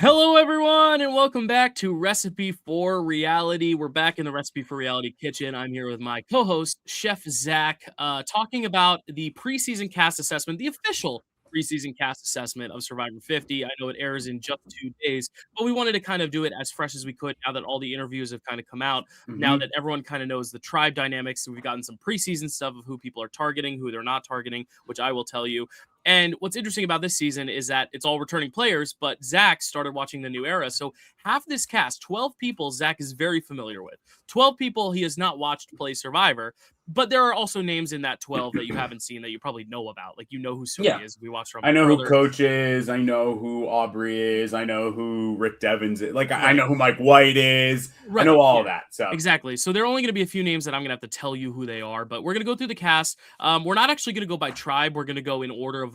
Hello, everyone, and welcome back to Recipe for Reality. We're back in the Recipe for Reality kitchen. I'm here with my co-host, Chef Zach, talking about the preseason cast assessment, the official preseason cast assessment of Survivor 50. I know it airs in just 2 days, but we wanted to kind of do it as fresh as we could now that all the interviews have kind of come out, now Mhm. that everyone kind of knows the tribe dynamics. So we've gotten some preseason stuff of who people are targeting, who they're not targeting, which I will tell you. And what's interesting about this season is that it's all returning players, but Zach started watching the new era. So half this cast, 12 people, Zach is very familiar with. 12 people he has not watched play Survivor, but there are also names in that 12 that you haven't seen that you probably know about. Like, you know who Yeah. Suri is. We watched her on I Big know who Brother. Coach is. I know who Aubrey is. I know who Rick Devens is. Like, I Right. know who Mike White is. I Right. know all Yeah. of that. So, Exactly. So there are only going to be a few names that I'm going to have to tell you who they are, but we're going to go through the cast. We're not actually going to go by tribe. We're going to go in order of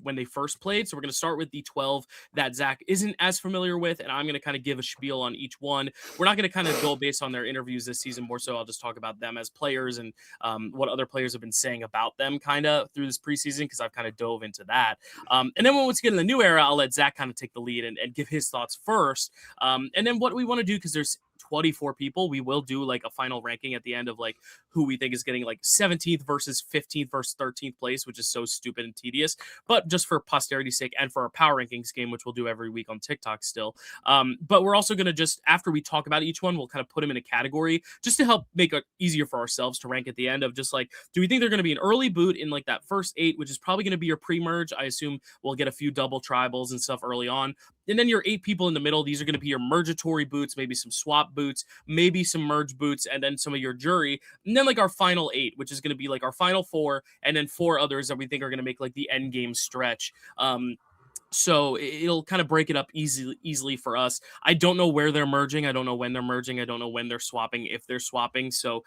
when they first played. So we're going to start with the 12 that Zach isn't as familiar with, and I'm going to kind of give a spiel on each one. We're not going to kind of go based on their interviews this season. More so, I'll just talk about them as players and what other players have been saying about them kind of through this preseason, because I've kind of dove into that. And then when we get in the new era, I'll let Zach kind of take the lead and give his thoughts first. And then what we want to do, because there's 24 people, we will do like a final ranking at the end of like who we think is getting like 17th versus 15th versus 13th place, which is so stupid and tedious, but just for posterity's sake and for our power rankings game, which we'll do every week on TikTok still. But we're also going to just, after we talk about each one, we'll kind of put them in a category just to help make it easier for ourselves to rank at the end of just like, do we think they're going to be an early boot in like that first 8, which is probably going to be your pre-merge. I assume we'll get a few double tribals and stuff early on. And then your 8 people in the middle, these are going to be your mergatory boots, maybe some swap boots, maybe some merge boots, and then some of your jury. And then like our final 8, which is going to be like our final 4, and then 4 others that we think are going to make like the end game stretch. So it'll kind of break it up easily for us. I don't know where they're merging. I don't know when they're merging. I don't know when they're swapping, if they're swapping. So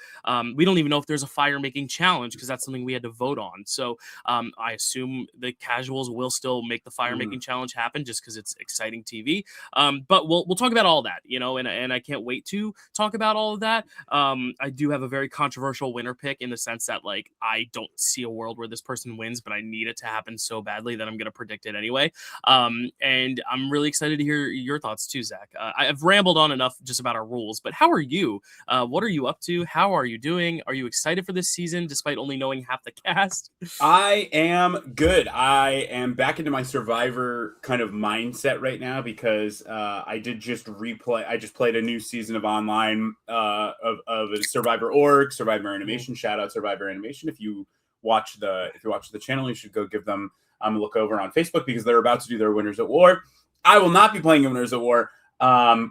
we don't even know if there's a fire making challenge, because that's something we had to vote on. So I assume the casuals will still make the fire making challenge happen, just because it's exciting TV. But we'll talk about all that, and I can't wait to talk about all of that. I do have a very controversial winner pick, in the sense that like I don't see a world where this person wins, but I need it to happen so badly that I'm going to predict it anyway. And I'm really excited to hear your thoughts too, Zach. I've rambled on enough just about our rules, but how are you? What are you up to? How are you doing? Are you excited for this season, despite only knowing half the cast? I am good. I am back into my Survivor kind of mindset right now because I did just replay. I just played a new season of online of Survivor Org, Survivor Animation. Shout out Survivor Animation. If you watch the channel, you should go give them a look over on Facebook, because they're about to do their Winners at War. I will not be playing Winners at War,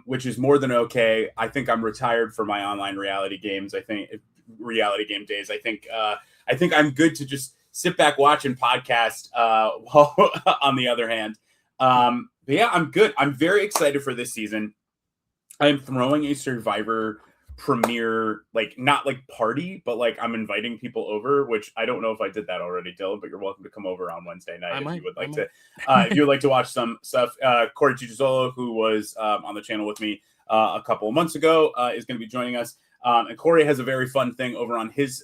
which is more than okay. I think I'm retired for my online reality games. I think reality game days. I think I'm good to just sit back, watch, and podcast. On the other hand, but yeah, I'm good. I'm very excited for this season. I'm throwing a Survivor premiere, like not like party, but like I'm inviting people over, which I don't know if I did that already, Dylan, but you're welcome to come over on Wednesday night if you would like to. If you would like to watch some stuff, Corey Chichizolo, who was on the channel with me a couple of months ago, is going to be joining us. And Corey has a very fun thing over on his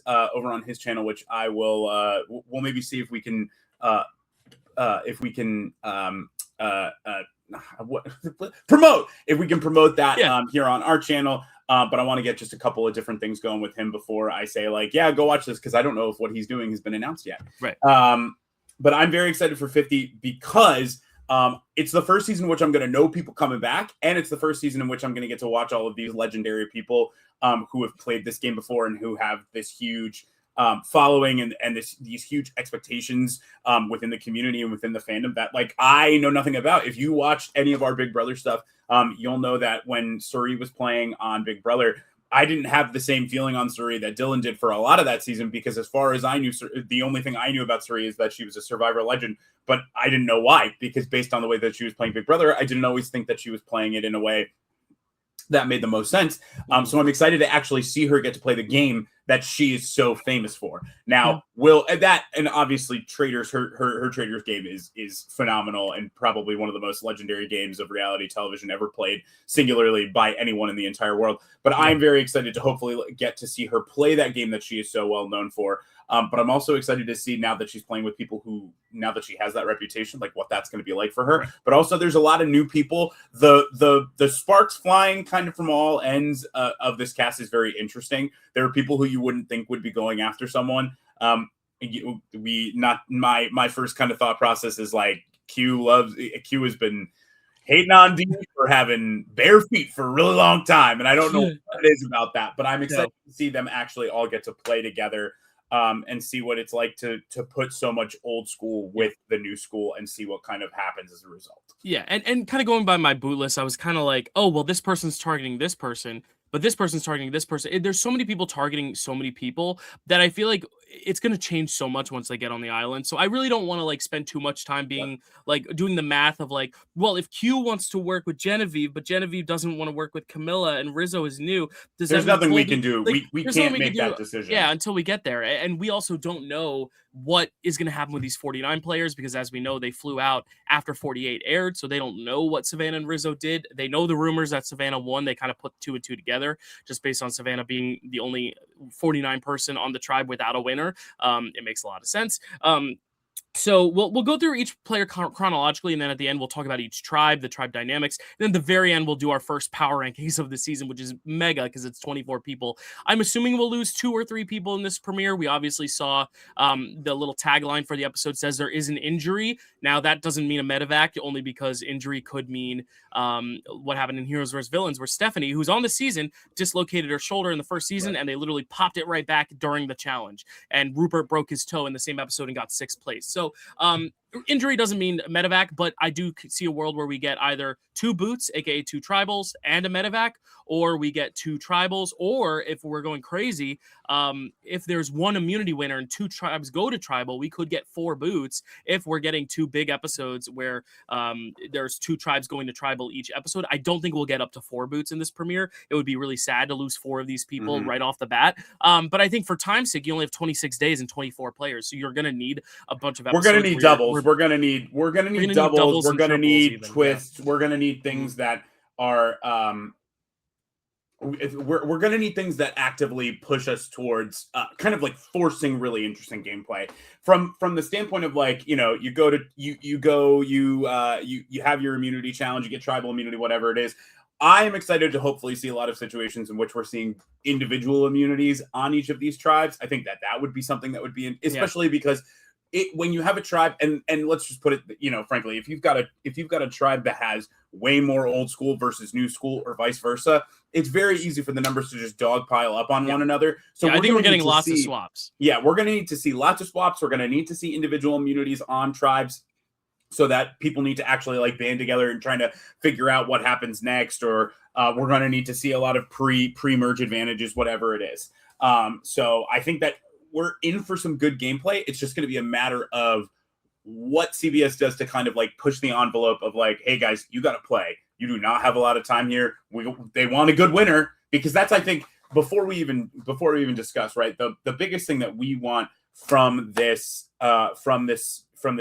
channel, which I will we'll maybe see if we can promote that here on our channel. But I want to get just a couple of different things going with him before I say like, yeah, go watch this, because I don't know if what he's doing has been announced yet. Right. But I'm very excited for 50 because it's the first season in which I'm going to know people coming back, and it's the first season in which I'm going to get to watch all of these legendary people who have played this game before and who have this huge following and these huge expectations within the community and within the fandom that like I know nothing about. If you watched any of our Big Brother stuff, you'll know that when Suri was playing on Big Brother, I didn't have the same feeling on Suri that Dylan did for a lot of that season, because as far as I knew, the only thing I knew about Suri is that she was a Survivor legend, but I didn't know why, because based on the way that she was playing Big Brother, I didn't always think that she was playing it in a way that made the most sense. So I'm excited to actually see her get to play the game that she is so famous for. Mhm. Now, will that and obviously Traders her Traders game is phenomenal and probably one of the most legendary games of reality television ever played singularly by anyone in the entire world. But Yeah. I'm very excited to hopefully get to see her play that game that she is so well known for. But I'm also excited to see now that she's playing with people who, now that she has that reputation, like what that's going to be like for her. Right. But also, there's a lot of new people. The sparks flying kind of from all ends of this cast is very interesting. There are people who you wouldn't think would be going after someone. Not my first kind of thought process is like Q has been hating on D for having bare feet for a really long time, and I don't know what it is about that, but I'm excited to see them actually all get to play together. And see what it's like to put so much old school with the new school and see what kind of happens as a result. Yeah, and kind of going by my boot list, I was kind of like, oh, well, this person's targeting this person, but this person's targeting this person. There's so many people targeting so many people that I feel like it's going to change so much once they get on the island. So I really don't want to like spend too much time being like doing the math of like, well, if Q wants to work with Genevieve, but Genevieve doesn't want to work with Camilla and Rizzo is new, does There's that mean nothing we Colby, can do. like We there's nothing can't we can make do? that decision. Yeah, until we get there. And we also don't know what is going to happen with these 49 players because as we know, they flew out after 48 aired, so they don't know what Savannah and Rizzo did. They know the rumors that Savannah won. They kind of put two and two together just based on Savannah being the only 49 person on the tribe without a winner. It makes a lot of sense. So we'll go through each player chronologically, and then at the end we'll talk about each tribe, the tribe dynamics. And then at the very end we'll do our first power rankings of the season, which is mega because it's 24 people. I'm assuming we'll lose 2 or 3 people in this premiere. We obviously saw the little tagline for the episode says there is an injury. Now that doesn't mean a medevac, only because injury could mean what happened in Heroes vs. Villains, where Stephanie, who's on the season, dislocated her shoulder in the first season, and they literally popped it right back during the challenge. And Rupert broke his toe in the same episode and got 6th place. So injury doesn't mean medevac, but I do see a world where we get either 2 boots, aka 2 tribals, and a medevac, or we get 2 tribals, or if we're going crazy, if there's 1 immunity winner and 2 tribes go to tribal, we could get 4 boots if we're getting 2 big episodes where there's 2 tribes going to tribal each episode. I don't think we'll get up to 4 boots in this premiere. It would be really sad to lose 4 of these people right off the bat. But I think for time's sake, you only have 26 days and 24 players, so you're going to need a bunch of episodes. We're going to need doubles. We're going to need doubles. We're going to need twists. We're going to need things that are we're going to need things that actively push us towards kind of like forcing really interesting gameplay from the standpoint of like, you know, you have your immunity challenge, you get tribal immunity, whatever it is. I am excited to hopefully see a lot of situations in which we're seeing individual immunities on each of these tribes. I think that would be something that would be especially because when you have a tribe, and let's just put it, you know, frankly, if you've got a tribe that has way more old school versus new school or vice versa, it's very easy for the numbers to just dogpile up on one another. So I think we're getting lots of swaps. Yeah, we're going to need to see lots of swaps. We're going to need to see individual immunities on tribes so that people need to actually like band together and trying to figure out what happens next, or we're going to need to see a lot of pre-merge advantages, whatever it is. So I think that we're in for some good gameplay. It's just going to be a matter of what CBS does to kind of like push the envelope of like, hey guys, you got to play. You do not have a lot of time here. They want a good winner, because that's, I think, before we even discuss, right, the biggest thing that we want from this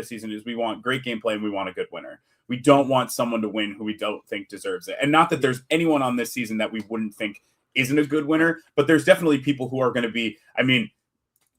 season is we want great gameplay and we want a good winner. We don't want someone to win who we don't think deserves it. And not that there's anyone on this season that we wouldn't think isn't a good winner, but there's definitely people who are going to be, I mean,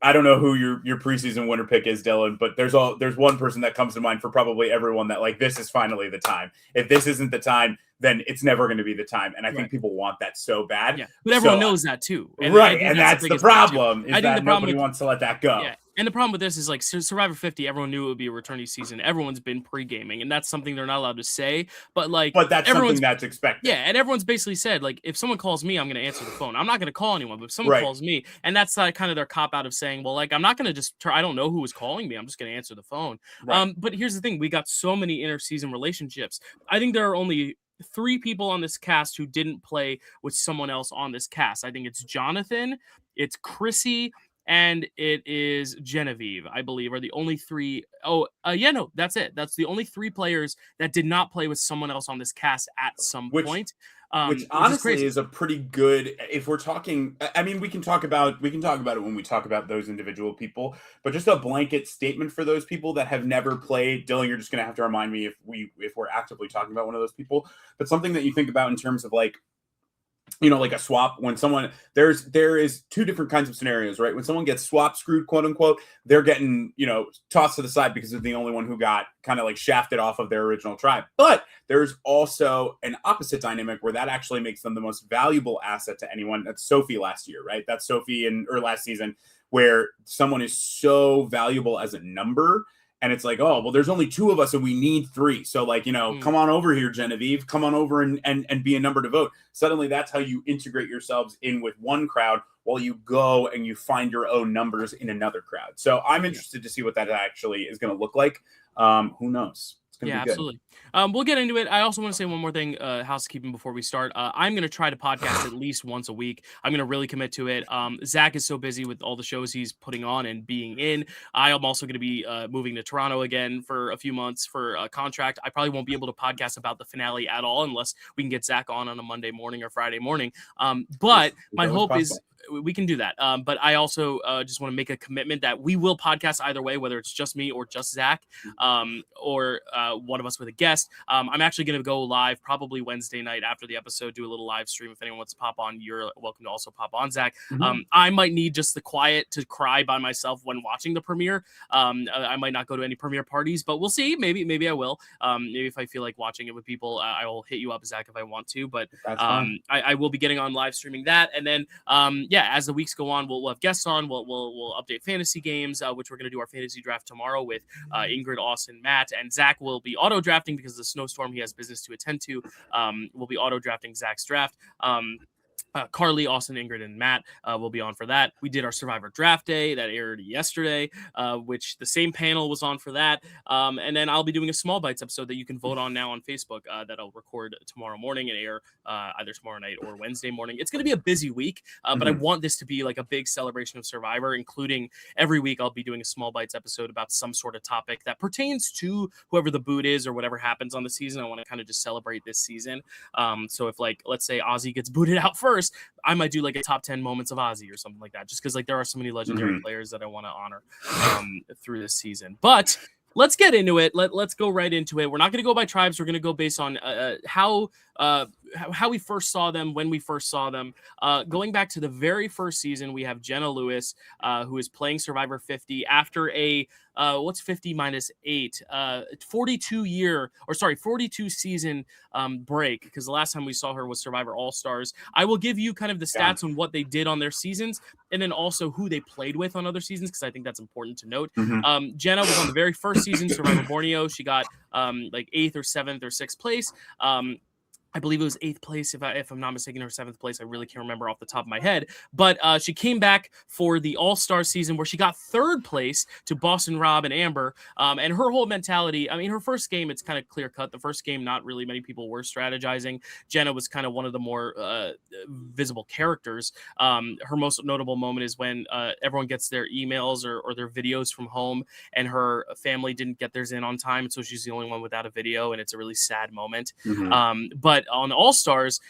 I don't know who your preseason winner pick is, Dylan, but there's one person that comes to mind for probably everyone that like, this is finally the time. If this isn't the time, then it's never going to be the time. And I think people want that so bad. Yeah, but everyone knows that too. And and that's the problem. Is that nobody wants to let that go. Yeah. And the problem with this is like Survivor 50, everyone knew it would be a returnee season. Everyone's been pre-gaming, and that's something they're not allowed to say. But that's something that's expected. Yeah, and everyone's basically said, like, if someone calls me, I'm going to answer the phone. I'm not going to call anyone, but if someone calls me, and that's kind of their cop out of saying, well, like, I'm not going to just I don't know who was calling me. I'm just going to answer the phone. Right. But here's the thing: we got so many inter-season relationships. I think there are only 3 people on this cast who didn't play with someone else on this cast. I think it's Jonathan, it's Chrissy, and it is Genevieve, I believe, are the only 3. That's it. That's the only 3 players that did not play with someone else on this cast at some point. Which which is honestly crazy. is a pretty good, if we're talking, I mean, we can talk about it when we talk about those individual people, but just a blanket statement for those people that have never played. Dylan, you're just gonna have to remind me if we're actively talking about one of those people, but something that you think about in terms of like, like a swap. When someone, there is two different kinds of scenarios, right? When someone gets swap screwed, quote unquote, they're getting, tossed to the side because they're the only one who got kind of like shafted off of their original tribe. But there's also an opposite dynamic where that actually makes them the most valuable asset to anyone. That's Sophie last year, right? That's Sophie or last season, where someone is so valuable as a number. And it's like, oh, well, there's only two of us and we need three. So, like, Mm, come on over here, Genevieve. Come on over and be a number to vote. Suddenly, that's how you integrate yourselves in with one crowd while you go and you find your own numbers in another crowd. So, I'm yeah. interested to see what that actually is going to look like. Who knows? It's going to Yeah, be good. absolutely. We'll get into it. I also want to say one more thing, housekeeping before we start. I'm going to try to podcast at least once a week. I'm going to really commit to it. Zach is so busy with all the shows he's putting on and being in. I am also going to be moving to Toronto again for a few months for a contract. I probably won't be able to podcast about the finale at all unless we can get Zach on a Monday morning or Friday morning. But It's my always hope possible. is we can do that. But I also just want to make a commitment that we will podcast either way, whether it's just me or just Zach, or one of us with a guest. I'm actually going to go live probably Wednesday night after the episode, do a little live stream. If anyone wants to pop on, you're welcome to also pop on, Zach. Mhm. I might need just the quiet to cry by myself when watching the premiere. I might not go to any premiere parties, but we'll see. Maybe I will. Maybe if I feel like watching it with people, I will hit you up, Zach, if I want to. But That's fine. I will be getting on live streaming that, and then yeah, as the weeks go on, we'll have guests on. We'll update fantasy games, which we're going to do our fantasy draft tomorrow with Ingrid, Austin, Matt, and Zach will be auto drafting because of the snowstorm. He has business to attend to. We'll be auto drafting Zach's draft. Carly, Austin, Ingrid, and Matt will be on for that. We did our Survivor Draft Day that aired yesterday, which the same panel was on for that. And then I'll be doing a Small Bites episode that you can vote on now on Facebook that I'll record tomorrow morning and air either tomorrow night or Wednesday morning. It's going to be a busy week, but I Mhm. want this to be like a big celebration of Survivor, including every week I'll be doing a Small Bites episode about some sort of topic that pertains to whoever the boot is or whatever happens on the season. I want to kind of just celebrate this season. So if like, let's say Ozzy gets booted out first, I might do like a top 10 moments of Ozzy or something like that, just because like there are so many legendary Mhm. players that I want to honor through this season. But let's get into it. Let's go right into it. We're not going to go by tribes. We're going to go based on how we first saw them, when we first saw them. Going back to the very first season, we have Jenna Lewis, who is playing Survivor 50 after a what's 50 minus 8 42 season break, because the last time we saw her was Survivor All Stars. I will give you kind of the Yeah. stats on what they did on their seasons and then also who they played with on other seasons, because I think that's important to note. Mhm. Jenna was on the very first season, Survivor Borneo. She got like 8th or 7th or 6th place. I believe it was 8th place, if I'm not mistaken, or 7th place. I really can't remember off the top of my head. But she came back for the All-Star season where she got 3rd place to Boston Rob and Amber. And her whole mentality, I mean, her first game, it's kind of clear cut. The first game, not really many people were strategizing. Jenna was kind of one of the more visible characters. Her most notable moment is when everyone gets their emails or their videos from home, and her family didn't get theirs in on time. So she's the only one without a video, and it's a really sad moment. Mhm. But on All Stars,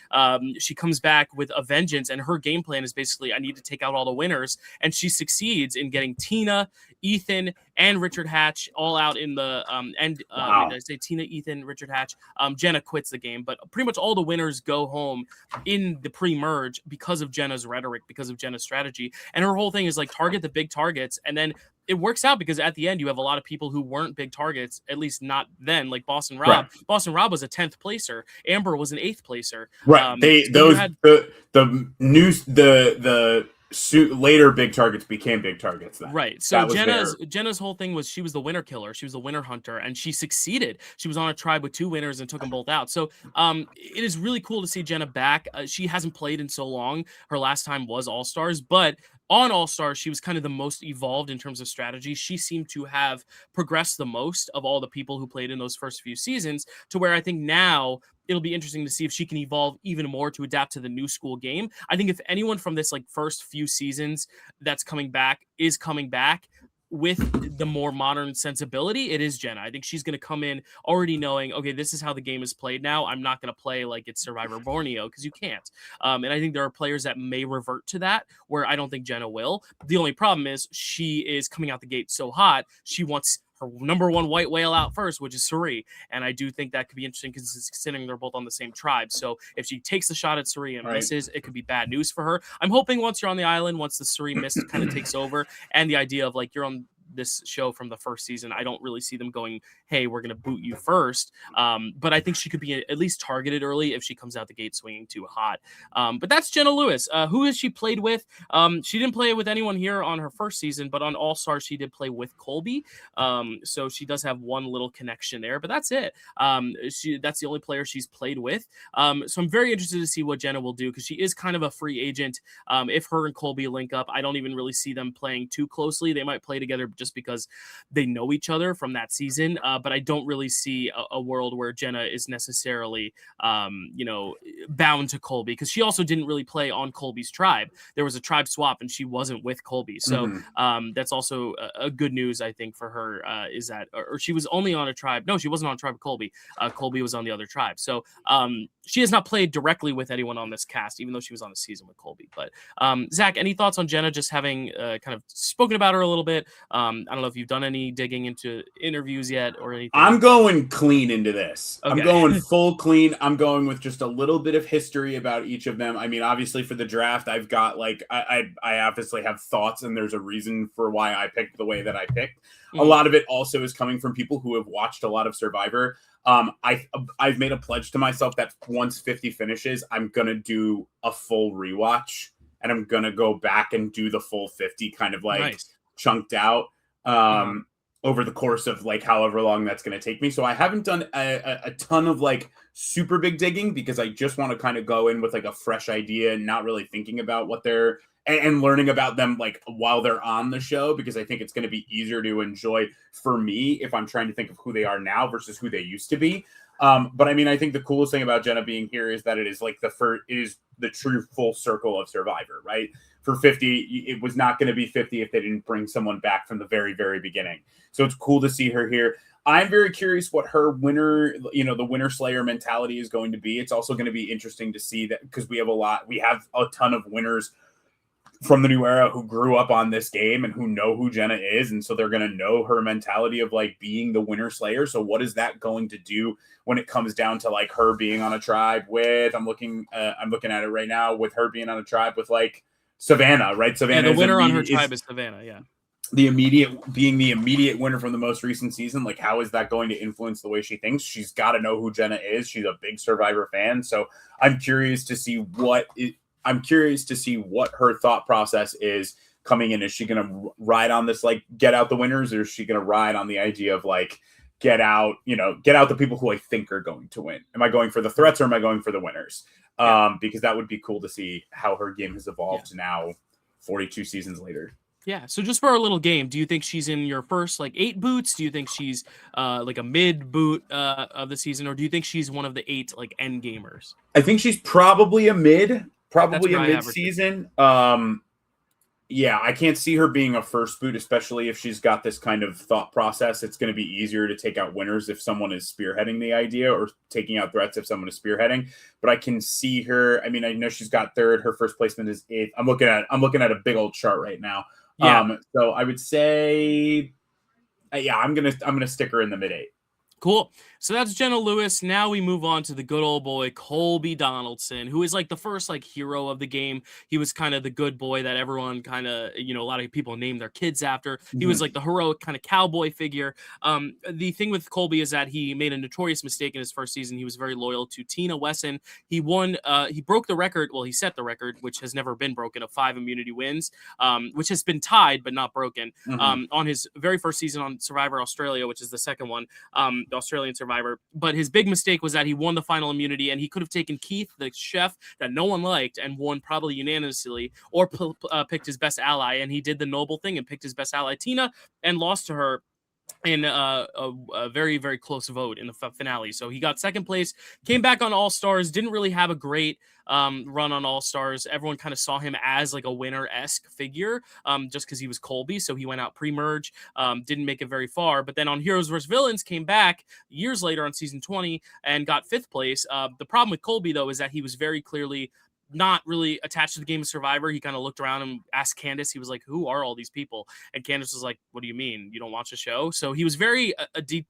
she comes back with a vengeance, and her game plan is basically, I need to take out all the winners, and she succeeds in getting Tina, Ethan, and Richard Hatch all out in the wait, Wow. did I say Tina, Ethan, Richard Hatch? Jenna quits the game, but pretty much all the winners go home in the pre-merge because of Jenna's rhetoric, because of Jenna's strategy, and her whole thing is like target the big targets, and then it works out because at the end you have a lot of people who weren't big targets, at least not then, like Boston Rob. Right. Boston Rob was a 10th placer. Amber was an 8th placer. Right. They So you those had the news the later big targets became big targets then. right. So That was Jenna's whole thing was she was the winner killer. She was the winner hunter, and she succeeded. She was on a tribe with 2 winners and took them both out. So it is really cool to see Jenna back. She hasn't played in so long. Her last time was All Stars, but on All Stars, she was kind of the most evolved in terms of strategy. She seemed to have progressed the most of all the people who played in those first few seasons, to where I think now it'll be interesting to see if she can evolve even more to adapt to the new school game. I think if anyone from this like first few seasons that's coming back is coming back, with the more modern sensibility, it is Jenna. I think she's going to come in already knowing, okay, this is how the game is played now. I'm not going to play like it's Survivor Borneo because you can't. And I think there are players that may revert to that where I don't think Jenna will. The only problem is she is coming out the gate so hot. She wants her number one white whale out first, which is Suri. And I do think that could be interesting because considering they're both on the same tribe. So if she takes the shot at Suri and misses, it could be bad news for her. I'm hoping once you're on the island, once the Suri mist kind of takes over, and the idea of like you're on this show from the first season, I don't really see them going, hey, we're going to boot you first. But I think she could be at least targeted early if she comes out the gate swinging too hot. But that's Jenna Lewis. Who has she played with? She didn't play with anyone here on her first season, but on All Stars, she did play with Colby. So she does have one little connection there, but that's it. That's the only player she's played with. So I'm very interested to see what Jenna will do because she is kind of a free agent. If her and Colby link up, I don't even really see them playing too closely. They might play together just because they know each other from that season. But I don't really see a world where Jenna is necessarily, bound to Colby because she also didn't really play on Colby's tribe. There was a tribe swap and she wasn't with Colby. So that's also a good news, I think, for her is that, or she was only on a tribe. No, she wasn't on a tribe with Colby. Colby was on the other tribe. So she has not played directly with anyone on this cast, even though she was on the season with Colby. But Zach, any thoughts on Jenna just having kind of spoken about her a little bit? I don't know if you've done any digging into interviews yet or anything. I'm going clean into this. Okay. I'm going full clean. I'm going with just a little bit of history about each of them. I mean, obviously for the draft, I've got like, I obviously have thoughts and there's a reason for why I picked the way that I picked. A lot of it also is coming from people who have watched a lot of Survivor. I've made a pledge to myself that once 50 finishes, I'm going to do a full rewatch and I'm going to go back and do the full 50 kind of like chunked out. Over the course of like however long that's going to take me. So I haven't done a ton of like super big digging because I just want to kind of go in with like a fresh idea and not really thinking about what they're and learning about them like while they're on the show, because I think it's going to be easier to enjoy for me if I'm trying to think of who they are now versus who they used to be. But I mean, I think the coolest thing about Jenna being here is that it is like it is the true full circle of Survivor, right? For 50, it was not going to be 50 if they didn't bring someone back from the very, very beginning. So it's cool to see her here. I'm very curious what her winner, the winner slayer mentality is going to be. It's also going to be interesting to see that because we have a ton of winners from the new era who grew up on this game and who know who Jenna is. And so they're going to know her mentality of like being the winner slayer. So what is that going to do when it comes down to like her being on a tribe with, I'm looking at it right now with her being on a tribe with like Savannah, right? Savannah, the winner on her tribe is Savannah. Yeah. The immediate winner from the most recent season, like how is that going to influence the way she thinks? She's got to know who Jenna is. She's a big Survivor fan. So I'm curious to see what her thought process is coming in. Is she going to ride on this, like get out the winners, or is she going to ride on the idea of like, get out the people who I think are going to win? Am I going for the threats or am I going for the winners? Because that would be cool to see how her game has evolved now 42 seasons later. Yeah. So just for our little game, do you think she's in your first like 8 boots? Do you think she's like a mid boot of the season, or do you think she's one of the 8 like end gamers? I think she's probably a mid season. Yeah, I can't see her being a first boot, especially if she's got this kind of thought process. It's going to be easier to take out winners if someone is spearheading the idea, or taking out threats if someone is spearheading. But I can see her. I mean, I know she's got 3rd. Her first placement is 8th. I'm looking at a big old chart right now. Yeah. So I would say, I'm gonna stick her in the mid 8. Cool. So that's Jenna Lewis. Now we move on to the good old boy, Colby Donaldson, who is like the first like hero of the game. He was kind of the good boy that everyone kind of, a lot of people named their kids after. He was like the heroic kind of cowboy figure. The thing with Colby is that he made a notorious mistake in his first season. He was very loyal to Tina Wesson. He broke the record. Well, he set the record, which has never been broken, of 5 immunity wins, which has been tied, but not broken, on his very first season on Survivor Australia, which is the second one, the Australian Survivor. But his big mistake was that he won the final immunity, and he could have taken Keith, the chef that no one liked, and won probably unanimously, or picked his best ally. And he did the noble thing and picked his best ally, Tina, and lost to her. in a very, very close vote in the finale. So he got second place, came back on All Stars, didn't really have a great run on All Stars. Everyone kind of saw him as like a winner-esque figure just because he was Colby. So he went out pre-merge, didn't make it very far. But then on Heroes vs. Villains, came back years later on season 20 and got fifth place. The problem with Colby, though, is that he was very clearly not really attached to the game of Survivor. He kind of looked around and asked Candace, he was like, who are all these people? And Candace was like, what do you mean? You don't watch the show? So he was very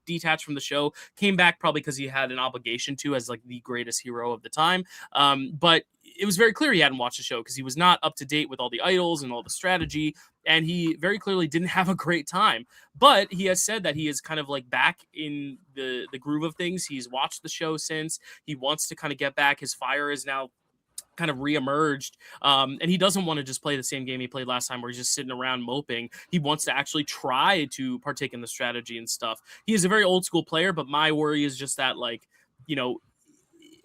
detached from the show, came back probably because he had an obligation to as like the greatest hero of the time. But it was very clear he hadn't watched the show because he was not up to date with all the idols and all the strategy. And he very clearly didn't have a great time. But he has said that he is kind of like back in the groove of things. He's watched the show since. He wants to kind of get back. His fire is now kind of reemerged, and he doesn't want to just play the same game he played last time where he's just sitting around moping. He wants to actually try to partake in the strategy and stuff. He is a very old school player, but my worry is just that, like, you know,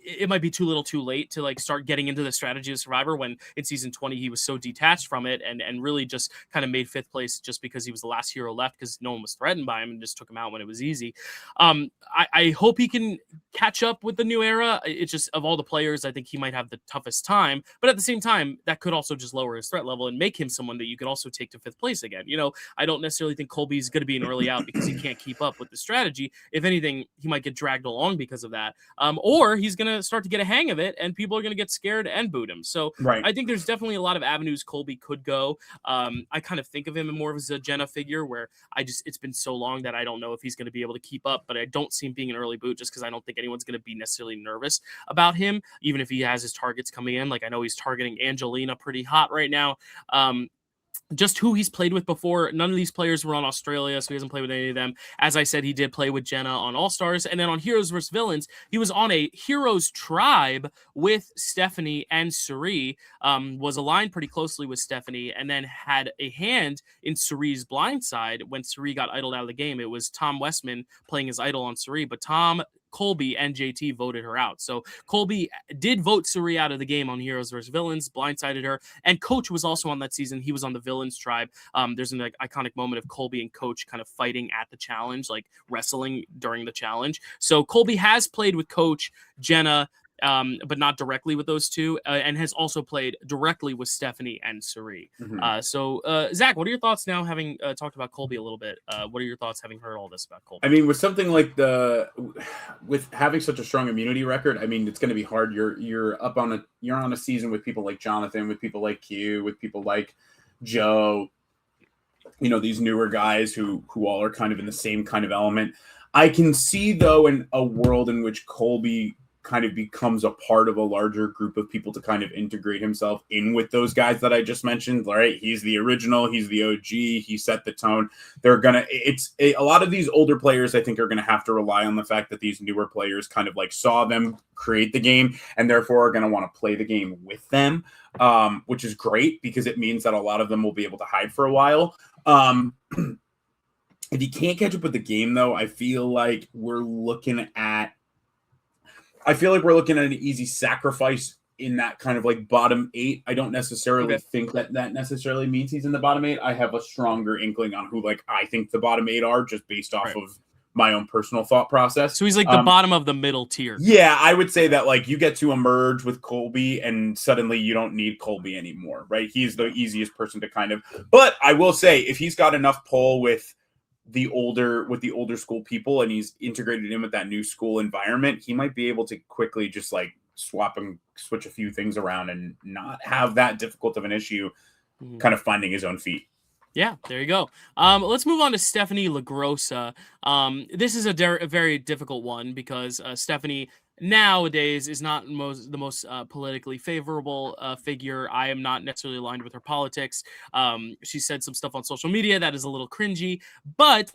it might be too little too late to like start getting into the strategy of Survivor when in season 20 he was so detached from it and really just kind of made fifth place just because he was the last hero left because no one was threatened by him and just took him out when it was easy. I hope he can catch up with the new era. It's just, of all the players, I think he might have the toughest time, but at the same time that could also just lower his threat level and make him someone that you could also take to fifth place again. You know, I don't necessarily think Colby's going to be an early out because he can't keep up with the strategy. If anything, he might get dragged along because of that, or he's going to start to get a hang of it and people are going to get scared and boot him. So Right. I think there's definitely a lot of avenues Colby could go. I kind of think of him more as a Jenna figure where it's been so long that I don't know if he's going to be able to keep up, but I don't see him being an early boot just because I don't think anyone's going to be necessarily nervous about him, even if he has his targets coming in. Like I know he's targeting Angelina pretty hot right now. Just who he's played with before. None of these players were on Australia, so he hasn't played with any of them. As I said, he did play with Jenna on All Stars. And then on Heroes vs. Villains, he was on a Heroes tribe with Stephanie and Suri, was aligned pretty closely with Stephanie, and then had a hand in Suri's blind side when Suri got idled out of the game. It was Tom Westman playing his idol on Suri, but Tom, Colby, and JT voted her out. So Colby did vote Suri out of the game on Heroes vs. Villains, blindsided her. And Coach was also on that season. He was on the Villains tribe. There's an iconic moment of Colby and Coach kind of fighting at the challenge, like wrestling during the challenge. So Colby has played with Coach, Jenna, but not directly with those two, and has also played directly with Stephanie and Suri. So, Zach, what are your thoughts now, having talked about Colby a little bit? What are your thoughts having heard all this about Colby? I mean, with something like with having such a strong immunity record, I mean, it's going to be hard. You're on a season with people like Jonathan, with people like Q, with people like Joe. You know, these newer guys who all are kind of in the same kind of element. I can see, though, in a world in which Colby kind of becomes a part of a larger group of people to kind of integrate himself in with those guys that I just mentioned. Right, he's the original, he's the OG, he set the tone. A lot of these older players, I think, are gonna have to rely on the fact that these newer players kind of like saw them create the game and therefore are gonna want to play the game with them, which is great because it means that a lot of them will be able to hide for a while. If you can't catch up with the game, though, I feel like we're looking at an easy sacrifice in that kind of like bottom 8. I don't necessarily think that necessarily means he's in the bottom 8. I have a stronger inkling on who like I think the bottom 8 are just based off of my own personal thought process. So he's like the bottom of the middle tier. Yeah, I would say that like you get to emerge with Colby and suddenly you don't need Colby anymore, right? He's the easiest person to kind of, but I will say if he's got enough pull with the older school people and he's integrated in with that new school environment, he might be able to quickly just like swap and switch a few things around and not have that difficult of an issue kind of finding his own feet. Yeah, there you go. Let's move on to Stephanie LaGrossa. This is a very difficult one because Stephanie nowadays is not the most politically favorable figure. I am not necessarily aligned with her politics. She said some stuff on social media that is a little cringy, but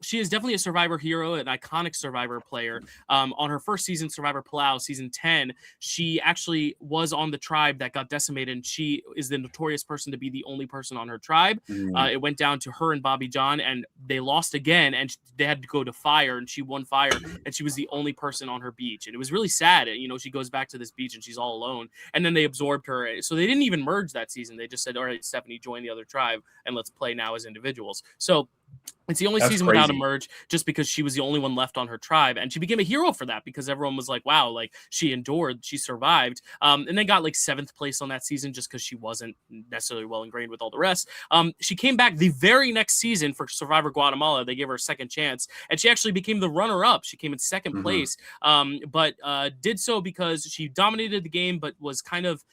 she is definitely a Survivor hero, an iconic Survivor player. On her first season, Survivor Palau, season 10, she actually was on the tribe that got decimated, and she is the notorious person to be the only person on her tribe. It went down to her and Bobby John, and they lost again, and they had to go to fire, and she won fire, and she was the only person on her beach. And it was really sad. You know, she goes back to this beach and she's all alone. And then they absorbed her. So they didn't even merge that season. They just said, all right, Stephanie, join the other tribe and let's play now as individuals. So It's the only That's season without a crazy. merge just because she was the only one left on her tribe. And she became a hero for that because everyone was like, wow, like she endured, she survived. And then got like 7th place on that season just because she wasn't necessarily well ingrained with all the rest. She came back the very next season for Survivor Guatemala. They gave her a second chance and she actually became the runner up. She came in 2nd Hmm. place, but did so because she dominated the game, but was kind of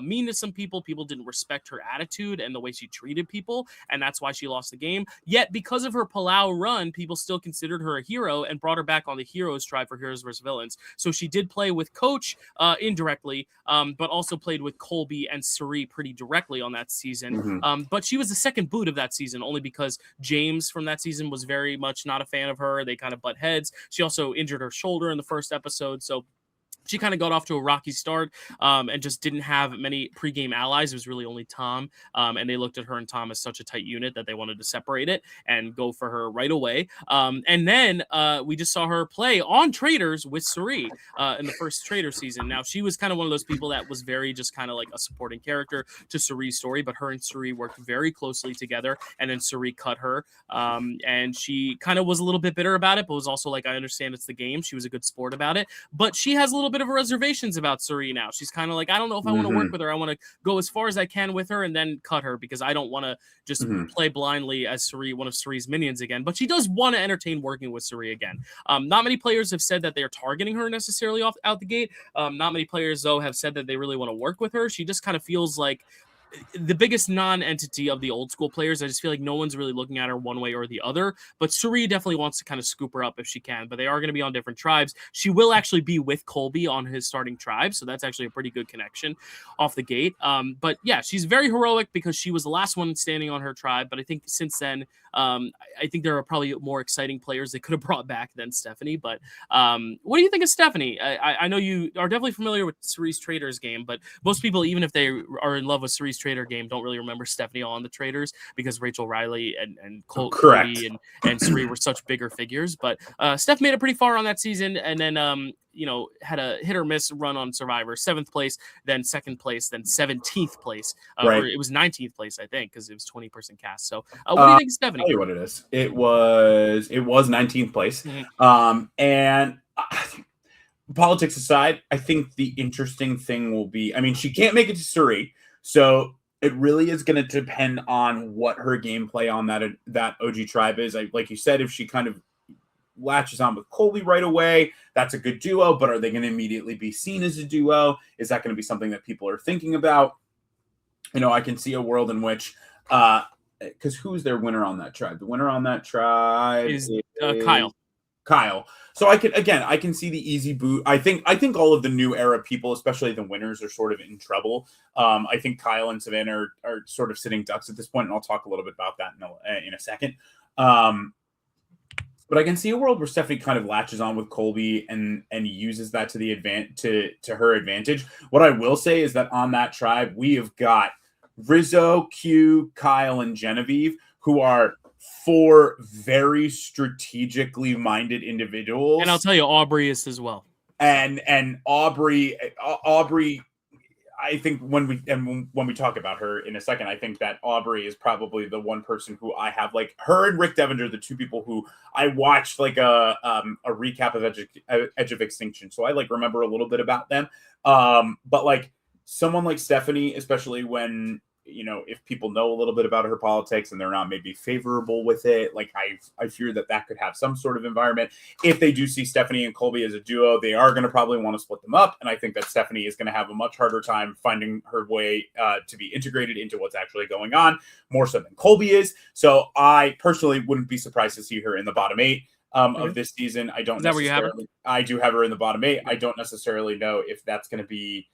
mean to some people. People didn't respect her attitude and the way she treated people. And that's why she lost the game. Yet, because of her Palau run, people still considered her a hero and brought her back on the Heroes tribe for Heroes vs. Villains. So she did play with Coach indirectly, but also played with Colby and Suri pretty directly on that season. Hmm. But she was the second boot of that season, only because James from that season was very much not a fan of her. They kind of butt heads. She also injured her shoulder in the first episode. So she kind of got off to a rocky start, and just didn't have many pregame allies. It was really only Tom, and they looked at her and Tom as such a tight unit that they wanted to separate it and go for her right away. And then we just saw her play on Traders with Suri in the first Trader season. Now, she was kind of one of those people that was very just kind of like a supporting character to Suri's story, but her and Suri worked very closely together, and then Suri cut her, and she kind of was a little bit bitter about it, but was also like, I understand it's the game. She was a good sport about it, but she has a little bit of reservations about Suri now. She's kind of like, I don't know if I want to work Hmm. with her. I want to go as far as I can with her and then cut her because I don't want to just Hmm. play blindly as Suri, one of Suri's minions again. But she does want to entertain working with Suri again. Not many players have said that they're targeting her necessarily off out the gate. Not many players though have said that they really want to work with her. She just kind of feels like the biggest non-entity of the old school players. I just feel like no one's really looking at her one way or the other. But Suri definitely wants to kind of scoop her up if she can. But they are going to be on different tribes. She will actually be with Colby on his starting tribe, so that's actually a pretty good connection off the gate. But yeah, she's very heroic because she was the last one standing on her tribe. But I think since then, I think there are probably more exciting players they could have brought back than Stephanie. But what do you think of Stephanie? I know you are definitely familiar with Suri's Traders game, but most people, even if they are in love with Suri's Trader game, don't really remember Stephanie on the Traders because Rachel Riley and Correct. Cody and Suri were such bigger figures. But Steph made it pretty far on that season, and then had a hit or miss run on Survivor. 7th place, then 2nd place, then 17th place, or Right. it was 19th place, I think, because it was 20% cast. So what do you think of Tell Stephanie? you what it is. It was 19th place. Mhm. And politics aside, I think the interesting thing will be, I mean, she can't make it to Surrey, so it really is going to depend on what her gameplay on that OG tribe is. Like you said, if she kind of latches on with Colby right away, that's a good duo. But are they going to immediately be seen as a duo? Is that going to be something that people are thinking about? I can see a world in which, because who's their winner on that tribe? The winner on that tribe Is is Kyle? Kyle. So I can see the easy boot. I think all of the new era people, especially the winners, are sort of in trouble. I think Kyle and Savannah are sort of sitting ducks at this point, and I'll talk a little bit about that in a second. But I can see a world where Stephanie kind of latches on with Colby and uses that to the to her advantage. What I will say is that on that tribe, we have got Rizzo, Q, Kyle, and Genevieve, who are 4 very strategically minded And I'll individuals. tell you, Aubrey is as well. And Aubrey, I think when we talk about her in a second, I think that Aubrey is probably the one person who I have, like, her and Rick Devender, the two people who I watched like a recap of Edge of Extinction, so I like remember a little bit about them. But like someone like Stephanie, especially when if people know a little bit about her politics and they're not maybe favorable with it, like I fear that could have some sort of environment. If they do see Stephanie and Colby as a duo, they are going to probably want to split them up, and I think that Stephanie is going to have a much harder time finding her way to be integrated into what's actually going on, more so than Colby is. So I personally wouldn't be surprised to see her in the bottom 8 of this season. Is that where you have her? I do have her in the bottom 8. I don't necessarily know if that's going to be.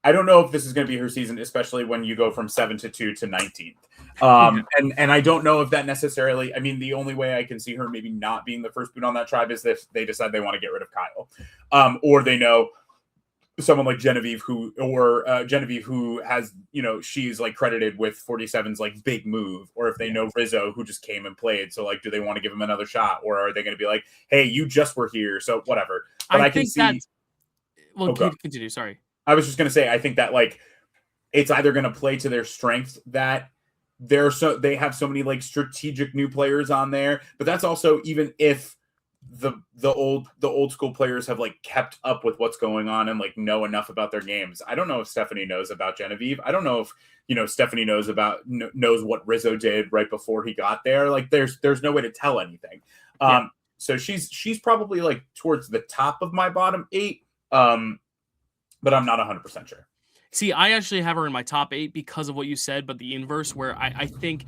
I don't know if this is going to be her season, especially when you go from 7 to 2 to 19th. And I don't know if that necessarily. I mean, the only way I can see her maybe not being the first boot on that tribe is if they decide they want to get rid of Kyle, or they know someone like Genevieve who has, she's like credited with 47's like big move, or if they know Rizzo who just came and played. So like, do they want to give him another shot, or are they going to be like, hey, you just were here, so whatever. But I can think see. that's well. Okay. Continue. Sorry. I was just going to say, I think that like it's either going to play to their strength that they have so many like strategic new players on there, but that's also even if the old school players have like kept up with what's going on and like know enough about their games. I don't know if Stephanie knows about Genevieve. I don't know if Stephanie knows what Rizzo did right before he got there. Like there's no way to tell anything. Yeah. So she's probably like towards the top of my bottom 8, but I'm not 100% sure. See, I actually have her in my top 8 because of what you said, but the inverse, where I think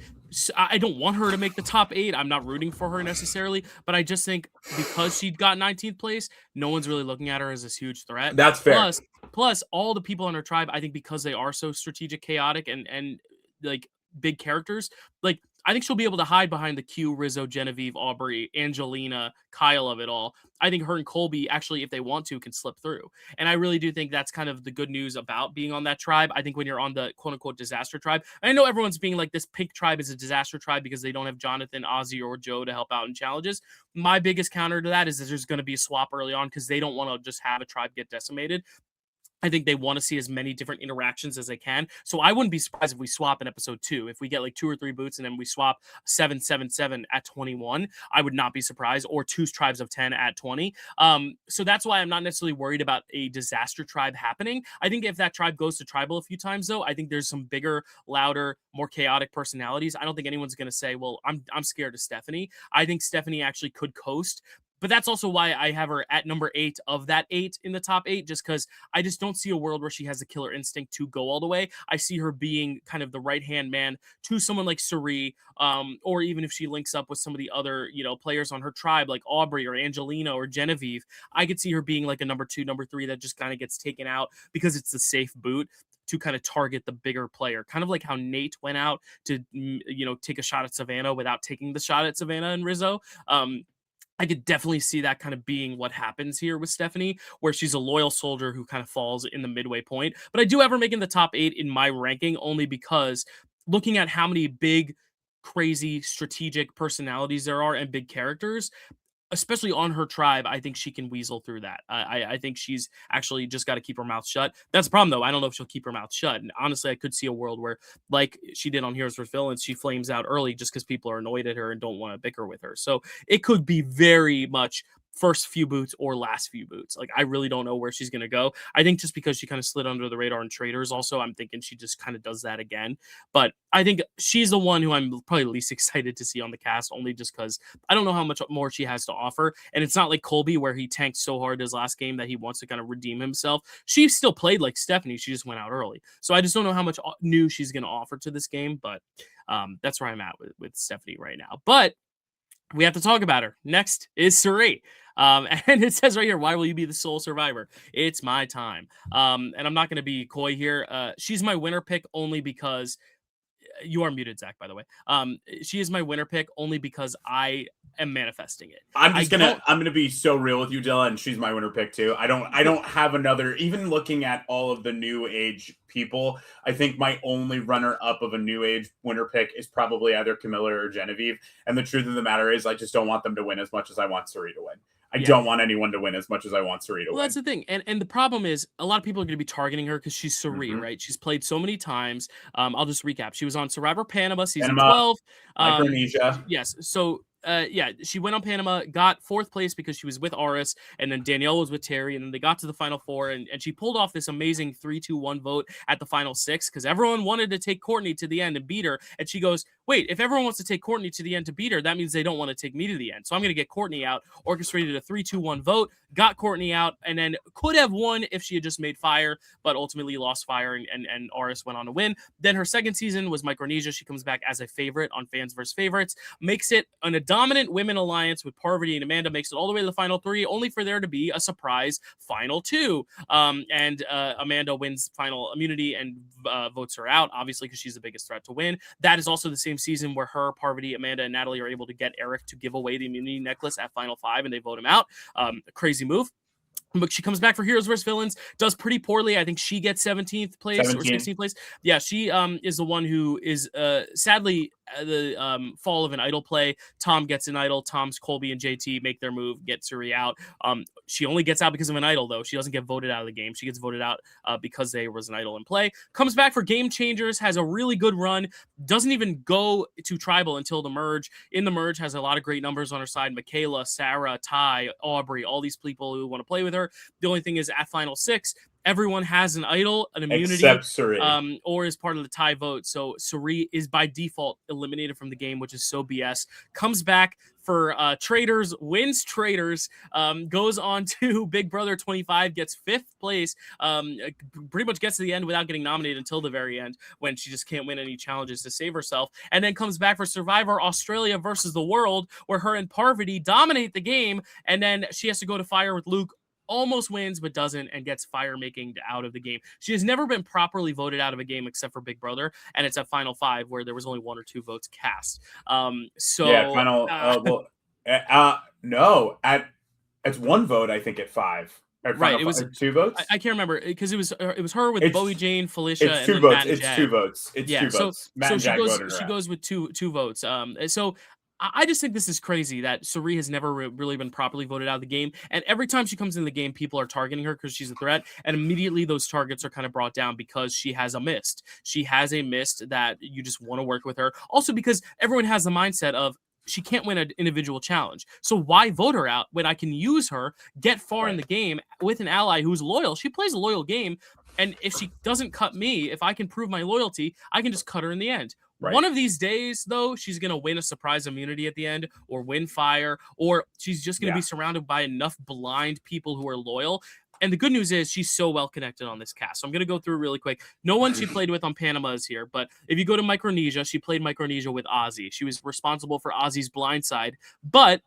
I don't want her to make the top 8. I'm not rooting for her necessarily, but I just think because she got 19th place, no one's really looking at her as this huge threat. That's fair. Plus, all the people on her tribe, I think because they are so strategic, chaotic, and like big characters, like I think she'll be able to hide behind the Q, Rizzo, Genevieve, Aubrey, Angelina, Kyle of it all. I think her and Colby actually, if they want to, can slip through. And I really do think that's kind of the good news about being on that tribe. I think when you're on the quote unquote disaster tribe, I know everyone's being like this pink tribe is a disaster tribe because they don't have Jonathan, Ozzy, or Joe to help out in challenges. My biggest counter to that is that there's going to be a swap early on because they don't want to just have a tribe get decimated. I think they want to see as many different interactions as they can. So I wouldn't be surprised if we swap in episode 2. If we get like 2 or 3 boots and then we swap 7-7-7 at 21, I would not be surprised. Or 2 tribes of 10 at 20. So that's why I'm not necessarily worried about a disaster tribe happening. I think if that tribe goes to tribal a few times, though, I think there's some bigger, louder, more chaotic personalities. I don't think anyone's going to say, well, I'm scared of Stephanie. I think Stephanie actually could coast. But that's also why I have her at number 8 of that 8 in the top 8, just because I just don't see a world where she has the killer instinct to go all the way. I see her being kind of the right-hand man to someone like Suri, or even if she links up with some of the other, players on her tribe, like Aubrey or Angelina or Genevieve, I could see her being like a number 2, number 3 that just kind of gets taken out because it's the safe boot to kind of target the bigger player. Kind of like how Nate went out to, take a shot at Savannah without taking the shot at Savannah and Rizzo. I could definitely see that kind of being what happens here with Stephanie, where she's a loyal soldier who kind of falls in the midway point. But I do have her making the top 8 in my ranking only because looking at how many big, crazy, strategic personalities there are and big characters, especially on her tribe, I think she can weasel through that. I think she's actually just got to keep her mouth shut. That's the problem, though. I don't know if she'll keep her mouth shut. And honestly, I could see a world where, like she did on Heroes vs. Villains, she flames out early just because people are annoyed at her and don't want to bicker with her. So it could be very much first few boots or last few boots. Like, I really don't know where she's going to go. I think just because she kind of slid under the radar in Traders also, I'm thinking she just kind of does that again. But I think she's the one who I'm probably least excited to see on the cast, only just because I don't know how much more she has to offer. And it's not like Colby where he tanked so hard his last game that he wants to kind of redeem himself. She still played like Stephanie. She just went out early. So I just don't know how much new she's going to offer to this game. But that's where I'm at with Stephanie right now. But we have to talk about her. Next is Suri. And it says right here, why will you be the sole survivor? It's my time. And I'm not going to be coy here. She's my winner pick only because you are muted, Zach, by the way. She is my winner pick only because I am manifesting it. I'm gonna be so real with you, Dylan, and she's my winner pick too. I don't have another, even looking at all of the new age people, I think my only runner up of a new age winner pick is probably either Camilla or Genevieve. And the truth of the matter is I just don't want them to win as much as I want Suri to win. I don't want anyone to win as much as I want Suri to win. That's the thing. And the problem is a lot of people are going to be targeting her because she's Suri, right? She's played so many times. I'll just recap. She was on Survivor Panama season 12. Micronesia. Yes. So she went on Panama, got 4th place because she was with Aris, and then Danielle was with Terry, and then they got to the final 4, and she pulled off this amazing 3-2-1 vote at the final 6 because everyone wanted to take Courtney to the end and beat her, and she goes, wait, if everyone wants to take Courtney to the end to beat her, that means they don't want to take me to the end, so I'm going to get Courtney out, orchestrated a 3-2-1 vote, got Courtney out, and then could have won if she had just made Fire, but ultimately lost Fire, and Aris went on to win. Then her second season was Micronesia. She comes back as a favorite on Fans vs. Favorites, makes it a dominant women alliance with Parvati and Amanda, makes it all the way to the final 3, only for there to be a surprise final 2. And Amanda wins final immunity and votes her out, obviously, because she's the biggest threat to win. That is also the same season where her, Parvati, Amanda, and Natalie are able to get Eric to give away the immunity necklace at final 5, and they vote him out. A crazy move. But she comes back for Heroes vs. Villains, does pretty poorly. I think she gets 17th place or 16th place. Yeah, she is the one who is sadly fall of an idol play. Tom gets an idol. Tom's Colby and JT make their move, get Suri out. She only gets out because of an idol, though. She doesn't get voted out of the game. She gets voted out because there was an idol in play. Comes back for Game Changers, has a really good run. Doesn't even go to Tribal until the merge. In the merge, has a lot of great numbers on her side. Michaela, Sarah, Ty, Aubrey, all these people who want to play with her. The only thing is at Final 6, everyone has an idol, an immunity, except Suri. or is part of the tie vote. So Suri is by default eliminated from the game, which is so BS. Comes back for Traders, wins Traders, goes on to Big Brother 25, gets 5th place, pretty much gets to the end without getting nominated until the very end when she just can't win any challenges to save herself, and then comes back for Survivor Australia versus the World, where her and Parvati dominate the game, and then she has to go to Fire with Luke, almost wins but doesn't, and gets fire making out of the game. She has never been properly voted out of a game except for Big Brother, and it's at Final 5 where there was only 1 or 2 votes cast. No, it's 1 vote, I think, at 5. Right, it was 2 votes. I can't remember because it was her with Bowie Jane, Felicia, it's and 2 then votes. Matt and It's Jag. 2 votes. It's 2 votes. Matt and Jag voted her she out. goes with two votes. So I just think this is crazy that Suri has never really been properly voted out of the game. And every time she comes in the game, people are targeting her because she's a threat. And immediately those targets are kind of brought down because she has a mist. She has a mist that you just want to work with her. Also because everyone has the mindset of she can't win an individual challenge. So why vote her out when I can use her, get far in the game with an ally who's loyal? She plays a loyal game. And if she doesn't cut me, if I can prove my loyalty, I can just cut her in the end. Right. One of these days, though, she's going to win a surprise immunity at the end or win fire, or she's just going to be surrounded by enough blind people who are loyal. And the good news is she's so well connected on this cast. So I'm going to go through really quick. No one she played with on Panama is here, but if you go to Micronesia, she played Micronesia with Ozzy. She was responsible for Ozzy's blind side, but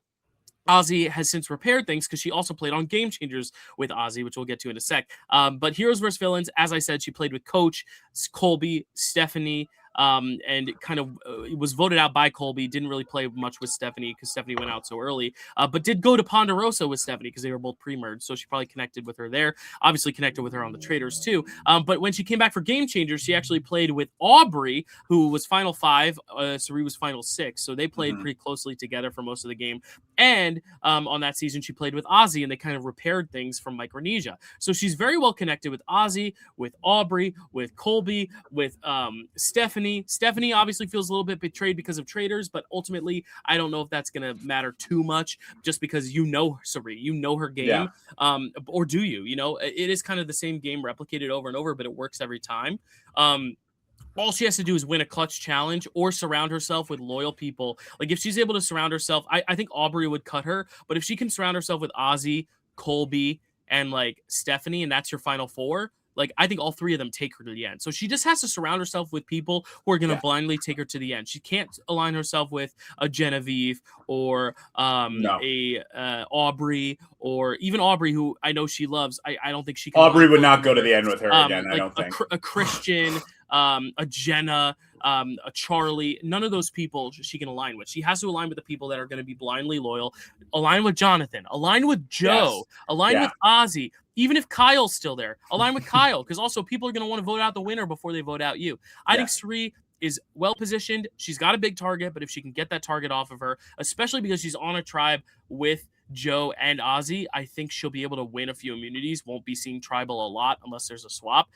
Ozzy has since repaired things because she also played on Game Changers with Ozzy, which we'll get to in a sec. But Heroes vs. Villains, as I said, she played with Coach, Colby, Stephanie, and kind of was voted out by Colby. Didn't really play much with Stephanie because Stephanie went out so early, but did go to Ponderosa with Stephanie because they were both pre-merged, so she probably connected with her there. Obviously connected with her on the Traders too. But when she came back for Game Changers, she actually played with Aubrey, who was Final 5. Suri was Final 6, so they played pretty closely together for most of the game. And on that season, she played with Ozzy, and they kind of repaired things from Micronesia. So she's very well connected with Ozzy, with Aubrey, with Colby, with Stephanie. Stephanie obviously feels a little bit betrayed because of Traders, but ultimately, I don't know if that's going to matter too much just because you know Suri, you know her game, or do you? You know, it is kind of the same game replicated over and over, but it works every time. All she has to do is win a clutch challenge or surround herself with loyal people. Like if she's able to surround herself, I think Aubrey would cut her, but if she can surround herself with Ozzy, Colby, and like Stephanie, and that's your final 4, like I think all 3 of them take her to the end. So she just has to surround herself with people who are going to blindly take her to the end. She can't align herself with a Genevieve or a Aubrey, or even Aubrey, who I know she loves. I don't think she can. Aubrey would not go to the end with her again. Like I don't think a Christian, a Jenna, a Charlie, none of those people she can align with. She has to align with the people that are going to be blindly loyal. Align with Jonathan. Align with Joe. Align with Ozzy. Even if Kyle's still there, align with Kyle, because also people are going to want to vote out the winner before they vote out you. I think Suri is well positioned. She's got a big target, but if she can get that target off of her, especially because she's on a tribe with Joe and Ozzy, I think she'll be able to win a few immunities. Won't be seeing tribal a lot unless there's a swap.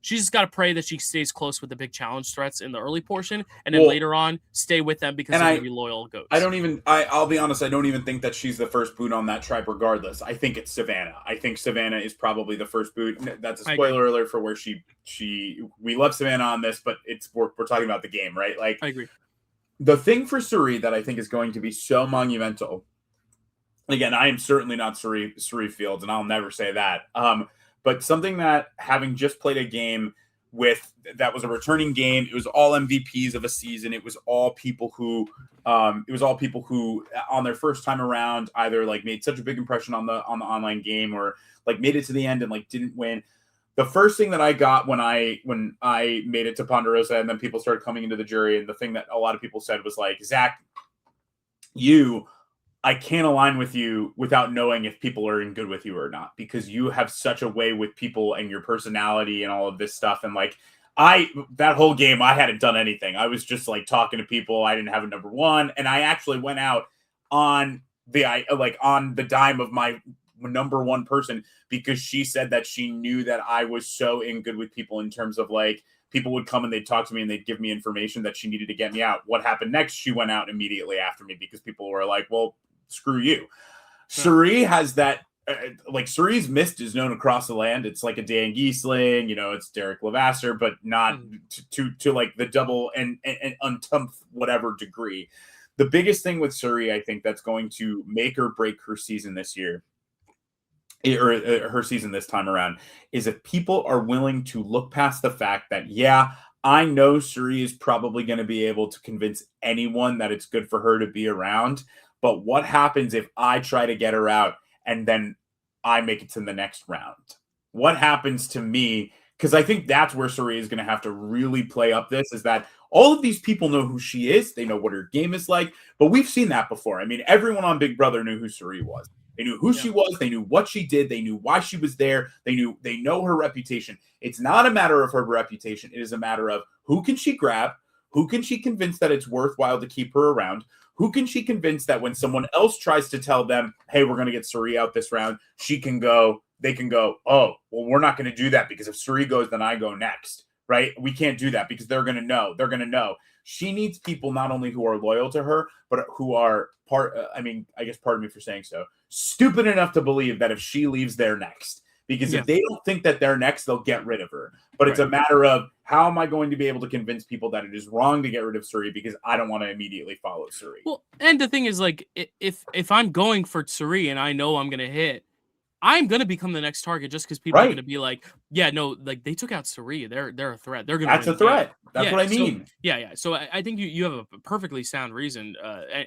She's just got to pray that she stays close with the big challenge threats in the early portion, and then later on stay with them because they're going to be loyal goats. I'll be honest, I don't even think that she's the first boot on that tribe regardless. I think it's Savannah. I think Savannah is probably the first boot. That's a spoiler alert for where we love Savannah on this, but we're talking about the game, right? Like, I agree. The thing for Suri that I think is going to be so monumental, again, I am certainly not Suri Fields, and I'll never say that. But something that, having just played a game that was a returning game, it was all MVPs of a season. It was all people who on their first time around either like made such a big impression on the online game or like made it to the end and like didn't win. The first thing that I got when I made it to Ponderosa and then people started coming into the jury, and the thing that a lot of people said was like, Zach, I can't align with you without knowing if people are in good with you or not, because you have such a way with people and your personality and all of this stuff. And like, that whole game, I hadn't done anything. I was just like talking to people. I didn't have a number one, and I actually went out on on the dime of my number one person because she said that she knew that I was so in good with people in terms of like people would come and they'd talk to me and they'd give me information that she needed to get me out. What happened next? She went out immediately after me because people were like, "Well, screw you." Suri has that. Like Suri's mist is known across the land. It's like a Dan Giesling, it's Derek Levasseur, but not to like the double and untumph whatever degree. The biggest thing with Suri, I think, that's going to make or break her season this year, or her season this time around, is if people are willing to look past the fact that, yeah, I know Suri is probably going to be able to convince anyone that it's good for her to be around. But what happens if I try to get her out and then I make it to the next round? What happens to me? Because I think that's where Suri is going to have to really play up this, is that all of these people know who she is. They know what her game is like. But we've seen that before. I mean, everyone on Big Brother knew who Suri was. They knew who she was. They knew what she did. They knew why she was there. They know her reputation. It's not a matter of her reputation. It is a matter of who can she grab? Who can she convince that it's worthwhile to keep her around? Who can she convince that when someone else tries to tell them, hey, we're going to get Suri out this round, they can go, oh, well, we're not going to do that because if Suri goes, then I go next, right? We can't do that because they're going to know. They're going to know. She needs people not only who are loyal to her, but who are I guess pardon me for saying so, stupid enough to believe that if she leaves, they're next. Because if they don't think that they're next, they'll get rid of her. But it's a matter of, how am I going to be able to convince people that it is wrong to get rid of Suri because I don't want to immediately follow Suri? Well, and the thing is, like, if I'm going for Suri and I know I'm going to hit, I'm going to become the next target just because people are going to be like, yeah, no, like they took out Suri. They're a threat. They're going to That's a threat. That's what I mean. So, So I think you have a perfectly sound reason.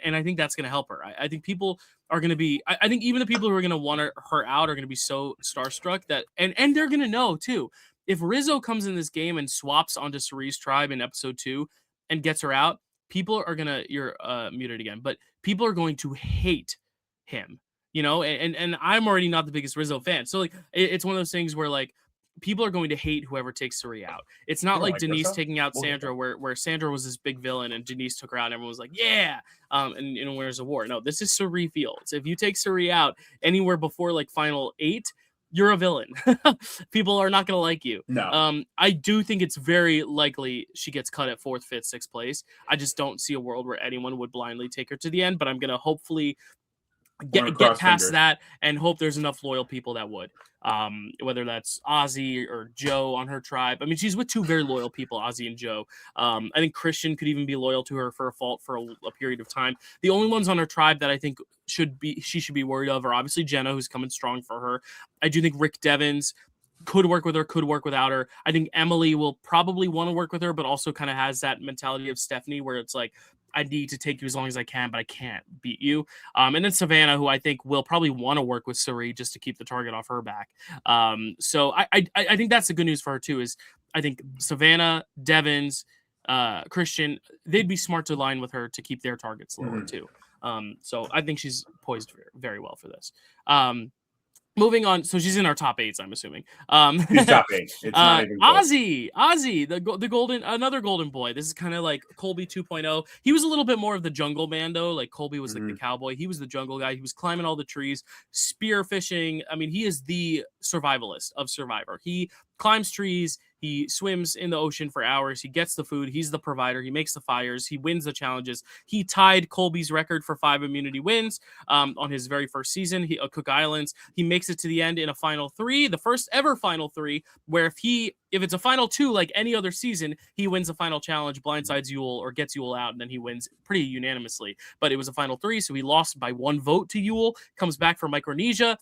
And I think that's going to help her. I think people are going to be, I think even the people who are going to want her out are going to be so starstruck that, and they're going to know too, if Rizzo comes in this game and swaps onto Suri's tribe in episode 2 and gets her out, people are going to, you're muted again, but people are going to hate him. And I'm already not the biggest Rizzo fan. So like it's one of those things where like people are going to hate whoever takes Suri out. It's not like Denise taking out Sandra where Sandra was this big villain and Denise took her out and everyone was like, yeah. And Winners of War. No, this is Suri Fields. If you take Suri out anywhere before like final 8, you're a villain. People are not going to like you. No. I do think it's very likely she gets cut at 4th, 5th, 6th place. I just don't see a world where anyone would blindly take her to the end, but I'm going to hopefully get past that and hope there's enough loyal people that would, whether that's Ozzy or Joe on her tribe. I mean, she's with 2 very loyal people, Ozzy and Joe. I think Christian could even be loyal to her for a period of time. The only ones on her tribe that I think she should be worried of are obviously Jenna, who's coming strong for her. I do think Rick Devens could work with her, could work without her. I think Emily will probably want to work with her, but also kind of has that mentality of Stephanie where it's like, I need to take you as long as I can, but I can't beat you. And then Savannah, who I think will probably want to work with Suri just to keep the target off her back. So I think that's the good news for her too, is I think Savannah, Devens, Christian, they'd be smart to line with her to keep their targets lower too. So I think she's poised very well for this. Moving on, so she's in our top 8s, I'm assuming. She's top 8. It's not even close. Ozzy, another golden boy. This is kind of like Colby 2.0. He was a little bit more of the jungle man, though. Like Colby was like the cowboy. He was the jungle guy. He was climbing all the trees, spear fishing. I mean, he is the survivalist of Survivor. He climbs trees. He swims in the ocean for hours. He gets the food. He's the provider. He makes the fires. He wins the challenges. He tied Colby's record for 5 immunity wins on his very first season, Cook Islands. He makes it to the end in a final 3, the first ever final 3, where if it's a final 2 like any other season, he wins the final challenge, blindsides Yul or gets Yul out, and then he wins pretty unanimously. But it was a final 3, so he lost by 1 vote to Yul, comes back from Micronesia.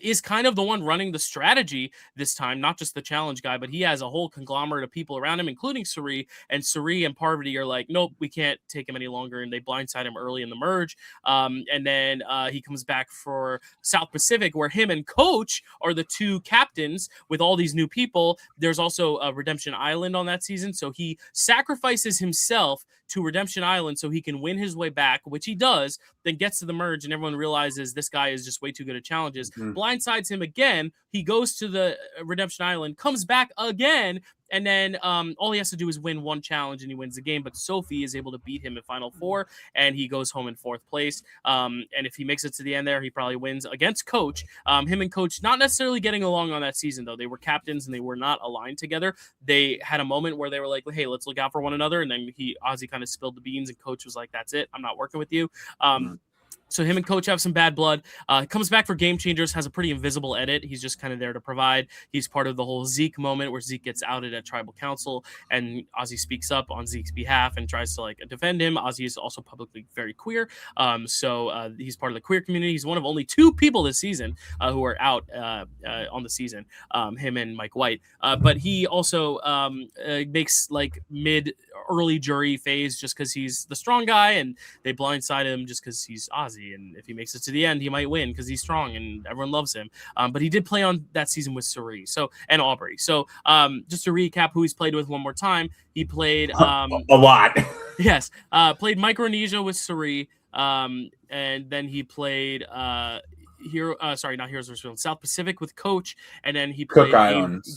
Is kind of the one running the strategy this time, not just the challenge guy, but he has a whole conglomerate of people around him, including Suri. And Suri and Parvati are like, nope, we can't take him any longer. And they blindside him early in the merge. And then he comes back for South Pacific, where him and Coach are the 2 captains with all these new people. There's also a Redemption Island on that season. So he sacrifices himself to Redemption Island so he can win his way back, which he does, then gets to the merge and everyone realizes this guy is just way too good at challenges. Blindsides him again. He goes to the Redemption Island, comes back again, And then all he has to do is win one challenge and he wins the game. But Sophie is able to beat him in Final Four, and he goes home in fourth place. And if he makes it to the end there, he probably wins against Coach. Him and Coach not necessarily getting along on that season, though. They were captains and they were not aligned together. They had a moment where they were like, hey, let's look out for one another. And then Ozzy kind of spilled the beans, and Coach was like, that's it. I'm not working with you. So him and Coach have some bad blood. Comes back for Game Changers, has a pretty invisible edit. He's just kind of there to provide. He's part of the whole Zeke moment where Zeke gets outed at Tribal Council, and Ozzy speaks up on Zeke's behalf and tries to like defend him. Ozzy is also publicly very queer, so he's part of the queer community. He's one of only 2 people this season who are out on the season, him and Mike White. But he also makes like early jury phase just because he's the strong guy, and they blindside him just because he's Ozzy. And if he makes it to the end, he might win because he's strong and everyone loves him. But he did play on that season with Suri and Aubrey. So just to recap who he's played with one more time, he played a lot. Yes, played Micronesia with Suri, and then he played not Heroes vs. Villains, South Pacific with Coach, and then he played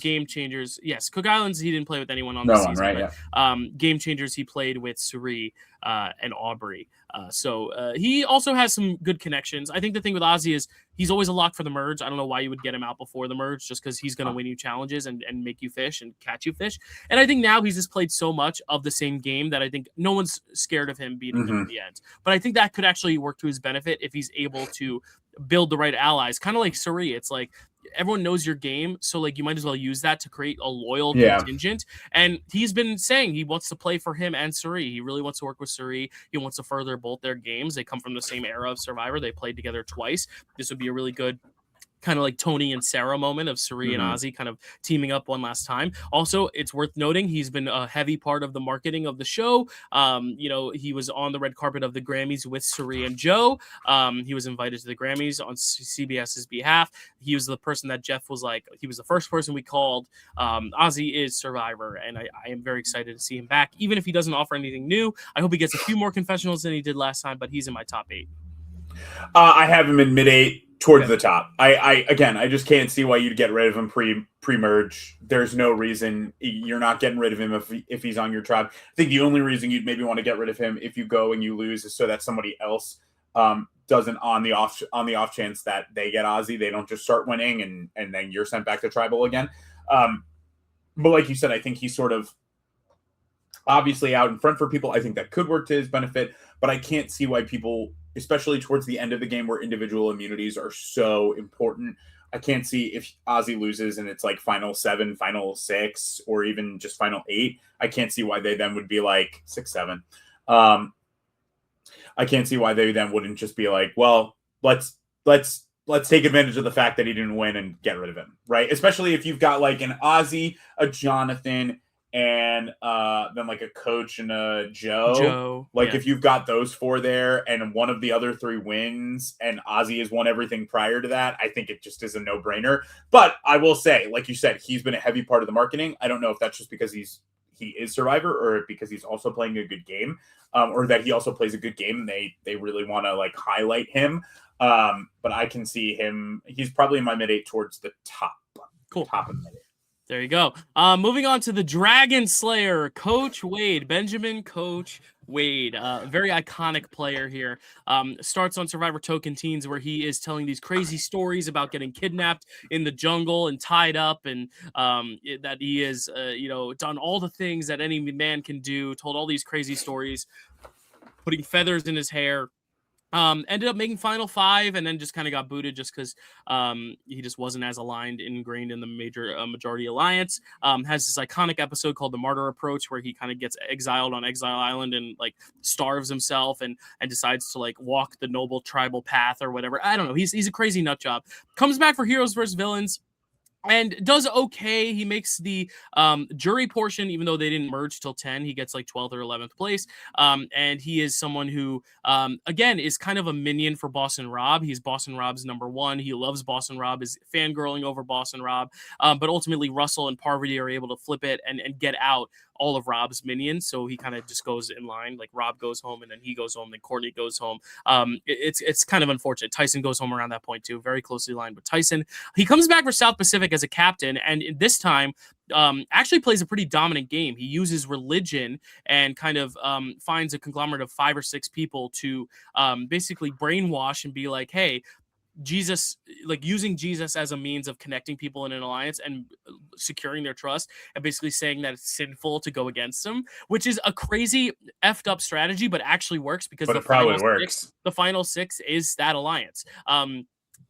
Game Changers. Yes, Cook Islands he didn't play with anyone on the season, right? But, Game Changers he played with Suri and Aubrey. So he also has some good connections. I think the thing with Ozzy is he's always a lock for the merge. I don't know why you would get him out before the merge, just because he's going to win you challenges and make you fish and catch you fish. And I think now he's just played so much of the same game that I think no one's scared of him beating him at the end. But I think that could actually work to his benefit if he's able to build the right allies. Kind of like Suri. It's like everyone knows your game, so like you might as well use that to create a loyal contingent. And he's been saying he wants to play for him and Suri. He really wants to work with Suri. He wants to further both their games. They come from the same era of Survivor. They played together twice. This would be a really good kind of like Tony and Sarah moment of Suri and Ozzy kind of teaming up one last time. Also, it's worth noting he's been a heavy part of the marketing of the show. He was on the red carpet of the Grammys with Suri and Joe. He was invited to the Grammys on CBS's behalf. He was the person that Jeff was like, he was the first person we called. Ozzy is Survivor, and I am very excited to see him back, even if he doesn't offer anything new. I hope he gets a few more confessionals than he did last time, but he's in my top 8. I have him in mid-8 towards the top. I just can't see why you'd get rid of him pre-merge. There's no reason you're not getting rid of him if he's on your tribe. I think the only reason you'd maybe want to get rid of him if you go and you lose is so that somebody else doesn't on the off chance that they get Ozzy, they don't just start winning and then you're sent back to tribal again. But like you said, I think he's sort of obviously out in front for people. I think that could work to his benefit, but I can't see why people, especially towards the end of the game where individual immunities are so important, I can't see if Ozzy loses and it's like final 7, final 6, or even just final 8. I can't see why they then would be like 6, 7. I can't see why they then wouldn't just be like, well, let's take advantage of the fact that he didn't win and get rid of him, right? Especially if you've got like an Ozzy, a Jonathan, and then like a Coach and a Joe. If you've got those 4 there and one of the other 3 wins and Ozzy has won everything prior to that, I think it just is a no-brainer. But I will say, like you said, he's been a heavy part of the marketing. I don't know if that's just because he is Survivor or because he's also playing a good game, or that he also plays a good game and they really want to like highlight him. But I can see him. He's probably in my mid-8 towards the top. Cool. Top of mid-8. There you go. Moving on to the Dragon Slayer, Coach Wade, Benjamin Coach Wade, very iconic player here. Starts on Survivor Token Teens, where he is telling these crazy stories about getting kidnapped in the jungle and tied up, and that he has, done all the things that any man can do. Told all these crazy stories, putting feathers in his hair. Ended up making Final 5 and then just kind of got booted just because he just wasn't as ingrained in the majority alliance. Has this iconic episode called The Martyr Approach where he kind of gets exiled on Exile Island and like starves himself and decides to like walk the noble tribal path or whatever. I don't know. He's a crazy nut job. Comes back for Heroes vs. Villains and does okay. He makes the jury portion, even though they didn't merge till 10. He gets like 12th or 11th place. And he is someone who, again, is kind of a minion for Boston Rob. He's Boston Rob's number 1. He loves Boston Rob, is fangirling over Boston Rob. But ultimately, Russell and Parvati are able to flip it and get out all of Rob's minions. So he kind of just goes in line. Like Rob goes home and then he goes home, then Courtney goes home. It's kind of unfortunate. Tyson goes home around that point too. Very closely aligned with Tyson. He comes back for South Pacific as a captain, and this time actually plays a pretty dominant game. He uses religion and kind of finds a conglomerate of 5 or 6 people to basically brainwash and be like, hey, Jesus, like using Jesus as a means of connecting people in an alliance and securing their trust, and basically saying that it's sinful to go against them, which is a crazy effed up strategy, but actually works because But it probably works. the final 6 is that alliance.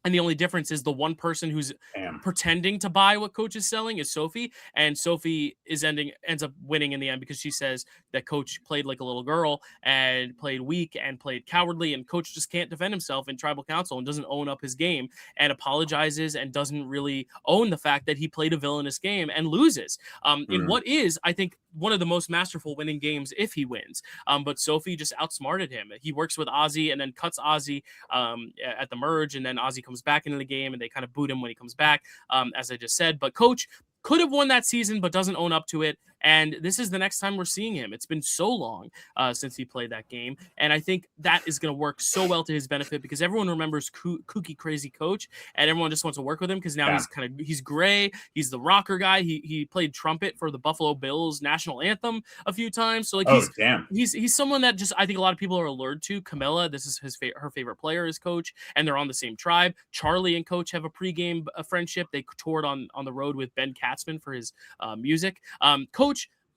And the only difference is the one person who's Damn. pretending to buy what Coach is selling is Sophie, and Sophie ends up winning in the end because she says that Coach played like a little girl and played weak and played cowardly, and Coach just can't defend himself in tribal council and doesn't own up his game and apologizes and doesn't really own the fact that he played a villainous game and loses in what is, I think, one of the most masterful winning games if he wins. But Sophie just outsmarted him. He works with Ozzy and then cuts Ozzy at the merge, and then Ozzy comes back into the game and they kind of boot him when he comes back, as I just said. But Coach could have won that season, but doesn't own up to it. And this is the next time we're seeing him. It's been so long since he played that game. And I think that is going to work so well to his benefit because everyone remembers kooky, crazy Coach, and everyone just wants to work with him because now he's gray. He's the rocker guy. He played trumpet for the Buffalo Bills national anthem a few times. So like he's someone that just, I think a lot of people are allured to. Camilla, this is her favorite player is Coach, and they're on the same tribe. Charlie and Coach have a pregame friendship. They toured on the road with Ben Katzman for his music. Coach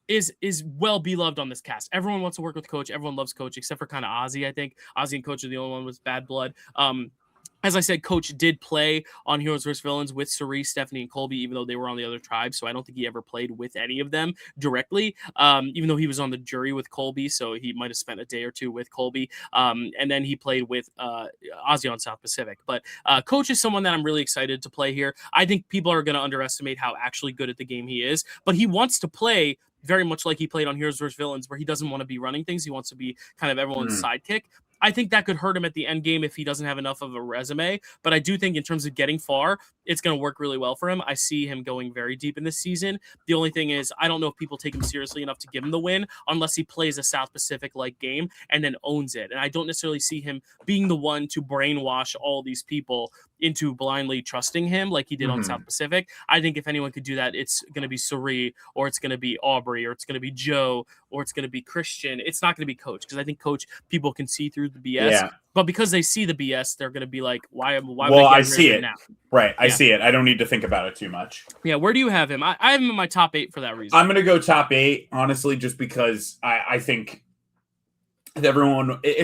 is well beloved on this cast. Everyone wants to work with Coach. Everyone loves Coach, except for kind of Ozzy, I think. Ozzy and Coach are the only one with bad blood. As I said, Coach did play on Heroes vs. Villains with Cerise, Stephanie, and Colby, even though they were on the other tribes. So I don't think he ever played with any of them directly, even though he was on the jury with Colby. So he might have spent a day or two with Colby. And then he played with Ozzy on South Pacific. But Coach is someone that I'm really excited to play here. I think people are going to underestimate how actually good at the game he is. But he wants to play very much like he played on Heroes vs. Villains, where he doesn't want to be running things. He wants to be kind of everyone's sidekick. I think that could hurt him at the end game if he doesn't have enough of a resume. But I do think in terms of getting far, it's going to work really well for him. I see him going very deep in this season. The only thing is, I don't know if people take him seriously enough to give him the win unless he plays a South Pacific-like game and then owns it. And I don't necessarily see him being the one to brainwash all these people into blindly trusting him like he did on South Pacific. I think if anyone could do that, it's going to be Suri, or it's going to be Aubrey, or it's going to be Joe, or it's going to be Christian. It's not going to be Coach, because I think Coach, people can see through the BS. Yeah. But because they see the BS, they're going to be like, why well, I see it now? Right. I see it. I don't need to think about it too much. Yeah. Where do you have him? I have him in my top 8 for that reason. I'm going to go top 8, honestly, just because I think if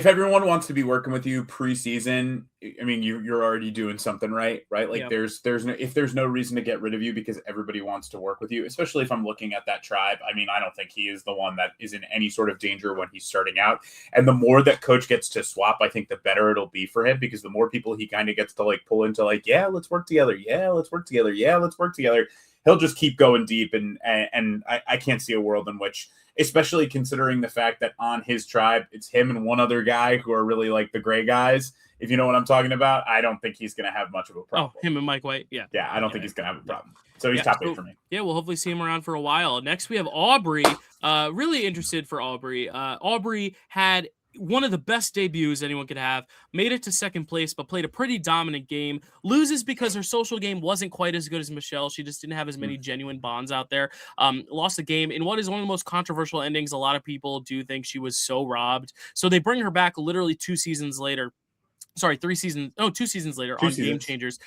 everyone wants to be working with you preseason, I mean, you're already doing something right? Like there's no reason to get rid of you because everybody wants to work with you, especially if I'm looking at that tribe. I mean, I don't think he is the one that is in any sort of danger when he's starting out. And the more that Coach gets to swap, I think the better it'll be for him, because the more people he kind of gets to like pull into like, yeah, let's work together. Yeah, let's work together. Yeah, let's work together. He'll just keep going deep. And I can't see a world in which, especially considering the fact that on his tribe, it's him and one other guy who are really like the gray guys. If you know what I'm talking about, I don't think he's going to have much of a problem. Oh, him and Mike White. Yeah. Yeah. I don't think he's going to have a problem. So he's top 8 for me. Yeah. We'll hopefully see him around for a while. Next we have Aubrey. Really interested for Aubrey. Aubrey had one of the best debuts anyone could have, made it to second place, but played a pretty dominant game. Loses because her social game wasn't quite as good as Michelle. She just didn't have as many genuine bonds out there. Lost the game in what is one of the most controversial endings. A lot of people do think she was so robbed. So they bring her back literally 2 seasons later. Sorry, 2 seasons later on Game Changers,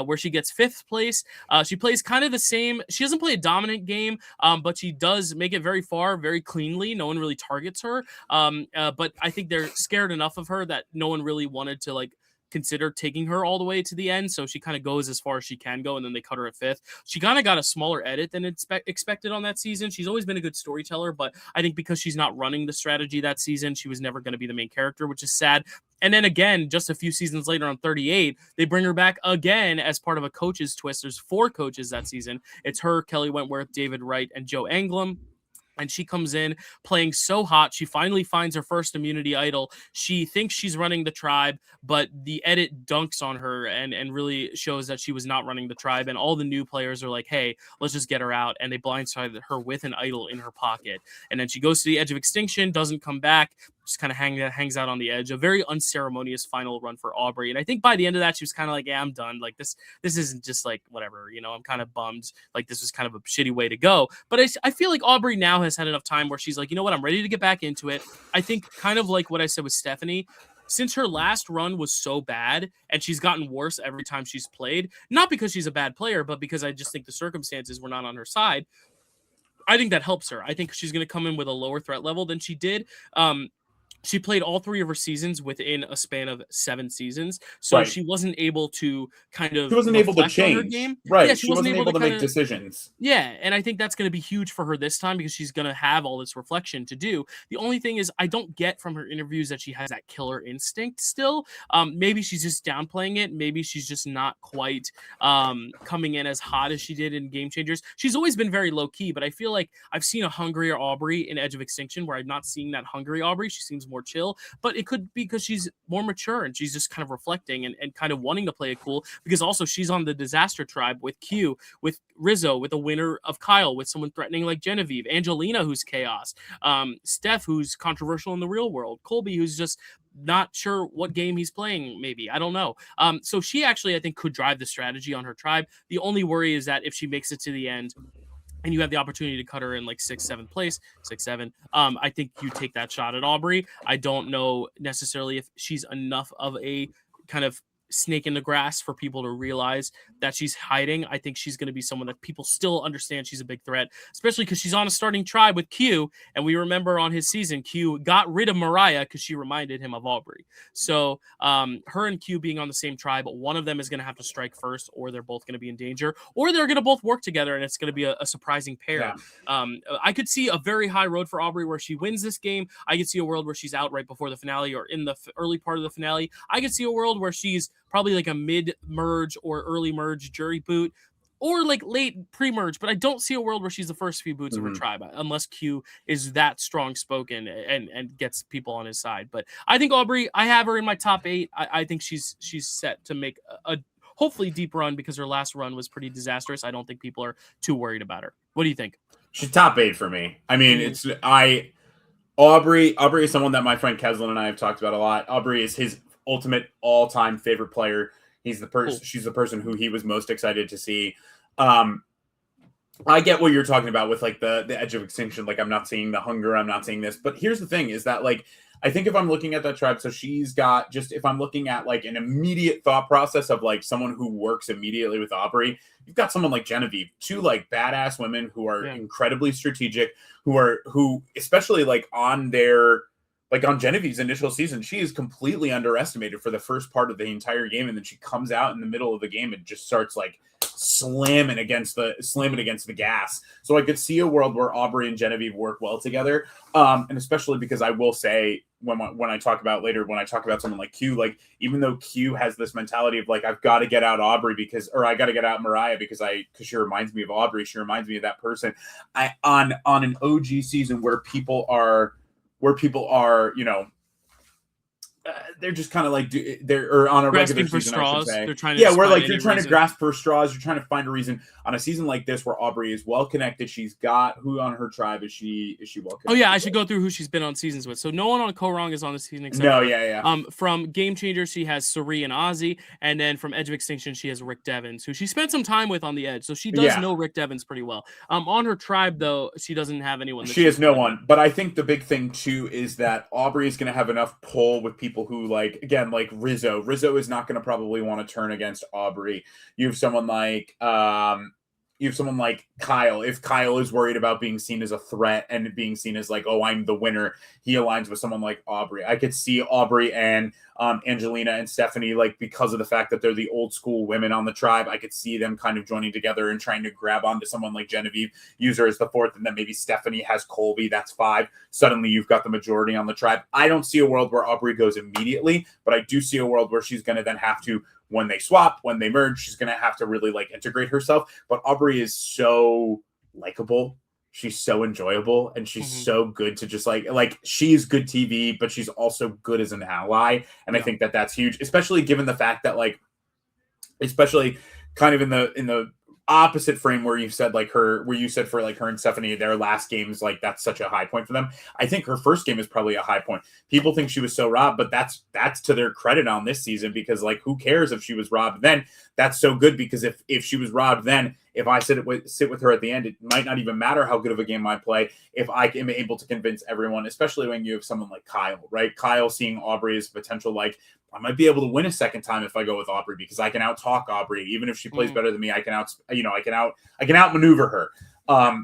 where she gets 5th place. She plays kind of the same. She doesn't play a dominant game, but she does make it very far, very cleanly. No one really targets her. But I think they're scared enough of her that no one really wanted to like consider taking her all the way to the end. So she kind of goes as far as she can go, and then they cut her at 5th. She kind of got a smaller edit than expected on that season. She's always been a good storyteller, but I think because she's not running the strategy that season, she was never going to be the main character, which is sad. And then again, just a few seasons later on 38, they bring her back again as part of a coach's twist. There's 4 coaches that season. It's her, Kelly Wentworth, David Wright, and Joe Anglem. And she comes in playing so hot. She finally finds her first immunity idol. She thinks she's running the tribe, but the edit dunks on her and really shows that she was not running the tribe. And all the new players are like, hey, let's just get her out. And they blindside her with an idol in her pocket. And then she goes to the edge of extinction, doesn't come back. just kind of hangs out on the edge. A very unceremonious final run for Aubrey. And I think by the end of that, she was kind of like, yeah, I'm done. Like this isn't just like whatever, I'm kind of bummed. Like this was kind of a shitty way to go. But I feel like Aubrey now has had enough time where she's like, you know what, I'm ready to get back into it. I think kind of like what I said with Stephanie, since her last run was so bad and she's gotten worse every time she's played, not because she's a bad player, but because I just think the circumstances were not on her side. I think that helps her. I think she's going to come in with a lower threat level than she did. She played all 3 of her seasons within a span of 7 seasons. So she wasn't able to kind of She wasn't able to change. on her game. Right. Yeah, she wasn't able to make decisions. Yeah, and I think that's going to be huge for her this time because she's going to have all this reflection to do. The only thing is I don't get from her interviews that she has that killer instinct still. Maybe she's just downplaying it. Maybe she's just not quite coming in as hot as she did in Game Changers. She's always been very low-key, but I feel like I've seen a hungrier Aubrey in Edge of Extinction where I'm not seeing that hungry Aubrey. She seems more chill, but it could be because she's more mature and she's just kind of reflecting and kind of wanting to play it cool because also she's on the disaster tribe with Q, with Rizzo, with a winner of Kyle, with someone threatening like Genevieve, Angelina, who's chaos, Steph, who's controversial in the real world, Colby, who's just not sure what game he's playing, maybe. I don't know. So she actually, I think, could drive the strategy on her tribe. The only worry is that if she makes it to the end, and you have the opportunity to cut her in like 6th, 7th place, 6, 7. I think you take that shot at Aubrey. I don't know necessarily if she's enough of a kind of snake in the grass for people to realize that she's hiding. I think she's going to be someone that people still understand she's a big threat, especially because she's on a starting tribe with Q. And we remember on his season, Q got rid of Mariah because she reminded him of Aubrey. So her and Q being on the same tribe, one of them is going to have to strike first, or they're both going to be in danger, or they're going to both work together and it's going to be a surprising pair. Yeah. I could see a very high road for Aubrey where she wins this game. I could see a world where she's out right before the finale or in the early part of the finale. I could see a world where she's probably like a mid-merge or early merge jury boot, or like late pre-merge, but I don't see a world where she's the first few boots of her tribe, unless Q is that strong-spoken and gets people on his side. But I think Aubrey, I have her in my top 8. I think she's set to make a hopefully deep run because her last run was pretty disastrous. I don't think people are too worried about her. What do you think? She's top 8 for me. I mean, Aubrey is someone that my friend Keslin and I have talked about a lot. Aubrey is his ultimate all-time favorite player. He's the person. Cool. She's the person who he was most excited to see. I get what you're talking about with like the Edge of Extinction. Like I'm not seeing the hunger. I'm not seeing this. But here's the thing: is that like I think if I'm looking at that tribe, so she's got just if I'm looking at like an immediate thought process of like someone who works immediately with Aubrey, you've got someone like Genevieve, 2 like badass women who are incredibly strategic, who especially like on Genevieve's initial season, she is completely underestimated for the first part of the entire game, and then she comes out in the middle of the game and just starts like slamming against the gas. So I could see a world where Aubrey and Genevieve work well together, and especially because I will say when I talk about someone like Q, like even though Q has this mentality of like I've got to get out Aubrey or I got to get out Mariah because she reminds me of Aubrey, she reminds me of that person. On an OG season where people are, they're just kind of like they're on a grasping regular for season, straws. I should say. They're trying to where like you're trying to grasp for straws. You're trying to find a reason on a season like this where Aubrey is well connected. She's got who on her tribe is she well connected? Oh yeah, I should go through who she's been on seasons with. So no one on Korong is on the season except from Game Changers she has Suri and Ozzy, and then from Edge of Extinction she has Rick Devens, who she spent some time with on the Edge, so she does know Rick Devens pretty well. On her tribe though, she doesn't have anyone. She has no one, but I think the big thing too is that Aubrey is going to have enough pull with people who like Rizzo. Rizzo is not going to probably want to turn against Aubrey. You have someone like Kyle. If Kyle is worried about being seen as a threat and being seen as like, oh, I'm the winner, he aligns with someone like Aubrey. I could see Aubrey and Angelina and Stephanie, like because of the fact that they're the old school women on the tribe, I could see them kind of joining together and trying to grab onto someone like Genevieve, use her as the 4th, and then maybe Stephanie has Colby, that's 5. Suddenly you've got the majority on the tribe. I don't see a world where Aubrey goes immediately, but I do see a world where she's going to then have to, when they swap, when they merge, she's going to have to really like integrate herself. But Aubrey is so likable. She's so enjoyable, and she's so good to just like she's good TV, but she's also good as an ally. And I think that that's huge, especially given the fact that like, especially kind of in the opposite frame where you said for like her and Stephanie, their last games, like that's such a high point for them. I think her first game is probably a high point. People think she was so robbed, but that's to their credit on this season, because like who cares if she was robbed then? That's so good, because if she was robbed then, if I sit with her at the end, it might not even matter how good of a game I play if I am able to convince everyone, especially when you have someone like Kyle, right? Kyle seeing Aubrey as potential, like, I might be able to win a second time if I go with Aubrey, because I can out talk Aubrey. Even if she plays better than me, I can outmaneuver her.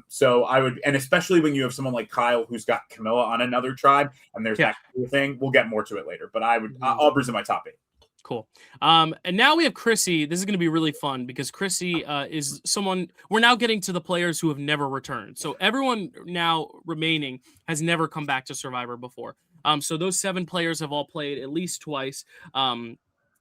So I would, and especially when you have someone like Kyle who's got Camilla on another tribe, and there's that cool thing. We'll get more to it later, but I would Aubrey's in my top 8. Cool. And now we have Chrissy. This is going to be really fun because Chrissy is someone, we're now getting to the players who have never returned. So everyone now remaining has never come back to Survivor before. So those 7 players have all played at least twice.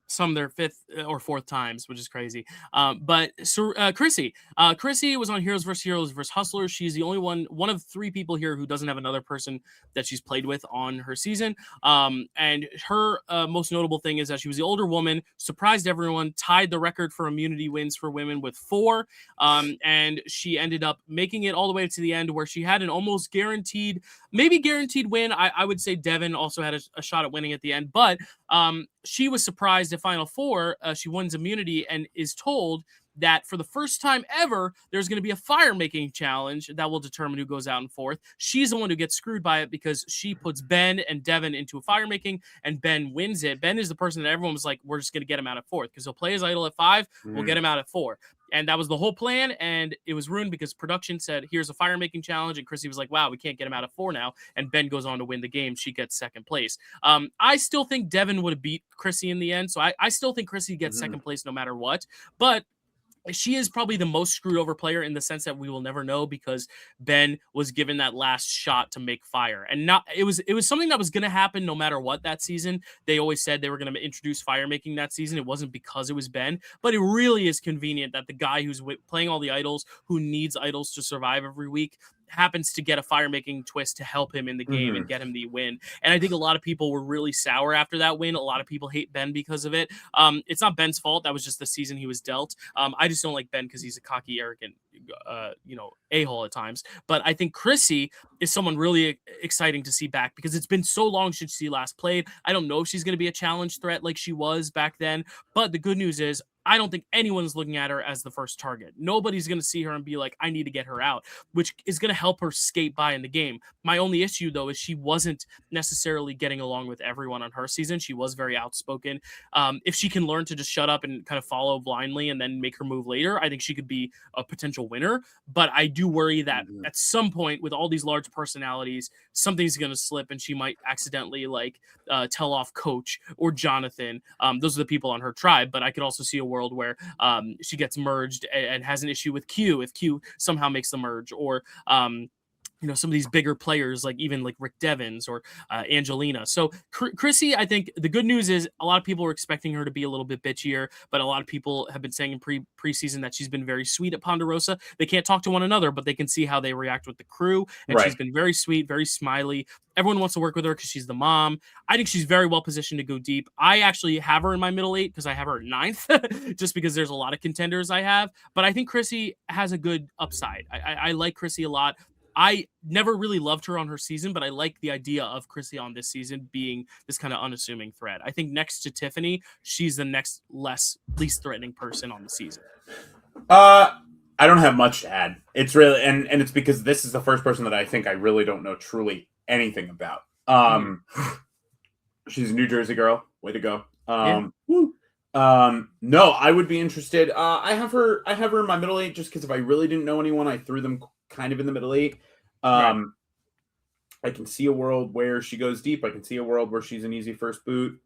Some their 5th or 4th times, which is crazy. But Chrissy was on Heroes vs. Hustlers. She's the only one of 3 people here who doesn't have another person that she's played with on her season. And her most notable thing is that she was the older woman, surprised everyone, tied the record for immunity wins for women with 4. And she ended up making it all the way to the end, where she had an almost guaranteed win. I would say Devin also had a shot at winning at the end, but she was surprised at Final Four. She wins immunity and is told that for the first time ever, there's going to be a fire making challenge that will determine who goes out in 4th. She's the one who gets screwed by it because she puts Ben and Devin into a fire making, and Ben wins it. Ben is the person that everyone was like, we're just going to get him out at 4th because he'll play his idol at 5. We'll get him out at 4. And that was the whole plan, and it was ruined because production said, here's a fire-making challenge, and Chrissy was like, wow, we can't get him out of 4 now, and Ben goes on to win the game. She gets 2nd place. I still think Devin would have beat Chrissy in the end, so I still think Chrissy gets 2nd place no matter what, but she is probably the most screwed over player in the sense that we will never know, because Ben was given that last shot to make fire, and it was something that was going to happen no matter what that season. They always said they were going to introduce fire making that season. It wasn't because it was Ben, but it really is convenient that the guy who's playing all the idols, who needs idols to survive every week, happens to get a fire making twist to help him in the game and get him the win. And I think a lot of people were really sour after that win. A lot of people hate Ben because of it. It's not Ben's fault. That was just the season he was dealt. I just don't like Ben because he's a cocky, arrogant, a-hole at times. But I think Chrissy is someone really exciting to see back, because it's been so long since she last played. I don't know if she's going to be a challenge threat like she was back then, but the good news is I don't think anyone's looking at her as the first target. Nobody's going to see her and be like, I need to get her out, which is going to help her skate by in the game. My only issue, though, is she wasn't necessarily getting along with everyone on her season. She was very outspoken. If she can learn to just shut up and kind of follow blindly and then make her move later, I think she could be a potential winner. But I do worry that at some point, with all these large personalities, something's going to slip and she might accidentally tell off Coach or Jonathan. Those are the people on her tribe, but I could also see a world where she gets merged and has an issue with Q if Q somehow makes the merge, or some of these bigger players, like even like Rick Devins or Angelina. So Chrissy, I think the good news is a lot of people were expecting her to be a little bit bitchier, but a lot of people have been saying in preseason that she's been very sweet at Ponderosa. They can't talk to one another, but they can see how they react with the crew. And she's been very sweet, very smiley. Everyone wants to work with her because she's the mom. I think she's very well positioned to go deep. I actually have her in my middle 8 because I have her at 9th, just because there's a lot of contenders I have. But I think Chrissy has a good upside. I like Chrissy a lot. I never really loved her on her season, but I like the idea of Chrissy on this season being this kind of unassuming threat. I think next to Tiffany, she's the next least threatening person on the season. I don't have much to add. It's really, and it's because this is the first person that I think I really don't know truly anything about. She's a New Jersey girl. Way to go. No, I would be interested. I have her in my middle 8 just because if I really didn't know anyone, I threw them kind of in the middle 8. I can see a world where she goes deep. I can see a world where she's an easy first boot,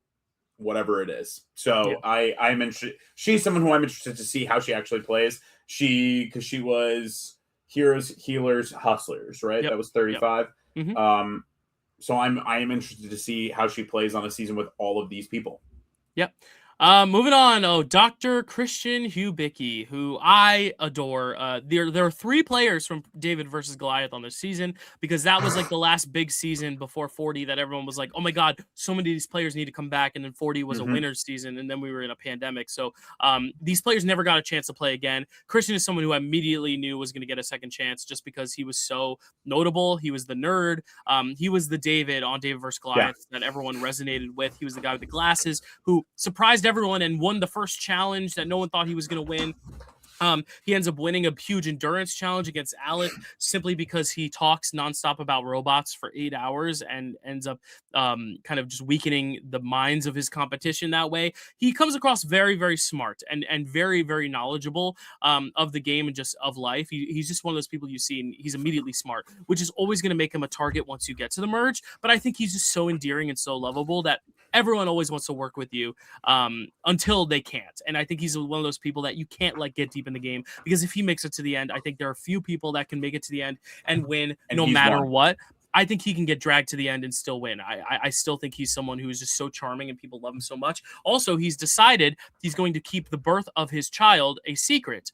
whatever it is. So I'm interested. She's someone who I'm interested to see how she actually plays. Because she was Heroes, Healers, Hustlers, right? That was 35. So I am interested to see how she plays on a season with all of these people. Moving on. Oh, Dr. Christian Hubicki, who I adore. There are 3 players from David versus Goliath on this season because that was like the last big season before 40 that everyone was like, oh my God, so many of these players need to come back. And then 40 was a Mm-hmm. winner's season. And then we were in a pandemic. So these players never got a chance to play again. Christian is someone who I immediately knew was going to get a second chance just because he was so notable. He was the nerd. He was the David on David versus Yeah. Goliath that everyone resonated with. He was the guy with the glasses who surprised everyone and won the first challenge that no one thought he was going to win. He ends up winning a huge endurance challenge against Alec simply because he talks nonstop about robots for 8 hours and ends up kind of just weakening the minds of his competition that way. He comes across very, very smart and very, very knowledgeable of the game and just of life. He's just one of those people you see and he's immediately smart, which is always going to make him a target once you get to the merge. But I think he's just so endearing and so lovable that everyone always wants to work with you until they can't. And I think he's one of those people that you can't let get deep in the game because if he makes it to the end, I think there are few people that can make it to the end and win And no he's matter one. what. I think he can get dragged to the end and still win. I still think he's someone who is just so charming and people love him so much. Also, he's decided he's going to keep the birth of his child a secret.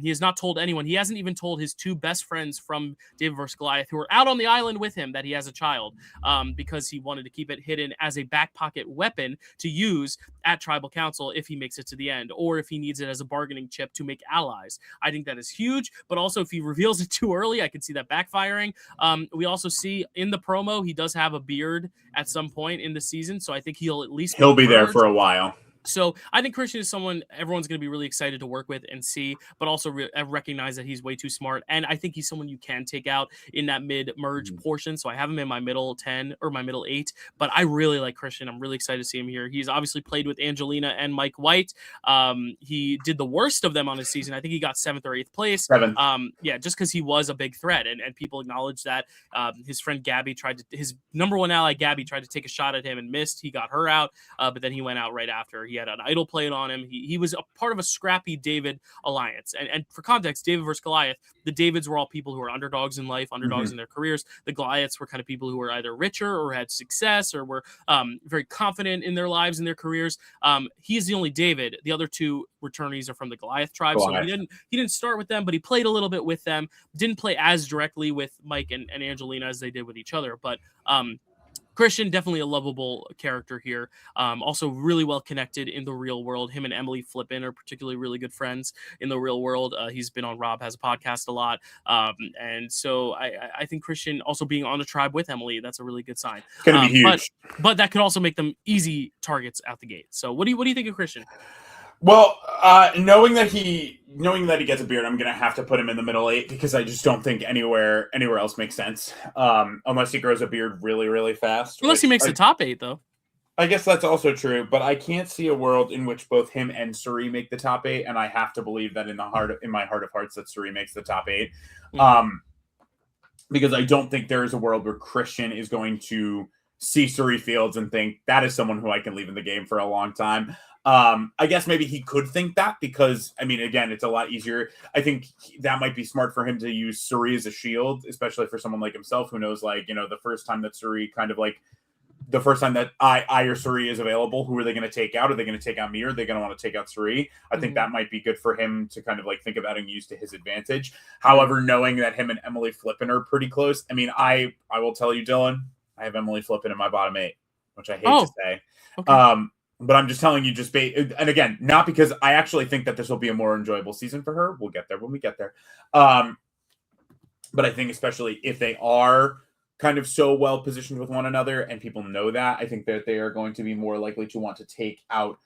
He has not told anyone. He hasn't even told his 2 best friends from David vs. Goliath who are out on the island with him that he has a child because he wanted to keep it hidden as a back pocket weapon to use at Tribal Council if he makes it to the end or if he needs it as a bargaining chip to make allies. I think that is huge, but also if he reveals it too early, I can see that backfiring. We also see in the promo he does have a beard at some point in the season, so I think he'll at least Be there for a while. So I think Christian is someone everyone's going to be really excited to work with and see, but also recognize that he's way too smart. And I think he's someone you can take out in that mid-merge portion. So I have him in my middle 10 or my middle 8, but I really like Christian. I'm really excited to see him here. He's obviously played with Angelina and Mike White. He did the worst of them on his season. I think he got 7th or 8th place. 7th. Yeah, just because he was a big threat and people acknowledged that. His friend Gabby his number 1 ally, Gabby, tried to take a shot at him and missed. He got her out, but then he went out right after. He had an idol played on him. He was a part of a scrappy David alliance. And for context, David versus Goliath, the Davids were all people who were underdogs in life, underdogs in their careers. The Goliaths were kind of people who were either richer or had success or were very confident in their lives and their careers. He is the only David. The other 2 returnees are from the Goliath tribe. So he didn't start with them, but he played a little bit with them. Didn't play as directly with Mike and Angelina as they did with each other. But Christian, definitely a lovable character here. Also really well connected in the real world. Him and Emily Flippin are particularly really good friends in the real world. He's been on Rob Has a Podcast a lot. And so I think Christian also being on a tribe with Emily, that's a really good sign. It's going to be huge. But that could also make them easy targets out the gate. So what do you think of Christian? Well, knowing that he gets a beard, I'm gonna have to put him in the middle 8 because I just don't think anywhere else makes sense. Unless he grows a beard really, really fast. Unless he makes the top 8, though. I guess that's also true, but I can't see a world in which both him and Suri make the top 8, and I have to believe that in my heart of hearts that Suri makes the top 8. Because I don't think there is a world where Christian is going to see Suri Fields and think that is someone who I can leave in the game for a long time. I guess maybe he could think that because, I mean, again, it's a lot easier. I think that might be smart for him to use Suri as a shield, especially for someone like himself who knows, like, the first time that Suri the first time that I or Suri is available, who are they going to take out? Are they going to take out me or are they going to want to take out Suri? I think that might be good for him to kind of like think about and use to his advantage. However, knowing that him and Emily Flippin are pretty close, I mean, I will tell you, Dylan, I have Emily Flippin in my bottom 8, which I hate to say. Okay. But I'm just telling you, and again, not because I actually think that this will be a more enjoyable season for her. We'll get there when we get there. But I think especially if they are kind of so well positioned with one another and people know that, I think that they are going to be more likely to want to take out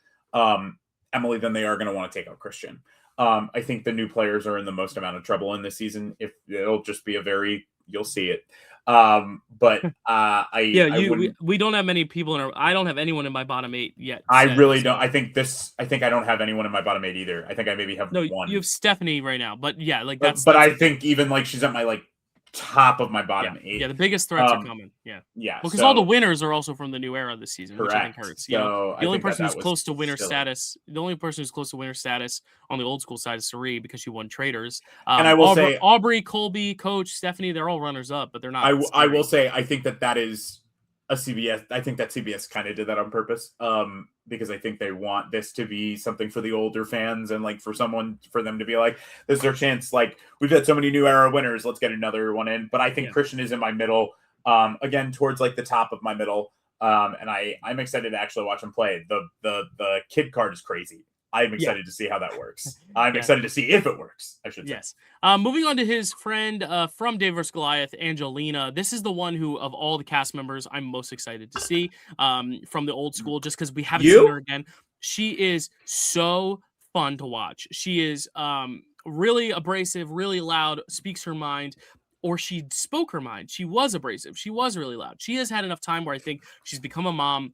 Emily than they are going to want to take out Christian. I think the new players are in the most amount of trouble in this season. If it'll just be you'll see it. But we don't have many people I don't have anyone in my bottom 8 yet. I really don't. I think I don't have anyone in my bottom 8 either. I think I maybe have one. You have Stephanie right now, but yeah, like that's. But I think even like she's at my like top of my bottom 8. Yeah, the biggest threats are coming. Yeah. Because all the winners are also from the new era this season, correct. Which I think hurts. The only person who's close to winner status, on the old school side is Suri because she won Traders. And I will say Aubrey, Colby, Coach, Stephanie, they're all runners up, but they're not. I will say I think that is a CBS. I think that CBS kind of did that on purpose, because I think they want this to be something for the older fans and like for them to be like, this is their chance. Like we've had so many new era winners, let's get another one in. But I think Yeah. Christian is in my middle, again towards like the top of my middle, and I'm excited to actually watch him play. The kid card is crazy. I'm excited to see how that works. I'm excited to see if it works, I should say. Yes. Moving on to his friend from David vs. Goliath, Angelina. This is the one who, of all the cast members, I'm most excited to see from the old school, just because we haven't seen her again. She is so fun to watch. She is really abrasive, really loud, speaks her mind, or she spoke her mind. She was abrasive. She was really loud. She has had enough time where I think she's become a mom.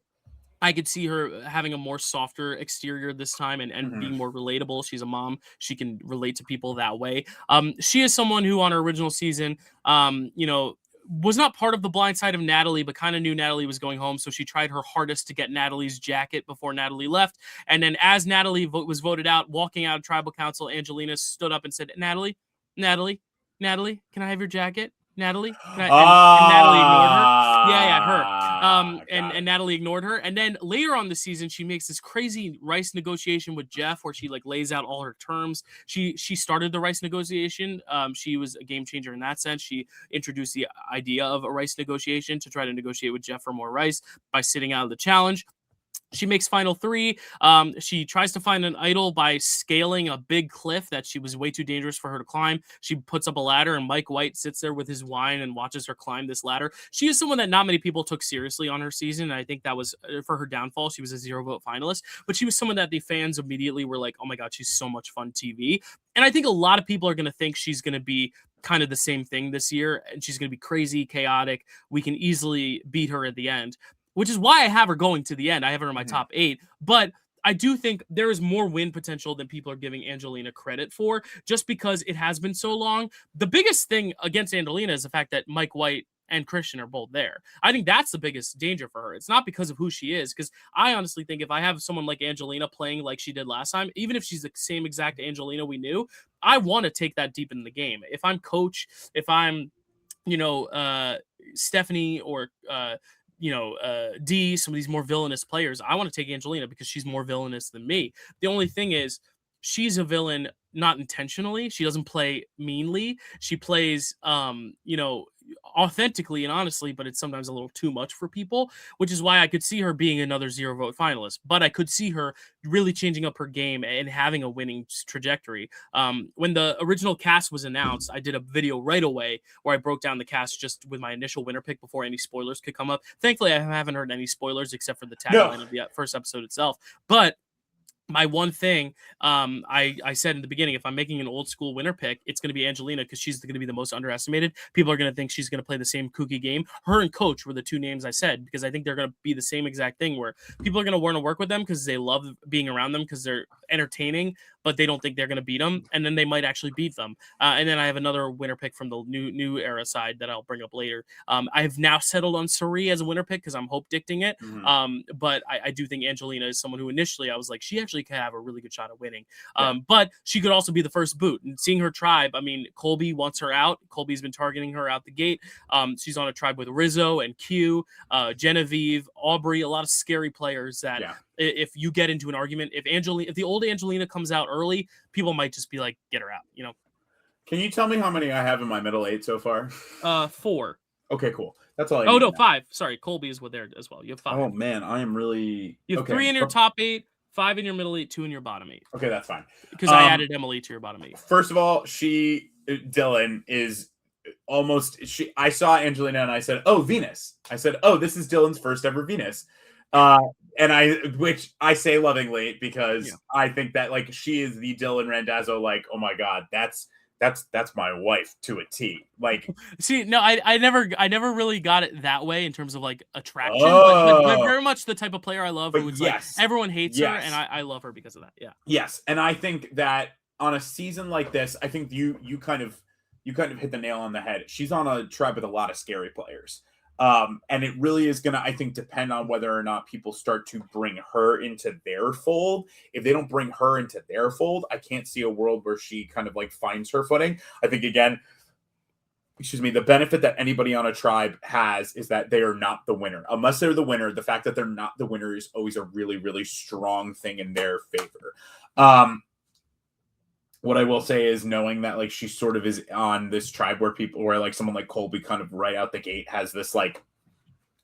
I could see her having a more softer exterior this time and being more relatable. She's a mom. She can relate to people that way. She is someone who on her original season, was not part of the blind side of Natalie, but kind of knew Natalie was going home. So she tried her hardest to get Natalie's jacket before Natalie left. And then as Natalie was voted out, walking out of tribal council, Angelina stood up and said, Natalie, can I have your jacket? Natalie? And Natalie ignored her. Yeah, her. And Natalie ignored her. And then later on the season, she makes this crazy rice negotiation with Jeff where she like lays out all her terms. She started the rice negotiation. She was a game changer in that sense. She introduced the idea of a rice negotiation to try to negotiate with Jeff for more rice by sitting out of the challenge. She makes final three. She tries to find an idol by scaling a big cliff that she was way too dangerous for her to climb. She puts up a ladder, and Mike White sits there with his wine and watches her climb this ladder. She is someone that not many people took seriously on her season, and I think that was for her downfall. She was a 0-vote finalist, but she was someone that the fans immediately were like, oh my God, she's so much fun TV. And I think a lot of people are going to think she's going to be kind of the same thing this year, and she's going to be crazy, chaotic. We can easily beat her at the end, which is why I have her going to the end. I have her in my top 8, but I do think there is more win potential than people are giving Angelina credit for, just because it has been so long. The biggest thing against Angelina is the fact that Mike White and Christian are both there. I think that's the biggest danger for her. It's not because of who she is, because I honestly think if I have someone like Angelina playing like she did last time, even if she's the same exact Angelina we knew, I want to take that deep in the game. If I'm coach, if I'm, Stephanie or, D, some of these more villainous players, I want to take Angelina because she's more villainous than me. The only thing is she's a villain not intentionally. She doesn't play meanly. She plays authentically and honestly, but it's sometimes a little too much for people, which is why I could see her being another 0-vote finalist. But I could see her really changing up her game and having a winning trajectory. When the original cast was announced, I did a video right away where I broke down the cast just with my initial winner pick before any spoilers could come up. Thankfully, I haven't heard any spoilers except for the tagline of the first episode itself. But my one thing, I said in the beginning, if I'm making an old school winner pick, it's going to be Angelina because she's going to be the most underestimated. People are going to think she's going to play the same kooky game. Her and Coach were the two names I said because I think they're going to be the same exact thing where people are going to want to work with them because they love being around them because they're entertaining, but they don't think they're going to beat them, and then they might actually beat them. And then I have another winner pick from the new era side that I'll bring up later. I have now settled on Suri as a winner pick because I'm hope dicting it. But I do think Angelina is someone who initially I was like, she actually could have a really good shot at winning. But she could also be the first boot. And seeing her tribe, I mean, Colby wants her out. Colby's been targeting her out the gate. She's on a tribe with Rizzo and Q, Genevieve, Aubrey, a lot of scary players that if you get into an argument, if the old Angelina comes out early, people might just be like, get her out, Can you tell me how many I have in my middle 8 so far? 4. Okay, cool. That's all I need. No, 5. Sorry, Colby is there as well. You have 5. Oh man, I am really. You have 3 in your top 8, 5 in your middle 8, 2 in your bottom 8. Okay, that's fine. Because I added Emily to your bottom 8. First of all, Dylan is almost. I saw Angelina and I said, "Oh, Venus." I said, "Oh, this is Dylan's first ever Venus," which I say lovingly because I think that like she is the Dylan Randazzo. Like, oh my God, that's my wife to a T. Like, see, no, I never really got it that way in terms of like attraction, but very much the type of player I love. Who it's like everyone hates her, and I love her because of that. Yeah. Yes, and I think that on a season like this, I think you kind of hit the nail on the head. She's on a tribe with a lot of scary players. And it really is going to, I think, depend on whether or not people start to bring her into their fold. If they don't bring her into their fold, I can't see a world where she kind of like finds her footing. I think, again, the benefit that anybody on a tribe has is that they are not the winner. Unless they're the winner, the fact that they're not the winner is always a really, really strong thing in their favor. What I will say is knowing that like she sort of is on this tribe where like someone like Colby kind of right out the gate has this like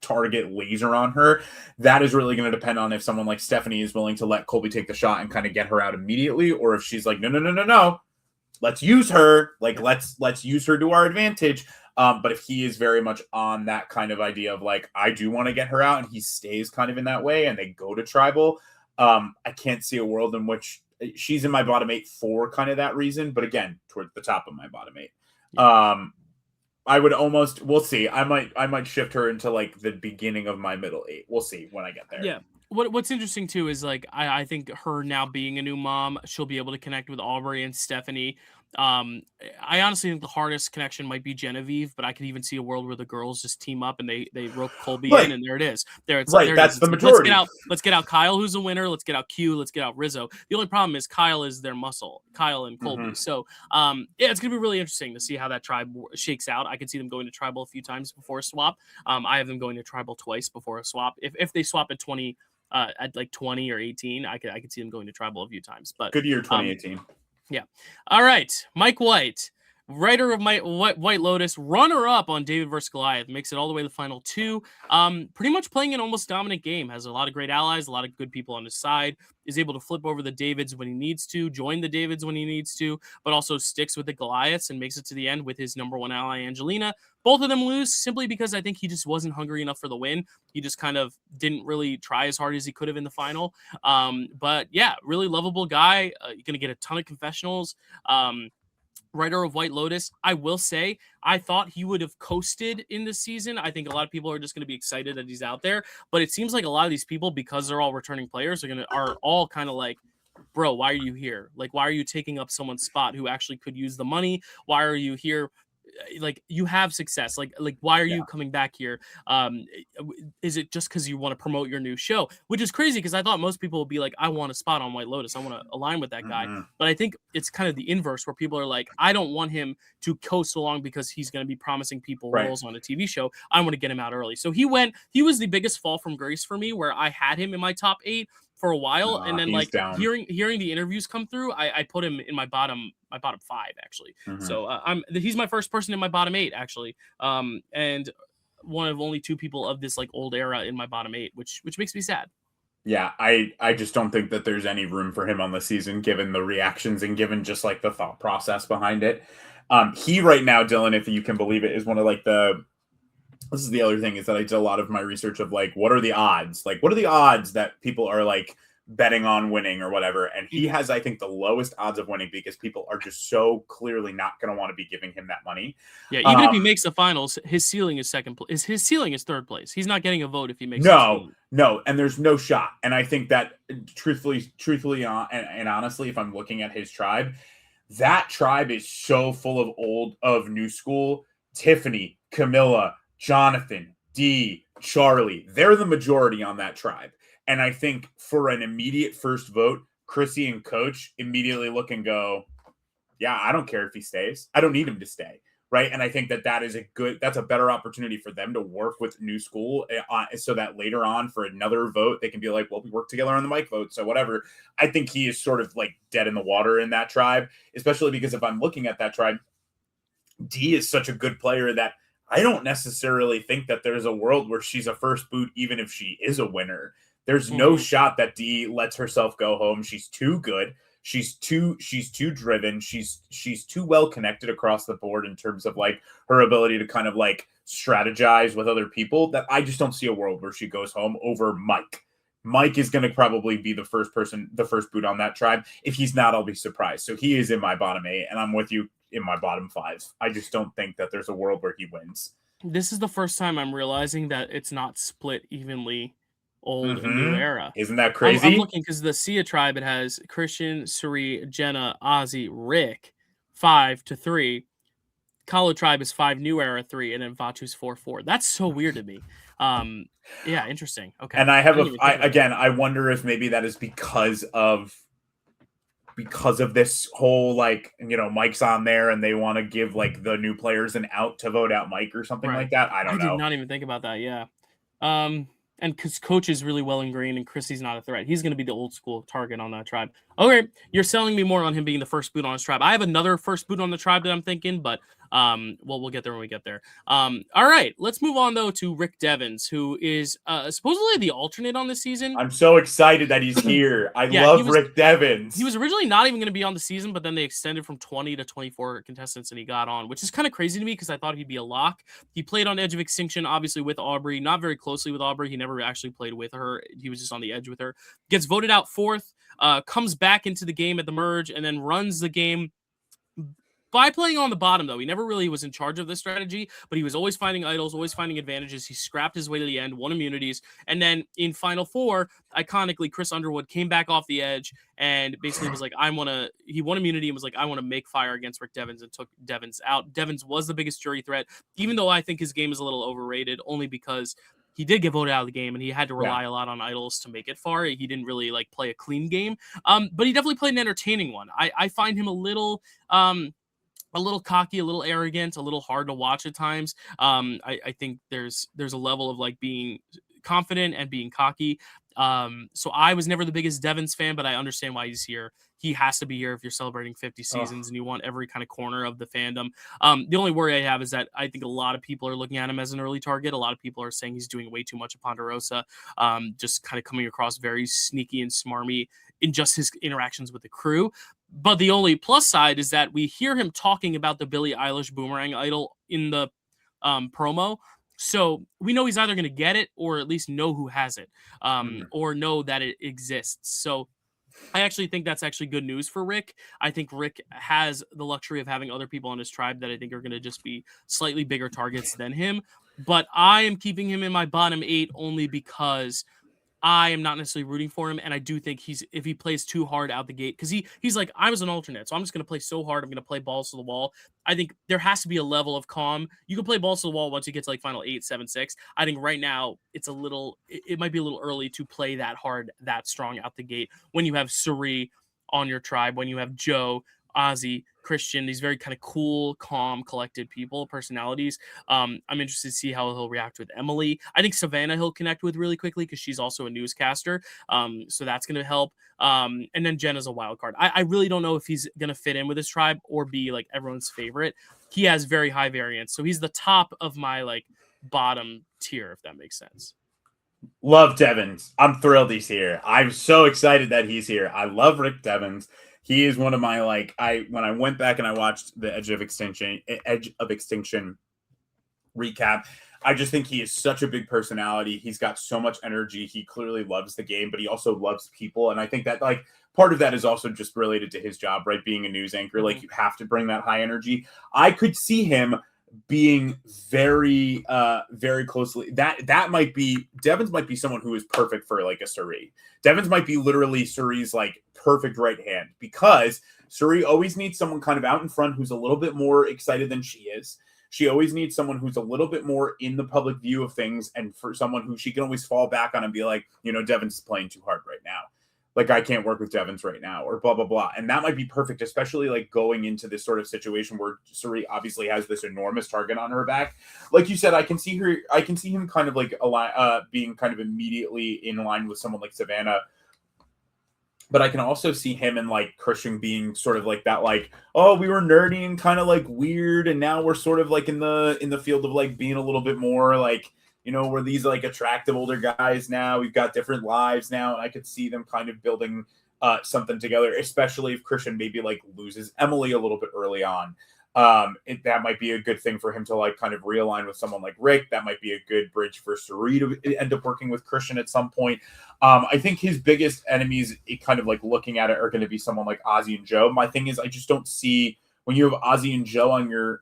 target laser on her, that is really going to depend on if someone like Stephanie is willing to let Colby take the shot and kind of get her out immediately, or if she's like, no, let's use her, like let's use her to our advantage. But if he is very much on that kind of idea of like, I do want to get her out, and he stays kind of in that way, and they go to tribal, I can't see a world in which she's in my bottom 8 for kind of that reason. But again, towards the top of my bottom 8. I would we'll see. I might shift her into like the beginning of my middle 8. We'll see when I get there. Yeah. What's interesting too is like I think her now being a new mom, she'll be able to connect with Aubrey and Stephanie. I honestly think the hardest connection might be Genevieve, but I could even see a world where the girls just team up and they rope Colby in, and there it is. That's the majority. Let's get out Kyle, who's a winner. Let's get out Q. Let's get out Rizzo. The only problem is Kyle is their muscle, Kyle and Colby. Mm-hmm. So it's gonna be really interesting to see how that tribe shakes out. I could see them going to tribal a few times before a swap. I have them going to tribal twice before a swap. If they swap at 20. At like 20 or 18, I could see them going to tribal a few times. But good year 2018. Yeah. All right, Mike White, writer of White Lotus, runner-up on David vs. Goliath, makes it all the way to the final 2. Pretty much playing an almost dominant game. Has a lot of great allies, a lot of good people on his side. Is able to flip over the Davids when he needs to, join the Davids when he needs to, but also sticks with the Goliaths and makes it to the end with his number 1 ally, Angelina. Both of them lose simply because I think he just wasn't hungry enough for the win. He just kind of didn't really try as hard as he could have in the final. But yeah, really lovable guy. You're going to get a ton of confessionals. Writer of White Lotus, I will say, I thought he would have coasted in this season. I think a lot of people are just going to be excited that he's out there, but it seems like a lot of these people, because they're all returning players, are all kind of like, bro, why are you here? Like, why are you taking up someone's spot who actually could use the money? Why are you here? Like, you have success. Like why are you coming back here? Is it just because you want to promote your new show? Which is crazy, because I thought most people would be like, I want a spot on White Lotus. I want to align with that guy. But I think it's kind of the inverse, where people are like, I don't want him to coast along because he's going to be promising people roles on a TV show. I want to get him out early. So he was the biggest fall from grace for me, where I had him in my top 8 for a while, and then like hearing the interviews come through, I put him in my bottom 5 actually. So he's my first person in my bottom 8 actually, and one of only 2 people of this like old era in my bottom 8, which makes me sad. Yeah, I just don't think that there's any room for him on the season, given the reactions and given just like the thought process behind it. He right now, Dylan, if you can believe it, is one of like this is the other thing, is that I did a lot of my research of like, what are the odds? Like, what are the odds that people are like betting on winning or whatever? And he has, I think, the lowest odds of winning, because people are just so clearly not going to want to be giving him that money. Yeah, even if he makes the finals, his ceiling is second place. His ceiling is 3rd place. He's not getting a vote if he makes no, and there's no shot. And I think that truthfully, and honestly, if I'm looking at his tribe, that tribe is so full of new school. Tiffany, Camilla, Jonathan, D, Charlie, they're the majority on that tribe. And I think for an immediate first vote, Chrissy and Coach immediately look and go, yeah, I don't care if he stays. I don't need him to stay. Right. And I think that's a better opportunity for them to work with new school, so that later on for another vote, they can be like, well, we work together on the mic vote. So whatever. I think he is sort of like dead in the water in that tribe, especially because if I'm looking at that tribe, D is such a good player that I don't necessarily think that there's a world where she's a first boot, even if she is a winner. There's no shot that D lets herself go home. She's too good. She's too driven. She's too well connected across the board in terms of like her ability to kind of like strategize with other people, that I just don't see a world where she goes home over Mike. Mike is going to probably be the first boot on that tribe. If he's not, I'll be surprised. So he is in my bottom 8, and I'm with you in my bottom 5. I just don't think that there's a world where he wins. This is the first time I'm realizing that it's not split evenly old and new era. Isn't that crazy? I'm looking, because the Sia tribe, it has Christian, Suri, Jenna, Ozzy, Rick, 5-3. Kalo tribe is 5, new era 3, and then Vatu's 4-4. That's so weird to me. Yeah, interesting. Okay. And I wonder if maybe that is because of because of this whole like, Mike's on there and they want to give like the new players an out to vote out Mike or something Right. like that. I I don't did know. not even think about that. Yeah. And because Coach is really well ingrained and Chrissy's not a threat, he's going to be the old school target on that tribe. Okay, you're selling me more on him being the first boot on his tribe. I have another first boot on the tribe that I'm thinking, but we'll get there when we get there. All right, let's move on though to Rick Devens, who is supposedly the alternate on this season. I'm so excited that he's here. I Yeah, love Rick Devens. he was originally not even going to be on the season, but then they extended from 20 to 24 contestants and he got on, which is kind of crazy to me because I thought he'd be a lock. He played on Edge of Extinction, obviously with Aubrey, not very closely with Aubrey. He never actually played with her. He was just on the edge with her. Gets voted out fourth, comes back into the game at the merge, and then runs the game by playing on the bottom, though. He never really was in charge of this strategy, but he was always finding idols, always finding advantages. He scrapped his way to the end, won immunities, and then in Final Four, iconically, Chris Underwood came back off the edge and basically was like, he won immunity and was like, I want to make fire against Rick Devens, and took Devens out. Devens was the biggest jury threat, even though I think his game is a little overrated, only because he did get voted out of the game and he had to rely a lot on idols to make it far. He didn't really like play a clean game, but he definitely played an entertaining one. I find him a little cocky, a little arrogant, a little hard to watch at times. I think there's a level of like being confident and being cocky. So I was never the biggest Devens fan, but I understand why he's here. He has to be here if you're celebrating 50 seasons and you want every kind of corner of the fandom. The only worry I have is that I think a lot of people are looking at him as an early target. A lot of people are saying he's doing way too much of Ponderosa, just kind of coming across very sneaky and smarmy in just his interactions with the crew. But the only plus side is that we hear him talking about the Billie Eilish boomerang idol in the promo. So we know he's either going to get it or at least know who has it, or know that it exists. So I actually think that's actually good news for Rick. I think Rick has the luxury of having other people on his tribe that I think are going to just be slightly bigger targets than him. But I am keeping him in my bottom 8 only because I am not necessarily rooting for him, and I do think if he plays too hard out the gate, because he's like, I was an alternate, so I'm just going to play so hard, I'm going to play balls to the wall. I think there has to be a level of calm. You can play balls to the wall once you get to like final 8, 7, 6. I think right now it might be a little early to play that hard, that strong out the gate when you have Suri on your tribe, when you have Joe, Ozzy, Christian, these very kind of cool, calm, collected personalities. I'm interested to see how he'll react with Emily. I think Savannah he'll connect with really quickly because she's also a newscaster. So that's going to help. And then Jen is a wild card. I really don't know if he's going to fit in with his tribe or be like everyone's favorite. He has very high variance. So he's the top of my like bottom tier, if that makes sense. Love Devens. I'm thrilled he's here. I'm so excited that he's here. I love Rick Devens. He is one of my when I went back and I watched the Edge of Extinction recap, I just think he is such a big personality. He's got so much energy. He clearly loves the game, but he also loves people. And I think that like part of that is also just related to his job, right? Being a news anchor, like you have to bring that high energy. I could see him being very very closely that might be Devens might be someone who is perfect for like a Suri. Devens might be literally Suri's like perfect right hand, because Suri always needs someone kind of out in front who's a little bit more excited than she is. She always needs someone who's a little bit more in the public view of things, and for someone who she can always fall back on and be like, Devens is playing too hard right now. Like, I can't work with Devens right now, or blah, blah, blah. And that might be perfect, especially like going into this sort of situation where Suri obviously has this enormous target on her back. Like you said, I can see him kind of like being kind of immediately in line with someone like Savannah. But I can also see him and like Christian being sort of like that, like, oh, we were nerdy and kind of like weird, and now we're sort of like in the field of like being a little bit more like, we're these like attractive older guys now. We've got different lives now. And I could see them kind of building something together, especially if Christian maybe like loses Emily a little bit early on. That might be a good thing for him to like kind of realign with someone like Rick. That might be a good bridge for Suri to end up working with Christian at some point. I think his biggest enemies, kind of like looking at it, are going to be someone like Ozzy and Joe. My thing is, I just don't see when you have Ozzy and Joe on your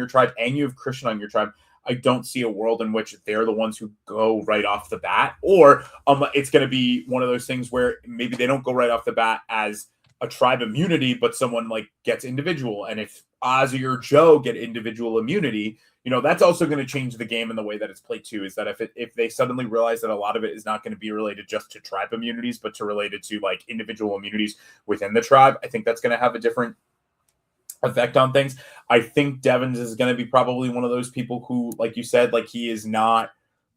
tribe and you have Christian on your tribe, I don't see a world in which they're the ones who go right off the bat, or it's going to be one of those things where maybe they don't go right off the bat as a tribe immunity, but someone like gets individual. And if Ozzy or Joe get individual immunity, that's also going to change the game in the way that it's played too. Is that if they suddenly realize that a lot of it is not going to be related just to tribe immunities, but to related to like individual immunities within the tribe, I think that's going to have a different effect on things. I think Devins is going to be probably one of those people who, like you said, like he is not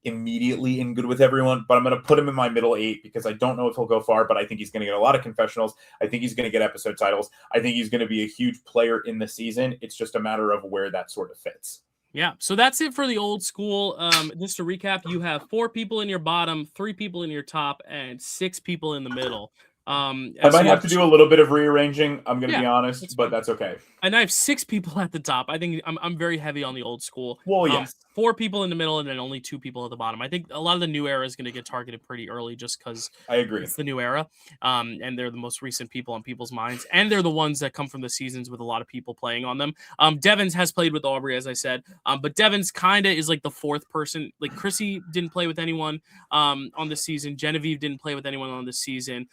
immediately in good with everyone, but I'm going to put him in my middle 8 because I don't know if he'll go far, but I think he's going to get a lot of confessionals. I think he's going to get episode titles. I think he's going to be a huge player in the season. It's just a matter of where that sort of fits. Yeah, so that's it for the old school. Just to recap, you have 4 people in your bottom, 3 people in your top, and 6 people in the middle. I might have to do a little bit of rearranging. I'm going to be honest, but that's okay. And I have 6 people at the top. I think I'm very heavy on the old school. Well, yes. 4 people in the middle and then only 2 people at the bottom. I think a lot of the new era is going to get targeted pretty early just because I agree. It's the new era. And they're the most recent people on people's minds. And they're the ones that come from the seasons with a lot of people playing on them. Devins has played with Aubrey, as I said. But Devins kind of is like the 4th person. Like Chrissy didn't play with anyone on this season. Genevieve didn't play with anyone on this season.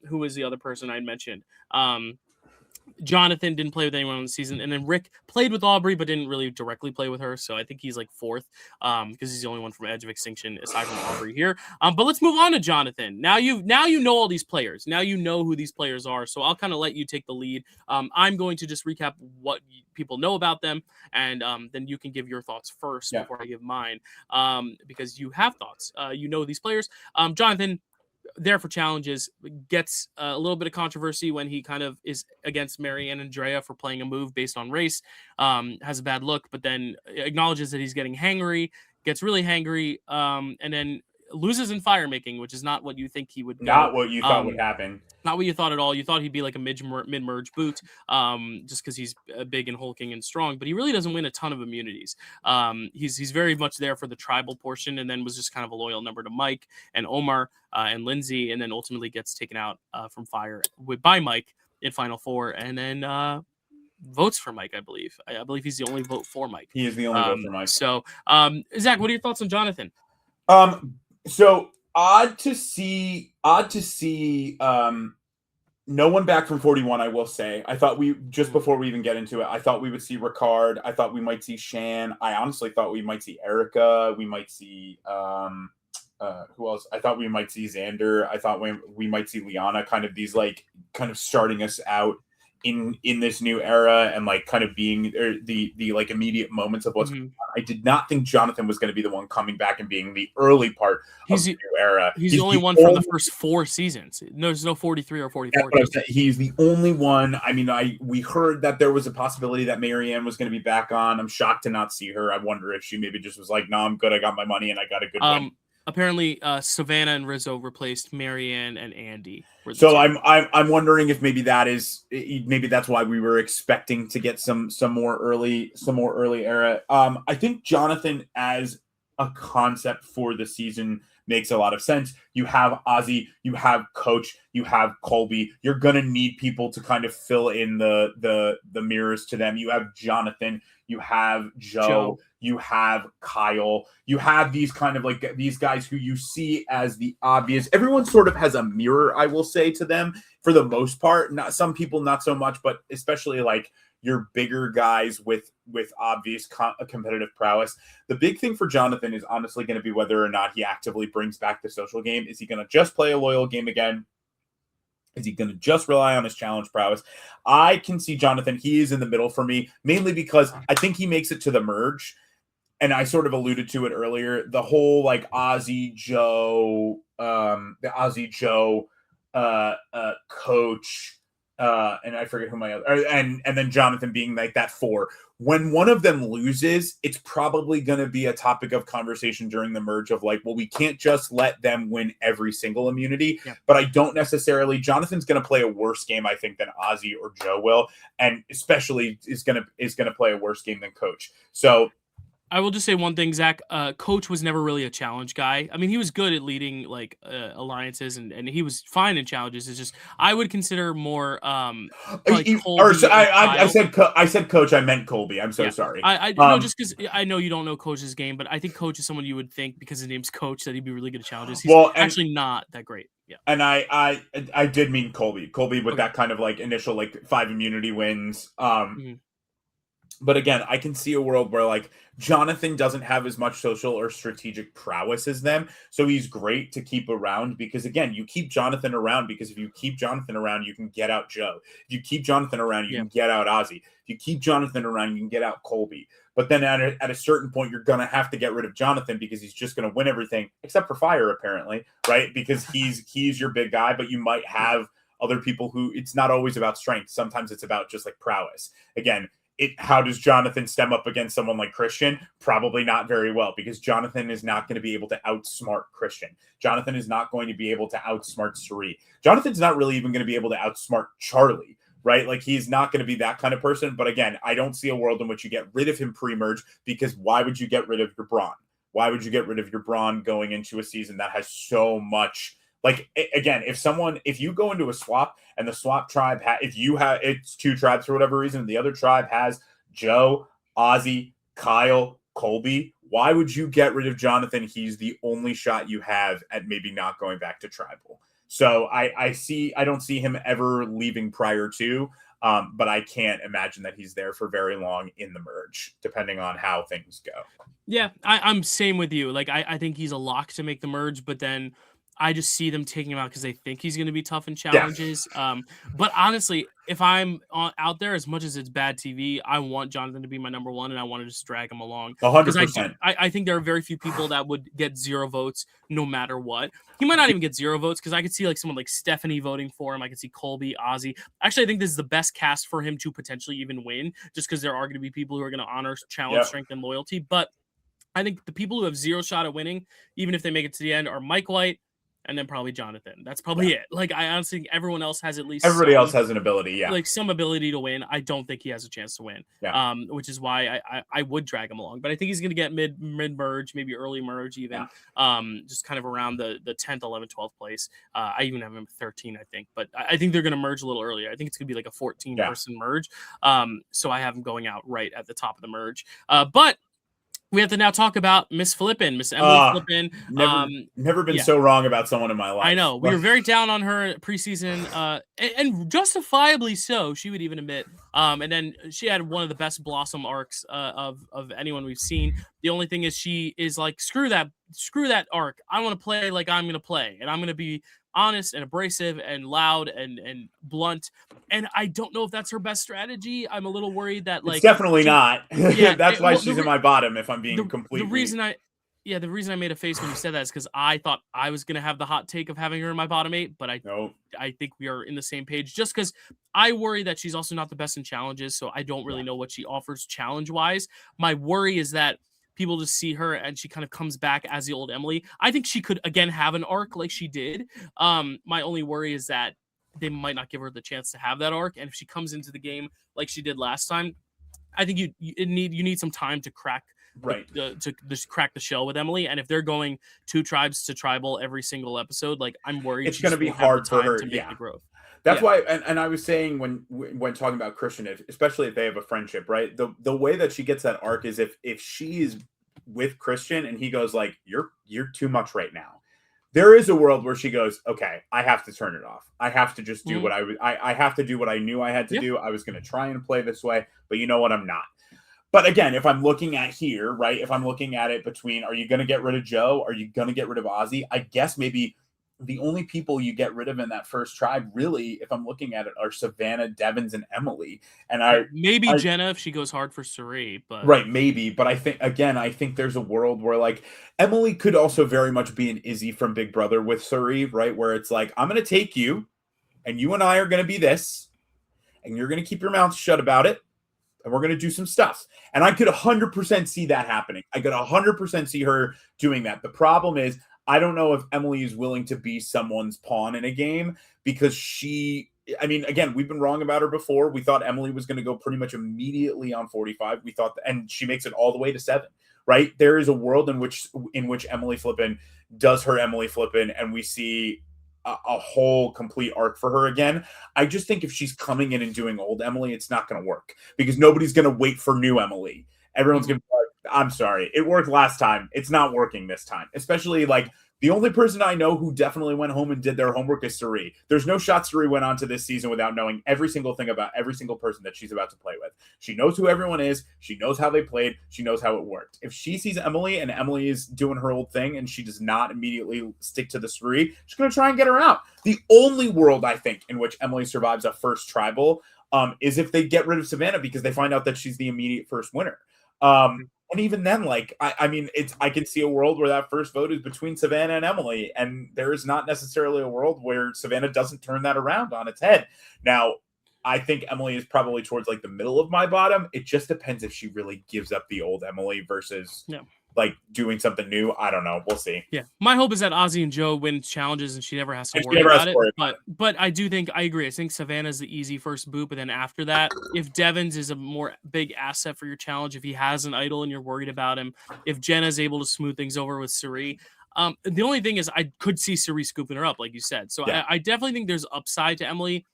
Who was the other person I mentioned? Jonathan didn't play with anyone on the season, and then Rick played with Aubrey but didn't really directly play with her, so I think he's like 4th because he's the only one from Edge of Extinction aside from Aubrey here. But let's move on to Jonathan. Now you know all these players. Now you know who these players are, so I'll kind of let you take the lead. I'm going to just recap what people know about them, and then you can give your thoughts first before I give mine because you have thoughts. You know these players. Jonathan, there for challenges, gets a little bit of controversy when he kind of is against Mary and Andrea for playing a move based on race, has a bad look, but then acknowledges that he's getting hangry, gets really hangry, and then loses in fire making, which is not what you think he would go. Not what you thought would happen. Not what you thought at all. You thought he'd be like a mid-merge boot, just because he's big and hulking and strong, but he really doesn't win a ton of immunities. He's very much there for the tribal portion, and then was just kind of a loyal number to Mike and Omar and Lindsay, and then ultimately gets taken out from fire by Mike in Final Four, and then votes for Mike, I believe. I believe he's the only vote for Mike. He is the only vote for Mike. So, Zach, what are your thoughts on Jonathan? So odd to see no one back from 41, I will say. I thought just before we even get into it, I thought we would see Ricard. I thought we might see Shan. I honestly thought we might see Erica. We might see who else? I thought we might see Xander. I thought we might see Liana, kind of starting us out in this new era and like kind of being the like immediate moments of what's going on. I did not think Jonathan was going to be the one coming back and being the early part of the new era. He's the only one from the first 4 seasons. There's no 43 or 44. He's the only one. I mean, we heard that there was a possibility that Marianne was going to be back on. I'm shocked to not see her. I wonder if she maybe just was like, no, I'm good. I got my money and I got a good one. Apparently, Savannah and Rizzo replaced Marianne and Andy. So I'm wondering if maybe that's why we were expecting to get some more early era. I think Jonathan as a concept for the season makes a lot of sense. You have Ozzy, you have Coach, you have Colby. You're gonna need people to kind of fill in the mirrors to them. You have Jonathan, you have Joe. You have Kyle. You have these kind of like these guys who you see as the obvious. Everyone sort of has a mirror, I will say, to them for the most part. Not some people, not so much, but especially like your bigger guys with obvious competitive prowess. The big thing for Jonathan is honestly going to be whether or not he actively brings back the social game. Is he going to just play a loyal game again? Is he going to just rely on his challenge prowess? I can see Jonathan. He is in the middle for me, mainly because I think he makes it to the merge. And I sort of alluded to it earlier. The whole like Ozzy Joe, Coach, and I forget who my other, and then Jonathan being like that 4. When one of them loses, it's probably going to be a topic of conversation during the merge of like, well, we can't just let them win every single immunity. Yeah. But I don't necessarily. Jonathan's going to play a worse game, I think, than Ozzy or Joe will, and especially is going to play a worse game than Coach. So. I will just say one thing, Zach. Coach was never really a challenge guy. I mean, he was good at leading like alliances, and he was fine in challenges. It's just I would consider more. Like I said Coach. I meant Colby. I'm so sorry. No, just because I know you don't know Coach's game, but I think Coach is someone you would think because his name's Coach that he'd be really good at challenges. He's actually not that great. Yeah. And I did mean Colby. Colby with that kind of like initial like 5 immunity wins. But again, I can see a world where like Jonathan doesn't have as much social or strategic prowess as them. So he's great to keep around because again, you keep Jonathan around because if you keep Jonathan around, you can get out Joe. If you keep Jonathan around, you Yeah. can get out Ozzy. If you keep Jonathan around, you can get out Colby. But then at a certain point, you're going to have to get rid of Jonathan because he's just going to win everything except for fire, apparently, right? Because he's your big guy, but you might have other people who it's not always about strength. Sometimes it's about just like prowess. Again, how does Jonathan stem up against someone like Christian? Probably not very well because Jonathan is not going to be able to outsmart Christian. Jonathan is not going to be able to outsmart Suri. Jonathan's not really even going to be able to outsmart Charlie, right? Like he's not going to be that kind of person. But again, I don't see a world in which you get rid of him pre-merge because why would you get rid of your Braun? Why would you get rid of your Braun going into a season that has so much? Like again, if you go into a swap and the swap tribe if you have it's two tribes for whatever reason, and the other tribe has Joe, Ozzy, Kyle, Colby, why would you get rid of Jonathan? He's the only shot you have at maybe not going back to tribal. So I don't see him ever leaving prior to, but I can't imagine that he's there for very long in the merge, depending on how things go. Yeah, I'm same with you. Like I think he's a lock to make the merge, but then I just see them taking him out because they think he's going to be tough in Yeah. challenges. But honestly, if I'm out there, as much as it's bad TV, I want Jonathan to be my number one, and I want to just drag him along because 100%. I think there are very few people that would get 0 votes no matter what. He might not even get 0 votes because I could see like someone like Stephanie voting for him. I could see Colby, Ozzy. Actually, I think this is the best cast for him to potentially even win, just because there are going to be people who are going to honor challenge, strength, and loyalty. But I think the people who have 0 shot at winning, even if they make it to the end, are Mike White and then probably Jonathan. That's probably it. Like I honestly think everyone else has at least everybody else has an ability, like some ability to win. I don't think he has a chance to win. Which is why I would drag him along. But I think he's gonna get mid merge, maybe early merge even. Just kind of around the 10th, 11th, 12th place. I even have him 13, I think. But I think they're gonna merge a little earlier. I think it's gonna be like a 14 person merge. So I have him going out right at the top of the merge. But we have to now talk about Miss Flippin, Miss Emily Flippin. Never been so wrong about someone in my life. I know. We were very down on her preseason, and justifiably so, she would even admit. And then she had one of the best Blossom arcs of anyone we've seen. The only thing is she is like, screw that arc. I want to play like I'm going to play, and I'm going to be honest and abrasive and loud and blunt. And I don't know if that's her best strategy. I'm a little worried that like it's definitely not. Yeah, that's why she's in my bottom. If I'm being completely the reason I made a face when you said that is because I thought I was gonna have the hot take of having her in my bottom 8, but I think we are in the same page. Just because I worry that she's also not the best in challenges, so I don't really know what she offers challenge wise. My worry is that people just see her and she kind of comes back as the old Emily. I think she could again have an arc like she did. My only worry is that they might not give her the chance to have that arc, and if she comes into the game like she did last time, I think you need some time to crack to just crack the shell with Emily. And if they're going 2 tribes to tribal every single episode, like I'm worried it's going to be hard for her to make the growth. That's why, and I was saying when talking about Christian, especially if they have a friendship, right? The way that she gets that arc is if she is with Christian and he goes like, you're too much right now. There is a world where she goes, okay, I have to turn it off. I have to just do what I have to do what I knew I had to do. I was going to try and play this way, but you know what? I'm not. But again, if I'm looking at here, right? If I'm looking at it between, are you going to get rid of Joe? Are you going to get rid of Ozzy? I guess maybe the only people you get rid of in that first tribe, really, if I'm looking at it, are Savannah, Devins, and Emily. And maybe Jenna if she goes hard for Suri, but right, maybe. But I think there's a world where like Emily could also very much be an Izzy from Big Brother with Suri, right? Where it's like, I'm going to take you, and you and I are going to be this, and you're going to keep your mouth shut about it, and we're going to do some stuff. And I could 100% see that happening. I could 100% see her doing that. The problem is, I don't know if Emily is willing to be someone's pawn in a game because again, we've been wrong about her before. We thought Emily was going to go pretty much immediately on 45. We thought, and she makes it all the way to 7, right? There is a world in which Emily Flippin does her Emily Flippin, and we see a whole complete arc for her again. I just think if she's coming in and doing old Emily, it's not going to work because nobody's going to wait for new Emily. Everyone's going to be like, I'm sorry, it worked last time. It's not working this time. Especially like The only person I know who definitely went home and did their homework is Suri. There's no shot Suri went on to this season without knowing every single thing about every single person that she's about to play with. She knows who everyone is. She knows how they played. She knows how it worked. If she sees Emily and Emily is doing her old thing and she does not immediately stick to the Suri, she's going to try and get her out. The only world, I think, in which Emily survives a first tribal is if they get rid of Savannah because they find out that she's the immediate first winner. And even then, like, I mean, I can see a world where that first vote is between Savannah and Emily, and there is not necessarily a world where Savannah doesn't turn that around on its head. Now, I think Emily is probably towards like the middle of my bottom. It just depends if she really gives up the old Emily versus like doing something new. I don't know. We'll see. Yeah. My hope is that Ozzy and Joe win challenges and she never has to worry about it. But I do think I agree. I think Savannah's the easy first boot, but then after that, if Devon's is a more big asset for your challenge, if he has an idol and you're worried about him, if Jenna's able to smooth things over with Suri, the only thing is I could see Suri scooping her up, like you said. So I definitely think there's upside to Emily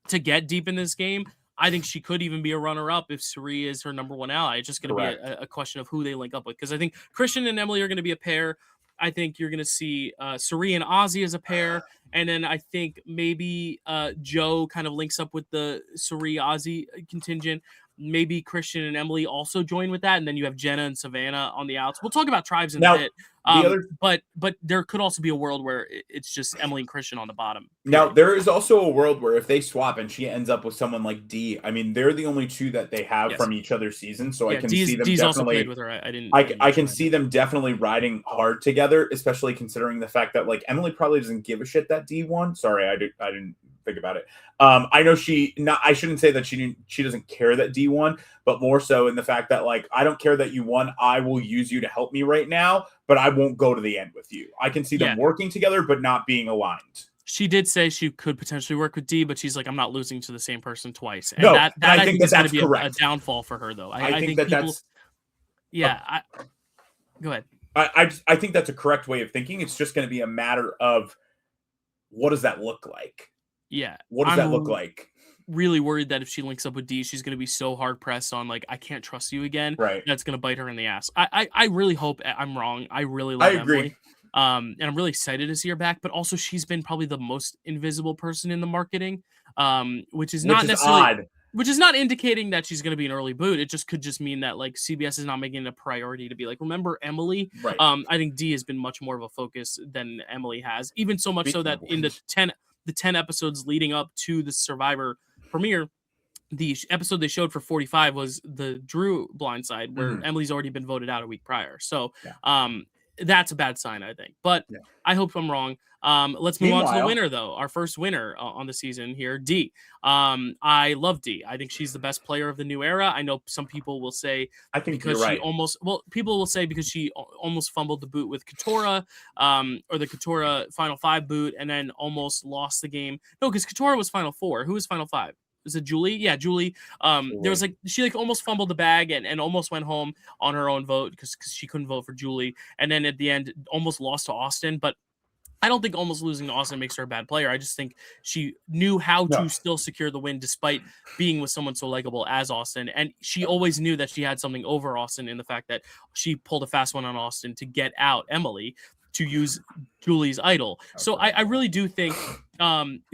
to get deep in this game. I think she could even be a runner-up if Suri is her number one ally. It's just going to be a question of who they link up with. Because I think Christian and Emily are going to be a pair. I think you're going to see Suri and Ozzy as a pair. And then I think maybe Joe kind of links up with the Suri-Ozzy contingent. Maybe Christian and Emily also join with that. And then you have Jenna and Savannah on the outs. We'll talk about tribes in a bit. But there could also be a world where it's just Emily and Christian on the bottom. Now, there is also a world where if they swap and she ends up with someone like D, I mean, they're the only two that they have from each other's season. So I can see them definitely. Also played with her. I can see them definitely riding hard together, especially considering the fact that like Emily probably doesn't give a shit that D won. Sorry, I didn't think about it. I know I shouldn't say that she doesn't care that D won, but more so in the fact that like, I don't care that you won. I will use you to help me right now, but I won't go to the end with you. I can see them working together, but not being aligned. She did say she could potentially work with D, but she's like, I'm not losing to the same person twice. And no, that I think is going to be a downfall for her, though. I think that's... Yeah. Go ahead. I think that's a correct way of thinking. It's just going to be a matter of what does that look like? Yeah. What does that look like? Really worried that if she links up with D, she's going to be so hard pressed on like, I can't trust you again. Right. That's going to bite her in the ass. I really hope I'm wrong. I really love Emily. And I'm really excited to see her back, but also she's been probably the most invisible person in the marketing, which is not necessarily odd. Which is not indicating that she's going to be an early boot. It just could just mean that like CBS is not making it a priority to be like, remember Emily? Right. I think D has been much more of a focus than Emily has, even so much so that in the 10 episodes leading up to the Survivor premiere, the episode they showed for 45 was the Drew blindside, where Emily's already been voted out a week prior. So that's a bad sign, I think. But I hope I'm wrong. Let's move on to the winner, though. Our first winner on the season here, D. I love D. I think she's the best player of the new era. I know some people will say because she people will say because she almost fumbled the boot with Katora, or the Katora Final 5 boot, and then almost lost the game. No, because Katora was Final 4. Who was Final 5? Was it Julie? Yeah, Julie. There was like she like almost fumbled the bag and almost went home on her own vote because she couldn't vote for Julie, and then at the end almost lost to Austin. But I don't think almost losing to Austin makes her a bad player. I just think she knew how to still secure the win despite being with someone so likable as Austin, and she always knew that she had something over Austin in the fact that she pulled a fast one on Austin to get out Emily to use Julie's idol. So I really do think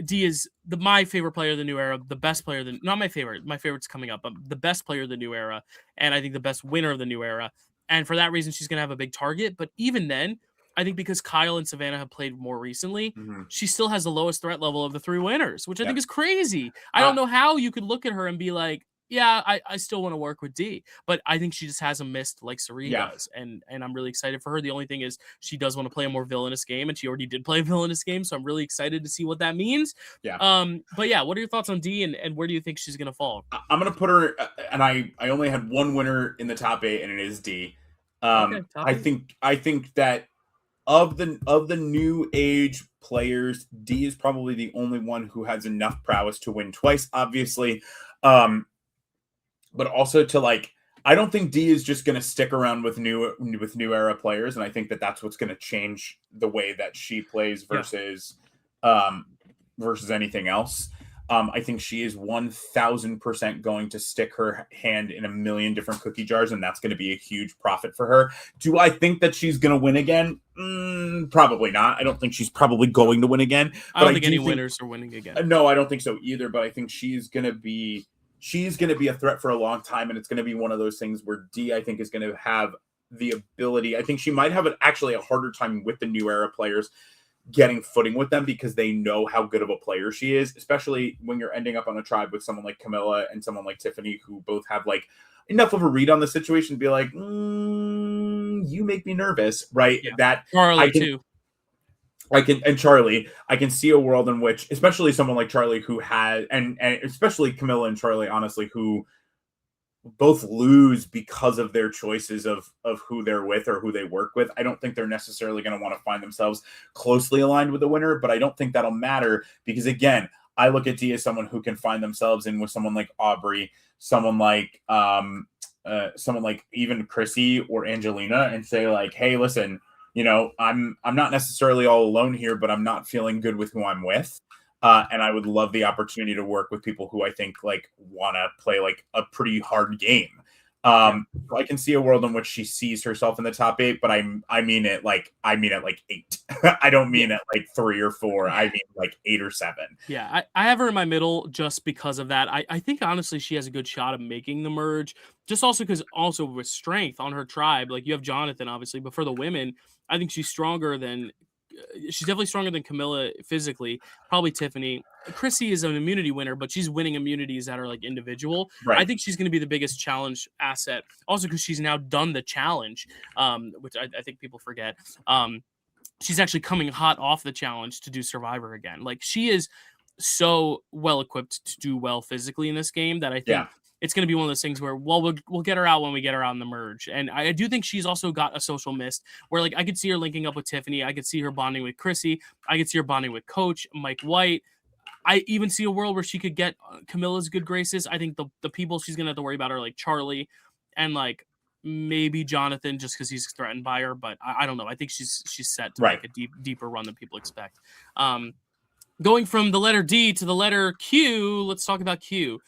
D is my favorite player of the new era, the best player, not my favorite. My favorite's coming up. The best player of the new era, and I think the best winner of the new era. And for that reason, she's going to have a big target. But even then, I think because Kyle and Savannah have played more recently, she still has the lowest threat level of the three winners, which I think is crazy. I don't know how you could look at her and be like, yeah, I still want to work with D, but I think she just hasn't missed like Suri does, and I'm really excited for her. The only thing is she does want to play a more villainous game, and she already did play a villainous game, so I'm really excited to see what that means. But yeah, what are your thoughts on D, and where do you think she's gonna fall? I'm gonna put her, and I only had one winner in the top 8, and it is D. I think that of the new age players, D is probably the only one who has enough prowess to win twice, obviously. But also to like, I don't think D is just going to stick around with new era players, and I think that that's what's going to change the way that she plays versus versus anything else. I think she is 1000% going to stick her hand in a million different cookie jars, and that's going to be a huge profit for her. Do I think that she's going to win again? Probably not. I don't think she's probably going to win again. I But don't I think do any think winners are winning again. no, I don't think so either. But I think she's going to be a threat for a long time, and it's going to be one of those things where D, I think, is going to have the ability. I think she might have actually a harder time with the new era players getting footing with them because they know how good of a player she is, especially when you're ending up on a tribe with someone like Camilla and someone like Tiffany, who both have like enough of a read on the situation to be like, you make me nervous, right? Yeah, That Charlie I can, too. and Charlie, I can see a world in which, especially someone like Charlie who has, and especially Camilla and Charlie, honestly, who both lose because of their choices of who they're with or who they work with. I don't think they're necessarily going to want to find themselves closely aligned with the winner, but I don't think that'll matter because again, I look at D as someone who can find themselves in with someone like Aubrey, someone like even Chrissy or Angelina, and say like, hey, listen, I'm not necessarily all alone here, but I'm not feeling good with who I'm with. And I would love the opportunity to work with people who I think like want to play like a pretty hard game. Yeah. So I can see a world in which she sees herself in the top 8, but I mean it like 8. I don't mean it like 3 or 4. I mean like 8 or 7. Yeah, I have her in my middle just because of that. I think honestly she has a good shot of making the merge. Just also because also with strength on her tribe, like you have Jonathan obviously, but for the women, I think she's stronger than she's definitely stronger than Camilla physically. Probably Tiffany. Chrissy is an immunity winner, but she's winning immunities that are like individual. I Right. think she's going to be the biggest challenge asset. Also because she's now done the challenge, which I think people forget. She's actually coming hot off the challenge to do Survivor again. Like she is so well equipped to do well physically in this game that I Yeah. think it's going to be one of those things where, well, we'll get her out when we get her out in the merge. And I do think she's also got a social mist where like I could see her linking up with Tiffany. I could see her bonding with Chrissy. I could see her bonding with Coach Mike White. I even see a world where she could get Camilla's good graces. I think the people she's going to have to worry about are like Charlie and like maybe Jonathan just because he's threatened by her. But I don't know. I think she's set to Right. make a deeper run than people expect. Going from the letter D to the letter Q, let's talk about Q.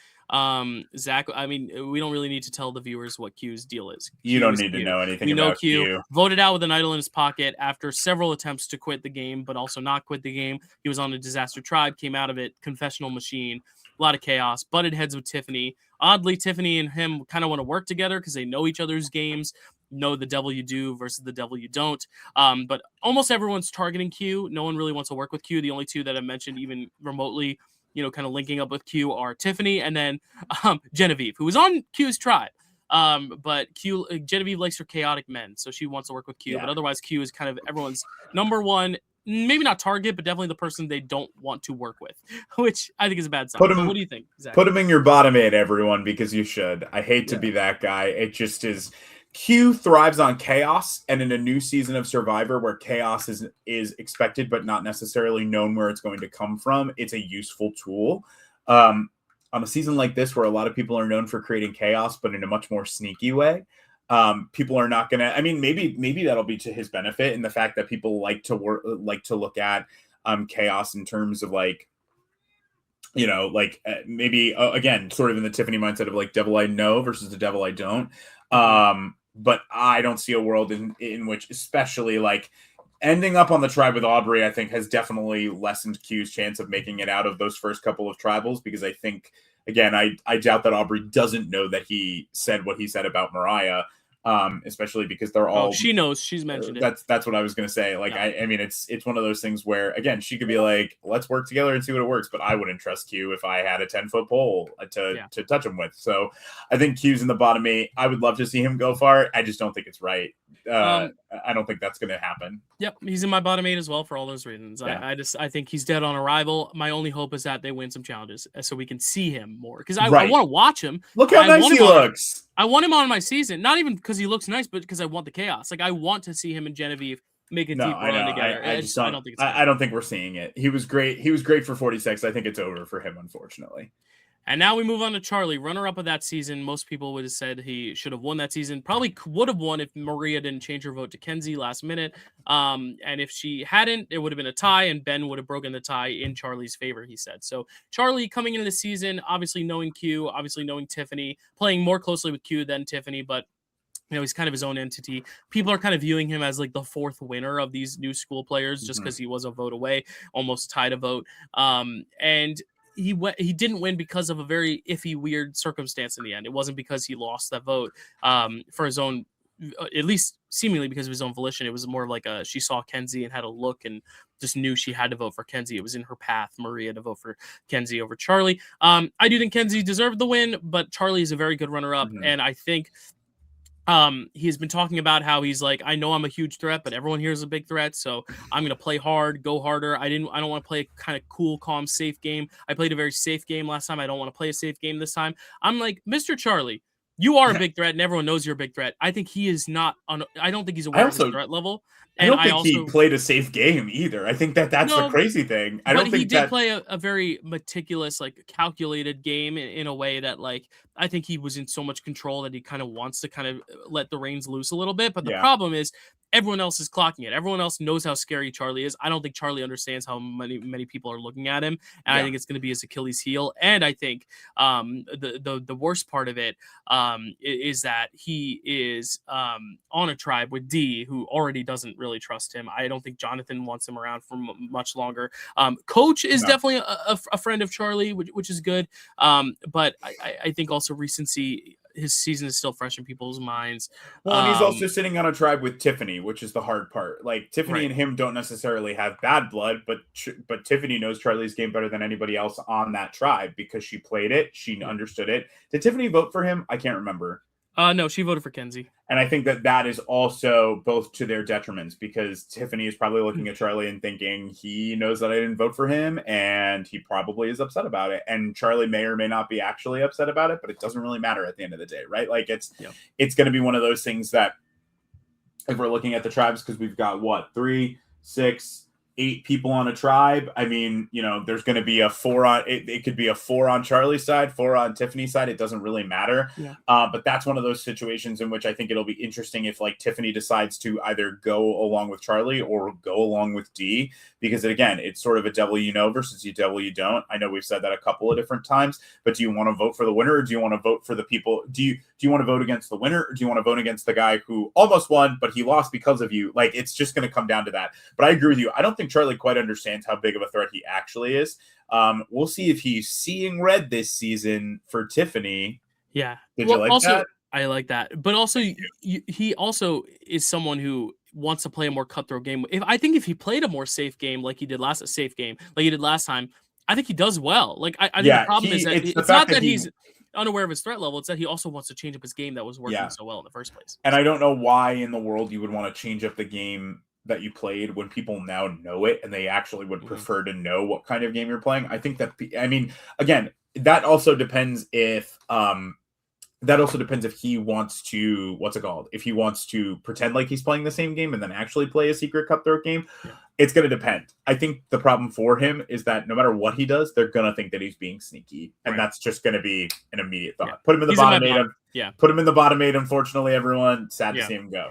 Zach, I mean, we don't really need to tell the viewers what Q's deal is. You Q don't is need to Q. know anything We know about Q you. voted out with an idol in his pocket after several attempts to quit the game, but also not quit the game. He was on a disaster tribe, came out of it, confessional machine, a lot of chaos, butted heads with Tiffany. Oddly, Tiffany and him kind of want to work together because they know each other's games, know the devil you do versus the devil you don't. But almost everyone's targeting Q. No one really wants to work with Q. The only two that I mentioned even remotely, kind of linking up with Q are Tiffany and then Genevieve, who was on Q's tribe. But Genevieve likes her chaotic men, so she wants to work with Q. Yeah. But otherwise, Q is kind of everyone's number one, maybe not target, but definitely the person they don't want to work with, which I think is a bad sign. But what do you think, Zach? Put him in your bottom 8, everyone, because you should. I hate to Yeah. be that guy. It just is. Q thrives on chaos, and in a new season of Survivor where chaos is expected but not necessarily known where it's going to come from, it's a useful tool. On a season like this where a lot of people are known for creating chaos but in a much more sneaky way, people are not gonna, I mean, maybe that'll be to his benefit in the fact that people like to look at chaos in terms of like, maybe again, sort of in the Tiffany mindset of like devil I know versus the devil I don't. But I don't see a world in which, especially like ending up on the tribe with Aubrey, I think has definitely lessened Q's chance of making it out of those first couple of tribals, because I think, again, I doubt that Aubrey doesn't know that he said what he said about Mariah. Especially because they're all. Oh, she knows. She's mentioned it. That's what I was gonna say. Like, yeah. I mean, it's one of those things where, again, she could be like, let's work together and see what it works. But I wouldn't trust Q if I had a 10-foot pole to touch him with. So I think Q's in the bottom 8. I would love to see him go far. I just don't think it's right. I don't think that's gonna happen. Yep, he's in my bottom 8 as well for all those reasons. Yeah. I think he's dead on arrival. My only hope is that they win some challenges so we can see him more, because I want to watch him. Look how nice he looks. I want him on my season, not even because he looks nice, but because I want the chaos. Like, I want to see him and Genevieve make a deep run together. I don't think I don't think we're seeing it. He was great. He was great for 46. I think it's over for him, unfortunately. And now we move on to Charlie, runner-up of that season. Most people would have said he should have won that season. Probably would have won if Maria didn't change her vote to Kenzie last minute. And if she hadn't, it would have been a tie, and Ben would have broken the tie in Charlie's favor, he said. So Charlie coming into the season, obviously knowing Q, obviously knowing Tiffany, playing more closely with Q than Tiffany, but he's kind of his own entity. People are kind of viewing him as like the fourth winner of these new school players just because he was a vote away, almost tied a vote. And he didn't win because of a very iffy, weird circumstance in the end. It wasn't because he lost that vote for his own, at least seemingly because of his own volition. It was more of like she saw Kenzie and had a look and just knew she had to vote for Kenzie. It was in her path, Maria, to vote for Kenzie over Charlie. I do think Kenzie deserved the win, but Charlie is a very good runner-up, and I think he's been talking about how he's like, I know I'm a huge threat, but everyone here is a big threat, so I'm gonna play hard, go harder. I don't want to play a kind of cool, calm, safe game. I played a very safe game last time. I don't want to play a safe game this time. I'm like, Mr. Charlie, you are a big threat, and everyone knows you're a big threat. I think he is not. I don't think he's aware of his threat level. I don't think he played a safe game either. I think that's the crazy thing. I don't think he did play a very meticulous, like calculated game in a way that, like, I think he was in so much control that he kind of wants to kind of let the reins loose a little bit. But the problem is everyone else is clocking it. Everyone else knows how scary Charlie is. I don't think Charlie understands how many people are looking at him, and I think it's going to be his Achilles heel. And I think the worst part of it is that he is on a tribe with D, who already doesn't really trust him. I don't think Jonathan wants him around for much longer. Coach is definitely a friend of Charlie, which is good. But I think also recency, his season is still fresh in people's minds. Well, and he's also sitting on a tribe with Tiffany, which is the hard part. Like, Tiffany and him don't necessarily have bad blood, but Tiffany knows Charlie's game better than anybody else on that tribe because she played it, she understood it. Did Tiffany vote for him? I can't remember. No, she voted for Kenzie. And I think that is also both to their detriments, because Tiffany is probably looking at Charlie and thinking he knows that I didn't vote for him, and he probably is upset about it. And Charlie may or may not be actually upset about it, but it doesn't really matter at the end of the day, right? Like, it's going to be one of those things that, if we're looking at the tribes, because we've got 3, 6, 8 people on a tribe. I mean, there's going to be a 4 on it could be a 4 on Charlie's side, 4 on Tiffany's side. It doesn't really matter. But that's one of those situations in which I think it'll be interesting if, like, Tiffany decides to either go along with Charlie or go along with D, because again, it's sort of a devil you know versus you devil you don't. I know we've said that a couple of different times, but do you want to vote for the winner, or do you want to vote for the people? Do you want to vote against the winner, or do you want to vote against the guy who almost won, but he lost because of you? Like, it's just going to come down to that. But I agree with you. I don't think Charlie quite understands how big of a threat he actually is. We'll see if he's seeing red this season for Tiffany. Yeah. Did you like that? I like that. But also, he also is someone who wants to play a more cutthroat game. I think if he played a more safe game like he did last time, I think he does well. Like, I think the problem is that it's not that he's unaware of his threat level. It's that he also wants to change up his game that was working so well in the first place. And I don't know why in the world you would want to change up the game that you played when people now know it and they actually would prefer to know what kind of game you're playing. I think that, I mean, again, that also depends if he wants to, if he wants to pretend like he's playing the same game and then actually play a secret cutthroat game. It's going to depend. I think the problem for him is that no matter what he does, they're going to think that he's being sneaky. And that's just going to be an immediate thought. Put him in the bottom 8. Put him in the bottom 8. Unfortunately, everyone, sad to see him go.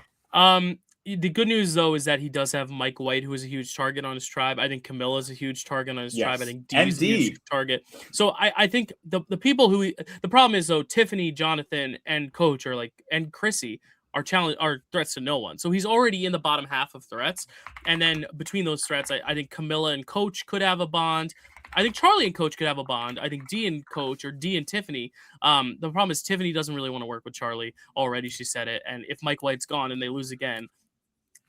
The good news, though, is that he does have Mike White, who is a huge target on his tribe. I think Camilla's a huge target on his tribe. I think D is a huge target. So I think the people who the problem is, though, Tiffany, Jonathan, and Coach and Chrissy are threats to no one. So he's already in the bottom half of threats. And then between those threats, I think Camilla and Coach could have a bond. I think Charlie and Coach could have a bond. I think D and Coach, or D and Tiffany. The problem is Tiffany doesn't really want to work with Charlie already. She said it. And if Mike White's gone and they lose again,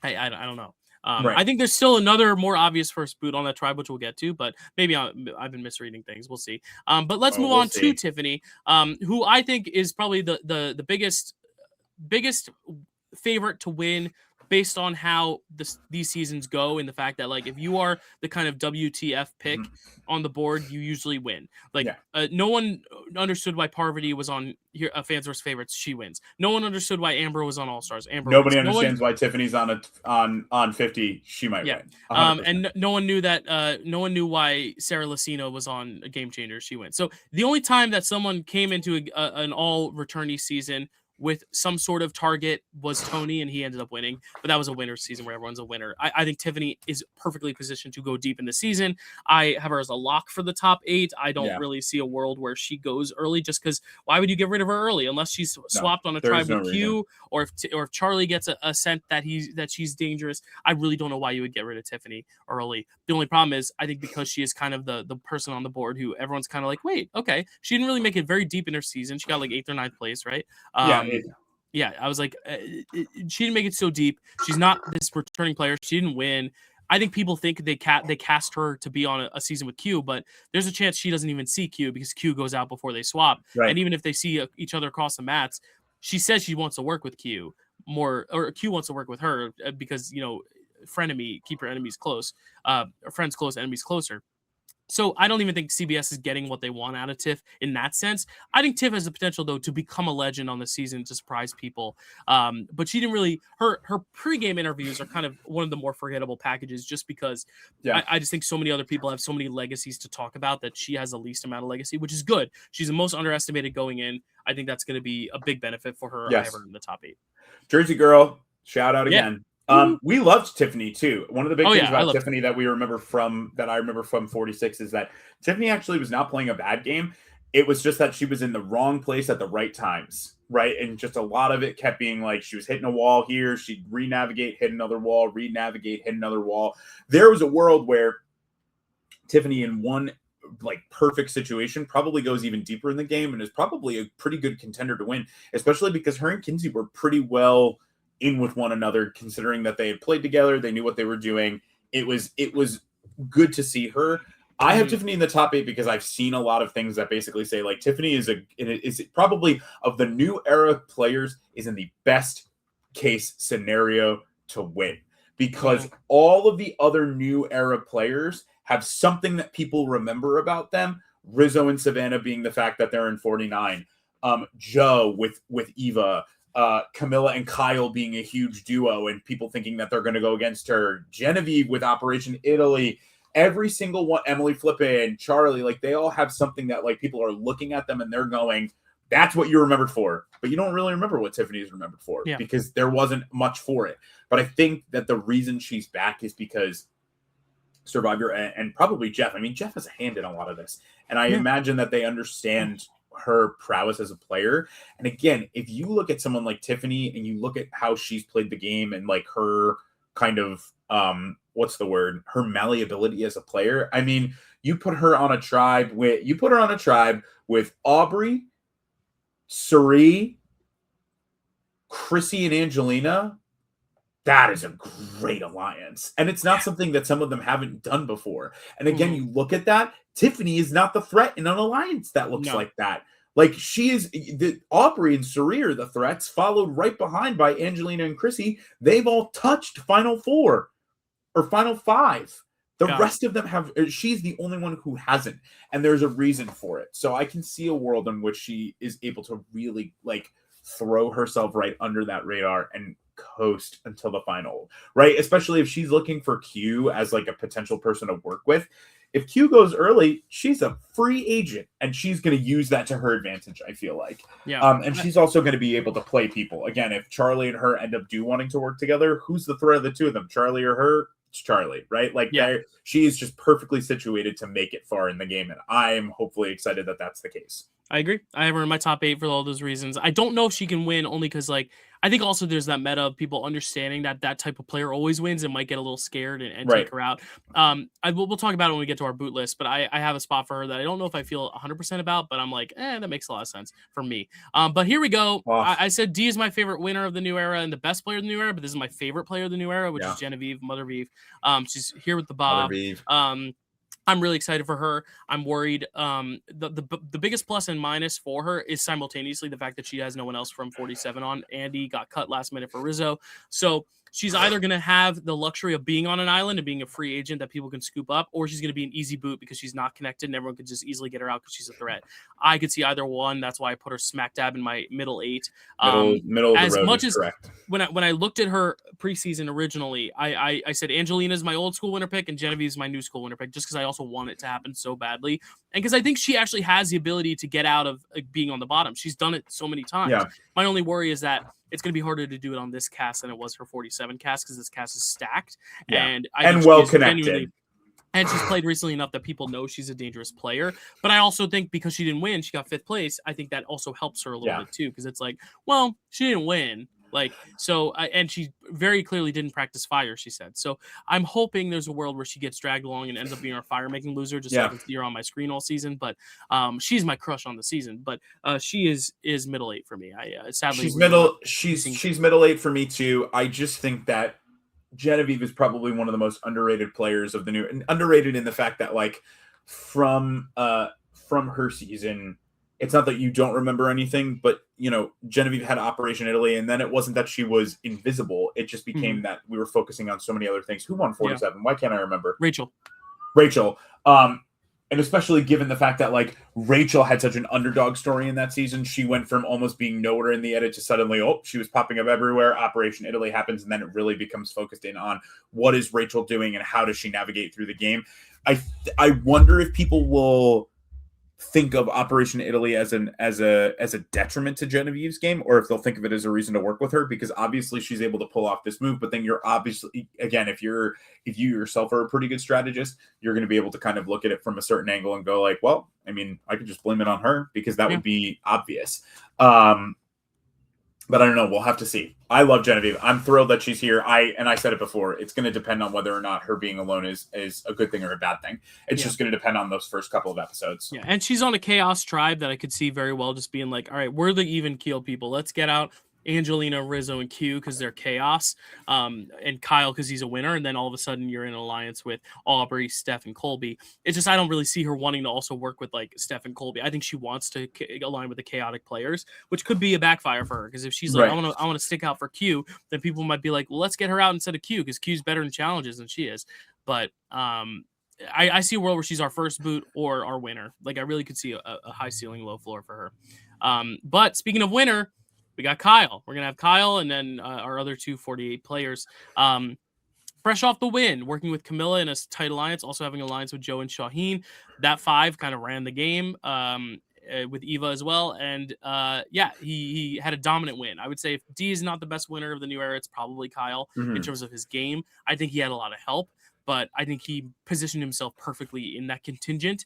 I don't know. I think there's still another more obvious first boot on that tribe, which we'll get to, but maybe I've been misreading things. We'll see. But let's move on to Tiffany, who I think is probably the biggest favorite to win based on how these seasons go, and the fact that like if you are the kind of WTF pick on the board, you usually win. Like no one understood why Parvati was on here, Fans vs Favorites. She wins. No one understood why Amber was on All Stars. Amber Nobody wins. understands why Tiffany's on 50. She might win. 100%. And no one knew that. No one knew why Sarah Lucino was on a Game Changer. She wins. So the only time that someone came into an all returnee season with some sort of target was Tony, and he ended up winning. But that was a winner season where everyone's a winner. I think Tiffany is perfectly positioned to go deep in the season. I have her as a lock for the top 8. I don't really see a world where she goes early, just because why would you get rid of her early unless she's swapped on a tribe with Q, or if Charlie gets a scent that she's dangerous. I really don't know why you would get rid of Tiffany early. The only problem is I think because she is kind of the person on the board who everyone's kind of like, wait, okay, she didn't really make it very deep in her season. She got like 8th or 9th place, right? I was like, she didn't make it so deep. She's not this returning player. She didn't win. I think people think they cast her to be on a season with Q, but there's a chance she doesn't even see Q because Q goes out before they swap. Right. And even if they see each other across the mats, she says she wants to work with Q more, or Q wants to work with her because, frenemy, keep your enemies close, friends close, enemies closer. So I don't even think CBS is getting what they want out of Tiff in that sense. I think Tiff has the potential, though, to become a legend on the season to surprise people. But she didn't really. Her pregame interviews are kind of one of the more forgettable packages, just because I just think so many other people have so many legacies to talk about that she has the least amount of legacy, which is good. She's the most underestimated going in. I think that's going to be a big benefit for her. Yes. I have her in the top 8. Jersey girl, shout out again. We loved Tiffany too. One of the big things about Tiffany that I remember from 46 is that Tiffany actually was not playing a bad game. It was just that she was in the wrong place at the right times, right? And just a lot of it kept being like she was hitting a wall here, she'd re-navigate, hit another wall, re-navigate, hit another wall. There was a world where Tiffany in one like perfect situation probably goes even deeper in the game and is probably a pretty good contender to win, especially because her and Kinsey were pretty well in with one another, considering that they had played together, they knew what they were doing. It was good to see her. I have Tiffany in the top 8 because I've seen a lot of things that basically say like Tiffany is probably of the new era players is in the best case scenario to win, because all of the other new era players have something that people remember about them. Rizzo and Savannah being the fact that they're in 49, Joe with Eva, Camilla and Kyle being a huge duo and people thinking that they're going to go against her, Genevieve with Operation Italy, every single one, Emily Flippin, Charlie, like they all have something that like people are looking at them and they're going, that's what you're remembered for. But you don't really remember what Tiffany is remembered for because there wasn't much for it. But I think that the reason she's back is because Survivor and probably Jeff. I mean, Jeff has a hand in a lot of this. And I imagine that they understand her prowess as a player. And again, if you look at someone like Tiffany and you look at how she's played the game and like her kind of her malleability as a player. I mean, you put her on a tribe with Aubrey, Suri, Chrissy, and Angelina. That is a great alliance. And it's not something that some of them haven't done before. And again, you look at that, Tiffany is not the threat in an alliance that looks like that. Like she is, Aubrey and Suri are the threats, followed right behind by Angelina and Chrissy. They've all touched Final 4 or Final 5. The rest of them have, she's the only one who hasn't. And there's a reason for it. So I can see a world in which she is able to really like throw herself right under that radar and coast until the final, right? Especially if she's looking for Q as like a potential person to work with. If Q goes early, she's a free agent and she's going to use that to her advantage, I feel like. And she's also going to be able to play people. Again, if Charlie and her end up wanting to work together, who's the threat of the two of them? Charlie or her? It's Charlie, right? Like she is just perfectly situated to make it far in the game. And I'm hopefully excited that that's the case. I agree. I have her in my top 8 for all those reasons. I don't know if she can win only because, like, I think also there's that meta of people understanding that that type of player always wins and might get a little scared and take her out. We'll talk about it when we get to our boot list, but I have a spot for her that I don't know if I feel 100% about, but I'm like, that makes a lot of sense for me. But here we go. I said D is my favorite winner of the new era and the best player of the new era, but this is my favorite player of the new era, which is Genevieve, Mother Vive. She's here with the Bob. I'm really excited for her. I'm worried. The biggest plus and minus for her is simultaneously the fact that she has no one else from 47 on. Andy got cut last minute for Rizzo. So she's either going to have the luxury of being on an island and being a free agent that people can scoop up, or she's going to be an easy boot because she's not connected and everyone can just easily get her out because she's a threat. I could see either one. That's why I put her smack dab in my middle 8. Middle of as the road much is as correct. When I looked at her preseason originally, I said Angelina's my old school winner pick and Genevieve's my new school winner pick, just because I also want it to happen so badly, and because I think she actually has the ability to get out of being on the bottom. She's done it so many times. Yeah. My only worry is that it's going to be harder to do it on this cast than it was for 47 cast, because this cast is stacked. Yeah. And well connected. And she's played recently enough that people know she's a dangerous player. But I also think because she didn't win, she got 5th place. I think that also helps her a little bit too, because it's like, well, she didn't win. Like, so, and she very clearly didn't practice fire, she said. So I'm hoping there's a world where she gets dragged along and ends up being our fire-making loser, just so I can see her on my screen all season. But she's my crush on the season. But she is middle 8 for me. Sadly, she's middle 8 for me too. I just think that Genevieve is probably one of the most underrated players of the new, and underrated in the fact that, like, from her season, it's not that you don't remember anything, but, you know, Genevieve had Operation Italy, and then it wasn't that she was invisible. It just became that we were focusing on so many other things. Who won 47? Yeah. Why can't I remember? Rachel. And especially given the fact that, like, Rachel had such an underdog story in that season. She went from almost being nowhere in the edit to suddenly, she was popping up everywhere. Operation Italy happens, and then it really becomes focused in on what is Rachel doing and how does she navigate through the game. I wonder if people will think of Operation Italy as a detriment to Genevieve's game, or if they'll think of it as a reason to work with her, because obviously she's able to pull off this move. But then you're obviously, again, if you yourself are a pretty good strategist, you're going to be able to kind of look at it from a certain angle and go like, well, I mean, I could just blame it on her because that would be obvious. But I don't know. We'll have to see. I love Genevieve. I'm thrilled that she's here. I said it before. It's going to depend on whether or not her being alone is a good thing or a bad thing. It's just going to depend on those first couple of episodes. Yeah, and she's on a chaos tribe that I could see very well just being like, all right, we're the even keel people. Let's get out Angelina, Rizzo, and Q because they're chaos, and Kyle because he's a winner, and then all of a sudden you're in an alliance with Aubrey, Steph, and Colby. It's just I don't really see her wanting to also work with like Steph and Colby. I think she wants to align with the chaotic players, which could be a backfire for her, because if she's like, I want to stick out for Q, then people might be like, well, let's get her out instead of Q because Q's better in challenges than she is. But I see a world where she's our first boot or our winner. Like, I really could see a high ceiling, low floor for her. But speaking of winner, we got Kyle. We're going to have Kyle and then our other 248 players. Fresh off the win, working with Camilla in a tight alliance, also having an alliance with Joe and Shaheen. That 5 kind of ran the game with Eva as well. And he had a dominant win. I would say if D is not the best winner of the new era, it's probably Kyle in terms of his game. I think he had a lot of help, but I think he positioned himself perfectly in that contingent.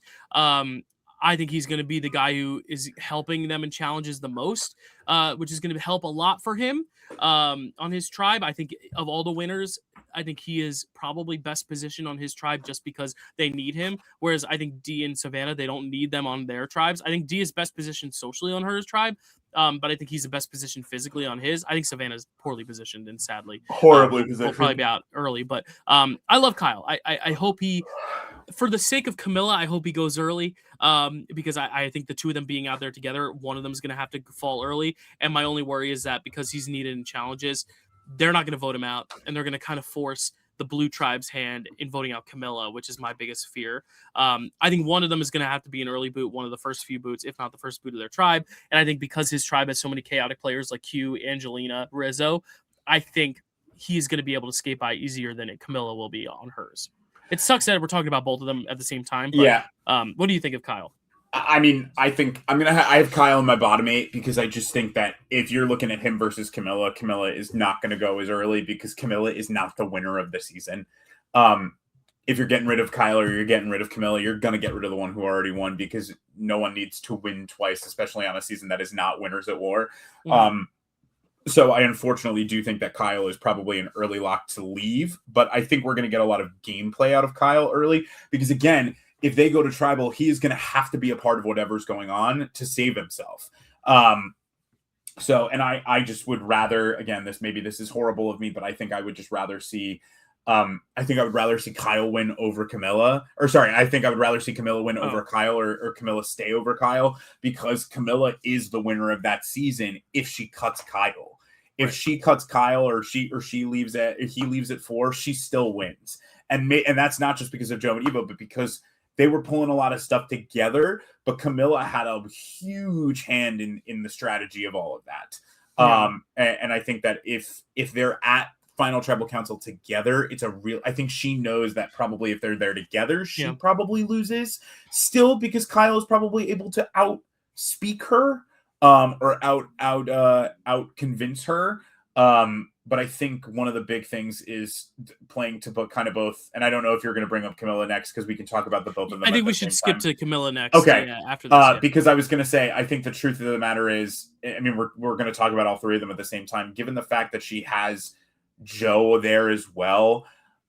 I think he's going to be the guy who is helping them in challenges the most, which is going to help a lot for him on his tribe. I think of all the winners, I think he is probably best positioned on his tribe just because they need him. Whereas I think D and Savannah, they don't need them on their tribes. I think D is best positioned socially on her tribe. But I think he's the best positioned physically on his. I think Savannah's poorly positioned and sadly horribly positioned. Will probably be out early. But I love Kyle. I hope he, for the sake of Camilla, I hope he goes early. Because I think the two of them being out there together, one of them is going to have to fall early. And my only worry is that because he's needed in challenges, they're not going to vote him out, and they're going to kind of force the blue tribe's hand in voting out Camilla, which is my biggest fear. I think one of them is going to have to be an early boot, one of the first few boots, if not the first boot of their tribe. And I think because his tribe has so many chaotic players like Q, Angelina, Rizzo, I think he's going to be able to skate by easier than Camilla will be on hers. It sucks that we're talking about both of them at the same time. But, what do you think of Kyle? I mean, I think I have Kyle in my bottom 8 because I just think that if you're looking at him versus Camilla, Camilla is not going to go as early because Camilla is not the winner of the season. If you're getting rid of Kyle or you're getting rid of Camilla, you're going to get rid of the one who already won because no one needs to win twice, especially on a season that is not winners at war. So I unfortunately do think that Kyle is probably an early lock to leave, but I think we're going to get a lot of gameplay out of Kyle early because, again, if they go to tribal, he is going to have to be a part of whatever's going on to save himself. And I just would rather, again, this is horrible of me, but I think I would just rather see, Kyle win over Camilla, I think I would rather see Camilla win over Kyle or Camilla stay over Kyle because Camilla is the winner of that season if she cuts Kyle. If Right. she cuts Kyle or he leaves at 4, she still wins. And that's not just because of Joe and Evo, but because they were pulling a lot of stuff together. But Camilla had a huge hand in the strategy of all of that. Yeah. And I think that if they're at Final Tribal Council together, it's a real. I think she knows that probably if they're there together, she Yeah. probably loses still, because Kyle is probably able to outspeak her, or out convince her. But I think one of the big things is playing to kind of both. And I don't know if you're going to bring up Camilla next, because we can talk about the both of them I at think the we should same skip time. to Camilla next. Okay. Yeah, after this. Yeah. Because I was going to say, I think the truth of the matter is, I mean, we're going to talk about all three of them at the same time. Given the fact that she has Joe there as well,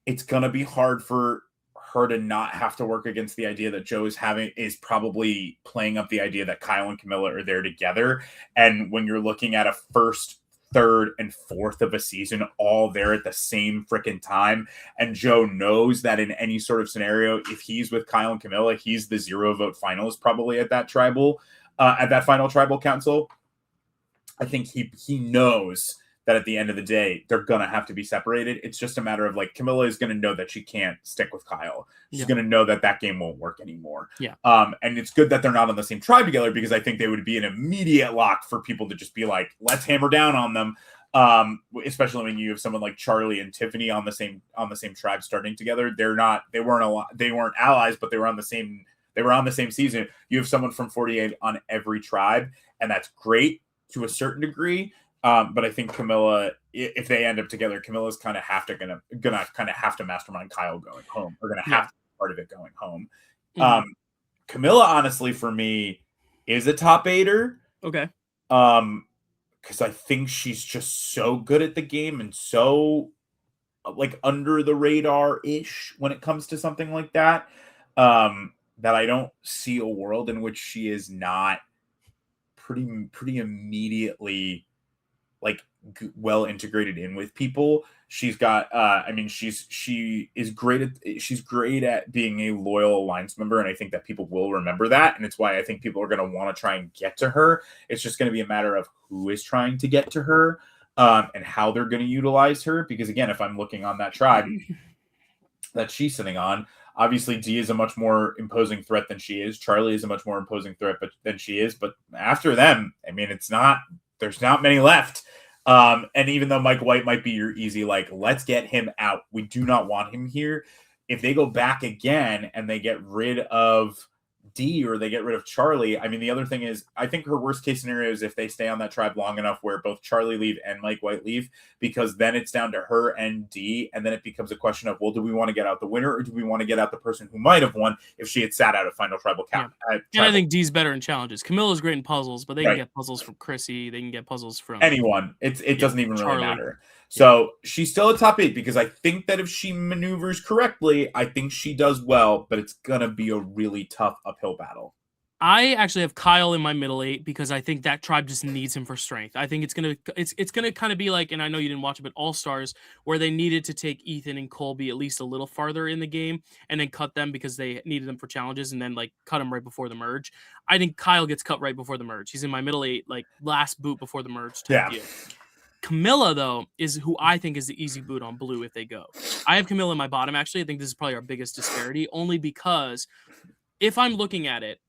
it's going to be hard for her to not have to work against the idea that Joe is probably playing up the idea that Kyle and Camilla are there together. And when you're looking at a first, third, and fourth of a season all there at the same freaking time, and Joe knows that in any sort of scenario, if he's with Kyle and Camilla, he's the 0 vote finalist probably at that final tribal council. I think he knows that at the end of the day, they're going to have to be separated. It's just a matter of, like, Camilla is going to know that she can't stick with Kyle. She's going to know that game won't work anymore. Yeah. And it's good that they're not on the same tribe together, because I think they would be an immediate lock for people to just be like, let's hammer down on them. Especially when you have someone like Charlie and Tiffany on the same tribe starting together. They weren't allies, but they were on the same season. You have someone from 48 on every tribe, and that's great to a certain degree. But I think Camilla, if they end up together, Camilla's kind of gonna have to mastermind Kyle going home, or gonna have to be part of it going home. Mm-hmm. Camilla, honestly, for me, is a top 8er. Okay. Because I think she's just so good at the game and so, like, under the radar ish when it comes to something like that. That I don't see a world in which she is not pretty immediately, like, well integrated in with people. She's got she is great at being a loyal alliance member, and I think that people will remember that, and it's why I think people are going to want to try and get to her. It's just going to be a matter of who is trying to get to her, and how they're going to utilize her, because again, if I'm looking on that tribe that she's sitting on, obviously Dee is a much more imposing threat than she is. Charlie is a much more imposing threat than she is, but after them, I mean, there's not many left. And even though Mike White might be your easy, like, let's get him out, we do not want him here. If they go back again and they get rid of Dee, or they get rid of Charlie, I mean, the other thing is, I think her worst case scenario is if they stay on that tribe long enough where both Charlie leave and Mike White leave, because then it's down to her and Dee, and then it becomes a question of, well, do we want to get out the winner, or do we want to get out the person who might have won if she had sat out a final tribal count? Yeah. And I think Dee's better in challenges. Camilla's great in puzzles, but they can get puzzles from Chrissy. They can get puzzles from anyone. It doesn't even Charlie. really matter. So she's still a top 8, because I think that if she maneuvers correctly, I think she does well, but it's going to be a really tough uphill battle. I actually have Kyle in my middle 8, because I think that tribe just needs him for strength. I think it's gonna kind of be like, and I know you didn't watch it, but All Stars, where they needed to take Ethan and Colby at least a little farther in the game, and then cut them because they needed them for challenges, and then, like, cut them right before the merge. I think Kyle gets cut right before the merge. He's in my middle 8, like, last boot before the merge type deal. Camilla, though, is who I think is the easy boot on blue if they go. I have Camilla in my bottom, actually. I think this is probably our biggest disparity, only because if I'm looking at it,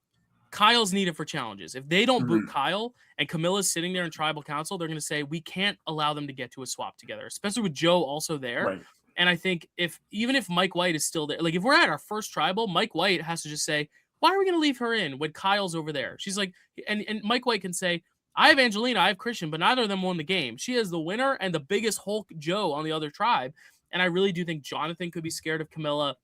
Kyle's needed for challenges. If they don't boot Kyle and Camilla's sitting there in tribal council, they're going to say, we can't allow them to get to a swap together, especially with Joe also there. Right. And I think even if Mike White is still there, like, if we're at our first tribal, Mike White has to just say, why are we going to leave her in when Kyle's over there? She's like, and Mike White can say, I have Angelina, I have Christian, but neither of them won the game. She is the winner and the biggest Hulk Joe on the other tribe. And I really do think Jonathan could be scared of Camilla.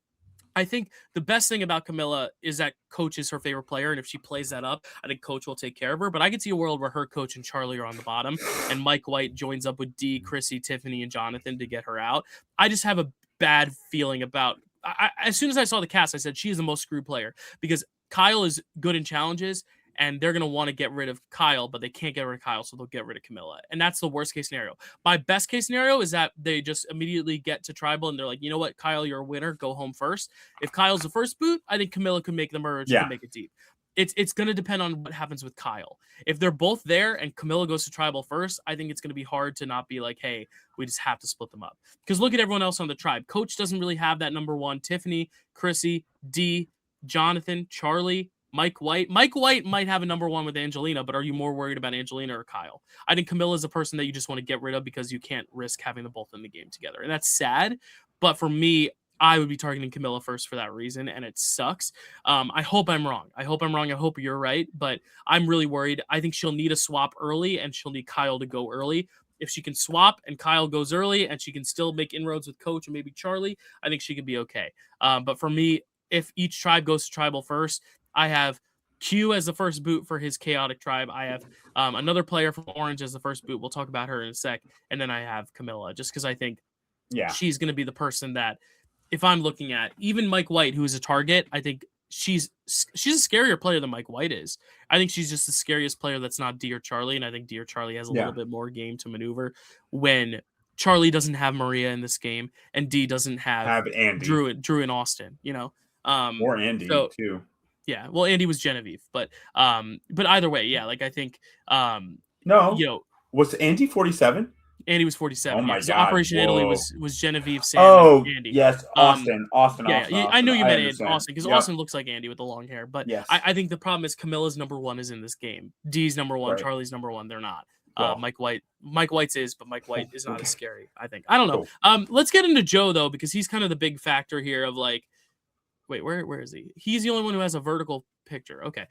I think the best thing about Camilla is that Coach is her favorite player, and if she plays that up, I think Coach will take care of her. But I could see a world where her coach and Charlie are on the bottom, and Mike White joins up with Dee, Chrissy, Tiffany, and Jonathan to get her out. I just have a bad feeling about. As soon as I saw the cast, I said she is the most screwed player, because Kyle is good in challenges, and they're going to want to get rid of Kyle, but they can't get rid of Kyle, so they'll get rid of Camilla. And that's the worst case scenario. My best case scenario is that they just immediately get to tribal, and they're like, you know what, Kyle, you're a winner. Go home first. If Kyle's the first boot, I think Camilla could make the merge, could make it deep. it's going to depend on what happens with Kyle. If they're both there and Camilla goes to tribal first, I think it's going to be hard to not be like, hey, we just have to split them up. Because look at everyone else on the tribe. Coach doesn't really have that number one. Tiffany, Chrissy, D, Jonathan, Charlie, Mike White. Mike White might have a number one with Angelina, but are you more worried about Angelina or Kyle? I think Camilla is a person that you just want to get rid of because you can't risk having them both in the game together. And that's sad. But for me, I would be targeting Camilla first for that reason, and it sucks. I hope I'm wrong. I hope I'm wrong. I hope you're right, but I'm really worried. I think she'll need a swap early, and she'll need Kyle to go early. If she can swap and Kyle goes early, and she can still make inroads with Coach and maybe Charlie, I think she could be okay. But for me, if each tribe goes to tribal first, I have Q as the first boot for his chaotic tribe. I have another player from Orange as the first boot. We'll talk about her in a sec, and then I have Camilla, just because I think she's going to be the person that, if I'm looking at even Mike White, who is a target, I think she's a scarier player than Mike White is. I think she's just the scariest player that's not D or Charlie, and I think D or Charlie has a little bit more game to maneuver when Charlie doesn't have Maria in this game and D doesn't have Andy. Drew and Austin, or Andy too. Yeah, well, Andy was Genevieve, but either way, yeah, like I think was Andy 47? Andy was 47. Oh my God. Operation Italy was Genevieve, Sam, and Andy. Yes, Austin. Yeah, I knew you meant Austin because Austin looks like Andy with the long hair. But yes. I think the problem is Camilla's number one is in this game. D's number one, right. Charlie's number one. They're not. Mike White's is, but Mike White is not as scary, I think. I don't know. Cool. Let's get into Joe, though, because he's kind of the big factor here of like, wait, where is he? He's the only one who has a vertical picture. Okay.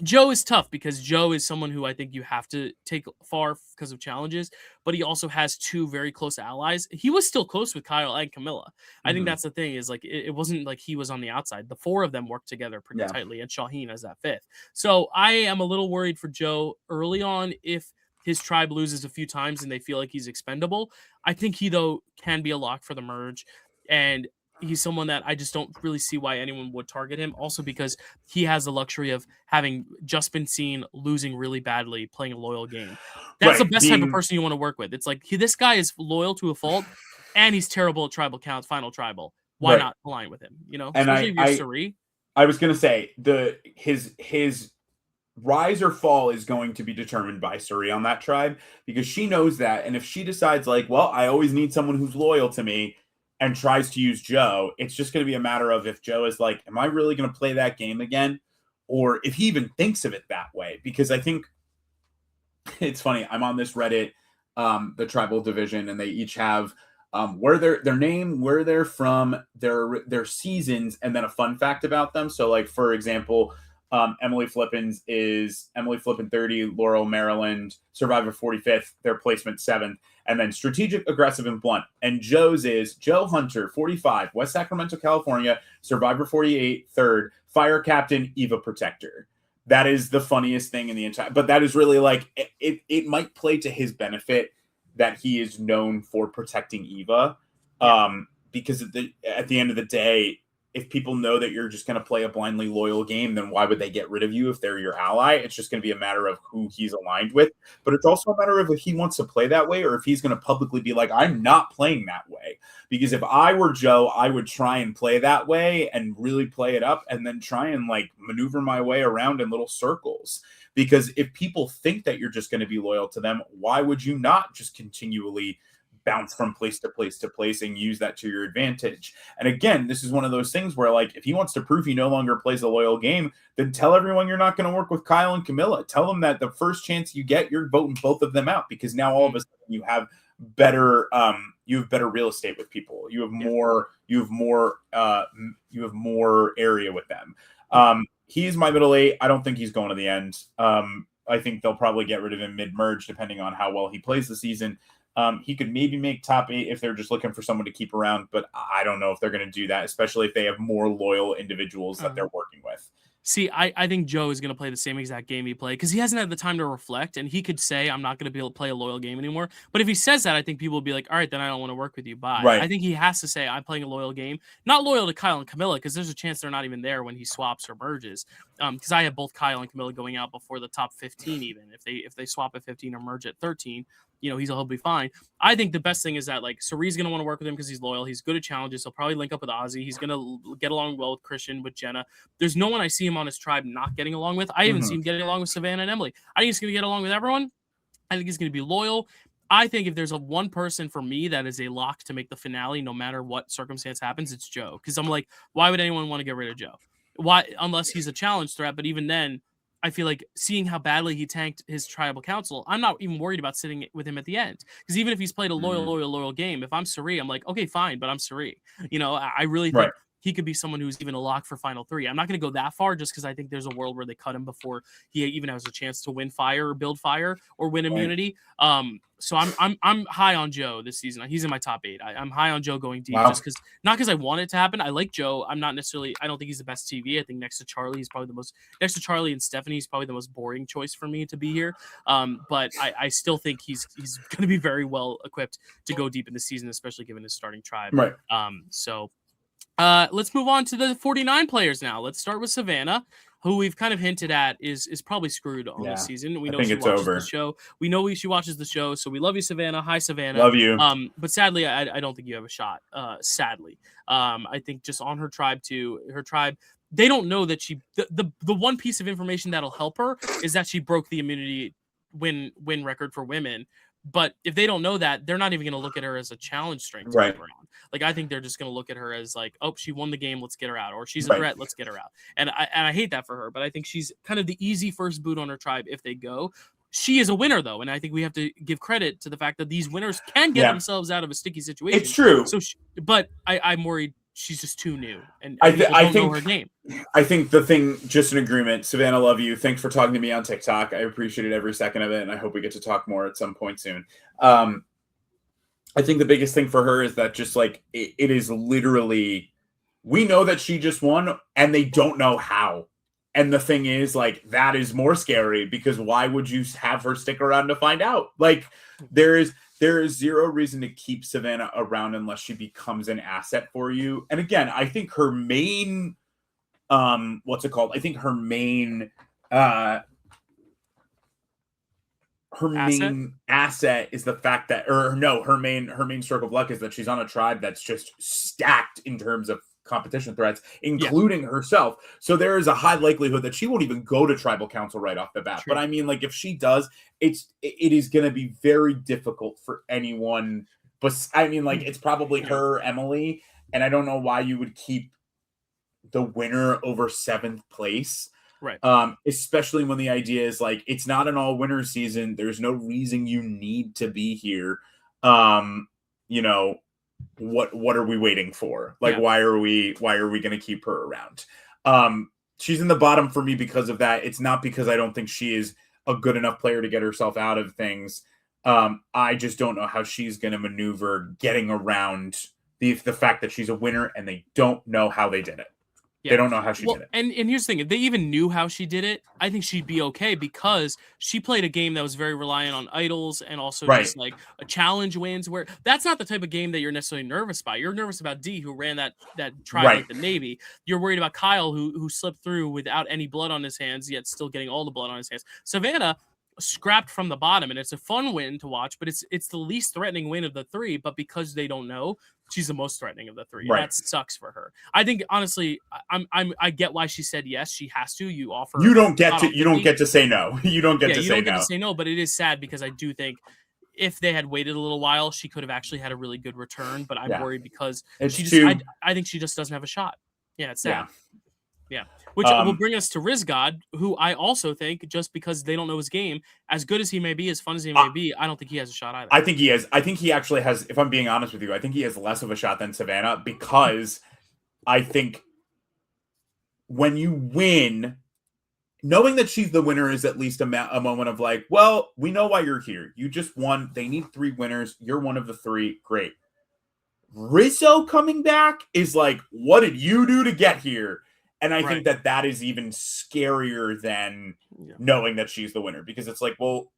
Joe is tough because Joe is someone who I think you have to take far because of challenges, but he also has two very close allies. He was still close with Kyle and Camilla. I think that's the thing is like, it wasn't like he was on the outside. The four of them worked together pretty tightly, and Shaheen as that fifth. So I am a little worried for Joe early on if his tribe loses a few times and they feel like he's expendable. I think he, though, can be a lock for the merge, and he's someone that I just don't really see why anyone would target him. Also because he has the luxury of having just been seen losing really badly playing a loyal game. That's the best type of person you want to work with. It's like this guy is loyal to a fault, and he's terrible at tribal counts, final tribal. Why not align with him? And I was gonna say his rise or fall is going to be determined by Suri on that tribe, because she knows that, and if she decides like, well, I always need someone who's loyal to me, and tries to use Joe, it's just going to be a matter of if Joe is like, am I really going to play that game again? Or if he even thinks of it that way. Because I think it's funny. I'm on this Reddit, the tribal division, and they each have where their name, where they're from, their seasons, and then a fun fact about them. So like, for example, Emily Flippins is Emily Flippin 30, Laurel, Maryland, Survivor 45th, their placement 7th, and then Strategic, Aggressive, and Blunt. And Joe's is Joe Hunter, 45, West Sacramento, California, Survivor 48, 3rd, Fire Captain, Eva Protector. That is the funniest thing in the entire, but that is really like, it might play to his benefit that he is known for protecting Eva, because at the end of the day, if people know that you're just going to play a blindly loyal game, then why would they get rid of you if they're your ally? It's just going to be a matter of who he's aligned with. But it's also a matter of if he wants to play that way, or if he's going to publicly be like, I'm not playing that way. Because if I were Joe, I would try and play that way and really play it up, and then try and like maneuver my way around in little circles. Because if people think that you're just going to be loyal to them, why would you not just continually bounce from place to place to place and use that to your advantage? And again, this is one of those things where, like, if he wants to prove he no longer plays a loyal game, then tell everyone you're not going to work with Kyle and Camilla. Tell them that the first chance you get, you're voting both of them out, because now all of a sudden you have better real estate with people. You have more area with them. He's my middle 8. I don't think he's going to the end. I think they'll probably get rid of him mid-merge, depending on how well he plays the season. He could maybe make top 8 if they're just looking for someone to keep around, but I don't know if they're going to do that, especially if they have more loyal individuals that they're working with. See, I think Joe is going to play the same exact game he played, because he hasn't had the time to reflect, and he could say, I'm not going to be able to play a loyal game anymore. But if he says that, I think people will be like, all right, then I don't want to work with you. Bye. Right. I think he has to say, I'm playing a loyal game. Not loyal to Kyle and Camilla, because there's a chance they're not even there when he swaps or merges. Because I have both Kyle and Camilla going out before the top 15 even. If they swap at 15 or merge at 13, he'll be fine. I think the best thing is that like Sari's gonna want to work with him because he's loyal. He's good at challenges. He'll probably link up with Ozzy. He's gonna get along well with Christian, with Jenna. There's no one I see him on his tribe not getting along with. I even see him getting along with Savannah and Emily. I think he's gonna get along with everyone. I think he's gonna be loyal. I think if there's a one person for me that is a lock to make the finale, no matter what circumstance happens, it's Joe. Because I'm like, why would anyone want to get rid of Joe? Why, unless he's a challenge threat? But even then, I feel like seeing how badly he tanked his tribal council, I'm not even worried about sitting with him at the end. Because even if he's played a loyal game, if I'm Sari, I'm like, okay, fine, but I'm Sari. I really think he could be someone who's even a lock for Final 3. I'm not going to go that far just because I think there's a world where they cut him before he even has a chance to win fire or build fire or win immunity. So I'm high on Joe this season. He's in my top 8. I'm high on Joe going deep just because, not because I want it to happen. I like Joe. I don't think he's the best TV. I think next to Charlie and Stephanie, he's probably the most boring choice for me to be here. But I still think he's going to be very well equipped to go deep in the season, especially given his starting tribe. Right. Let's move on to the 49 players now. Let's start with Savannah, who we've kind of hinted at is probably screwed on this season. We know she watches the show. We know she watches the show, so we love you, Savannah. Hi, Savannah. Love you. But sadly, I don't think you have a shot. Sadly, I think just on her tribe too. Her tribe, they don't know that the one piece of information that'll help her is that she broke the immunity win record for women. But if they don't know that, they're not even going to look at her as a challenge strength to get around. Like, I think they're just going to look at her as like, oh, she won the game, let's get her out, or she's a threat, let's get her out. And I hate that for her, but I think she's kind of the easy first boot on her tribe if they go. She is a winner, though, and I think we have to give credit to the fact that these winners can get themselves out of a sticky situation. It's true. So, but I'm worried she's just too new, and I don't think know her game. I think the thing, just an agreement. Savannah, love you. Thanks for talking to me on TikTok. I appreciated every second of it, and I hope we get to talk more at some point soon. I think the biggest thing for her is that just like it is literally, we know that she just won, and they don't know how. And the thing is, like, that is more scary because why would you have her stick around to find out? Like, there is zero reason to keep Savannah around unless she becomes an asset for you. And again, I think her main, I think her main, main asset is the fact that, her main stroke of luck is that she's on a tribe that's just stacked in terms of competition threats, including herself. So there is a high likelihood that she won't even go to tribal council right off the bat. True. But I mean, like, if she does, it is going to be very difficult for anyone. But I mean, like, it's probably her, Emily, and I don't know why you would keep the winner over 7th place. Right. Especially when the idea is like, it's not an all winner season. There's no reason you need to be here. What are we waiting for? Like, why are we going to keep her around? She's in the bottom for me because of that. It's not because I don't think she is a good enough player to get herself out of things. I just don't know how she's going to maneuver getting around the fact that she's a winner and they don't know how they did it. Yeah. They don't know how she did it. And here's the thing. If they even knew how she did it, I think she'd be okay because she played a game that was very reliant on idols and also just like a challenge wins, where that's not the type of game that you're necessarily nervous by. You're nervous about Dee, who ran that tribe like the Navy. You're worried about Kyle, who slipped through without any blood on his hands, yet still getting all the blood on his hands. Savannah scrapped from the bottom, and it's a fun win to watch, but it's the least threatening win of the 3. But because they don't know, she's the most threatening of the 3. That sucks for her. I think honestly, I get why she said yes. She has to. You don't get to say no. You don't get to say no. But it is sad because I do think if they had waited a little while, she could have actually had a really good return. But I'm worried because I think she just doesn't have a shot. Yeah, it's sad. Yeah. Which will bring us to Rizgod, who I also think, just because they don't know his game, as good as he may be, as fun as he may be, I don't think he has a shot either. I think he has. I think he actually has, if I'm being honest with you, I think he has less of a shot than Savannah, because I think when you win, knowing that she's the winner is at least a moment of like, well, we know why you're here. You just won. They need 3 winners. You're one of the 3. Great. Rizzo coming back is like, what did you do to get here? And I think that is even scarier than knowing that she's the winner, because it's like, well,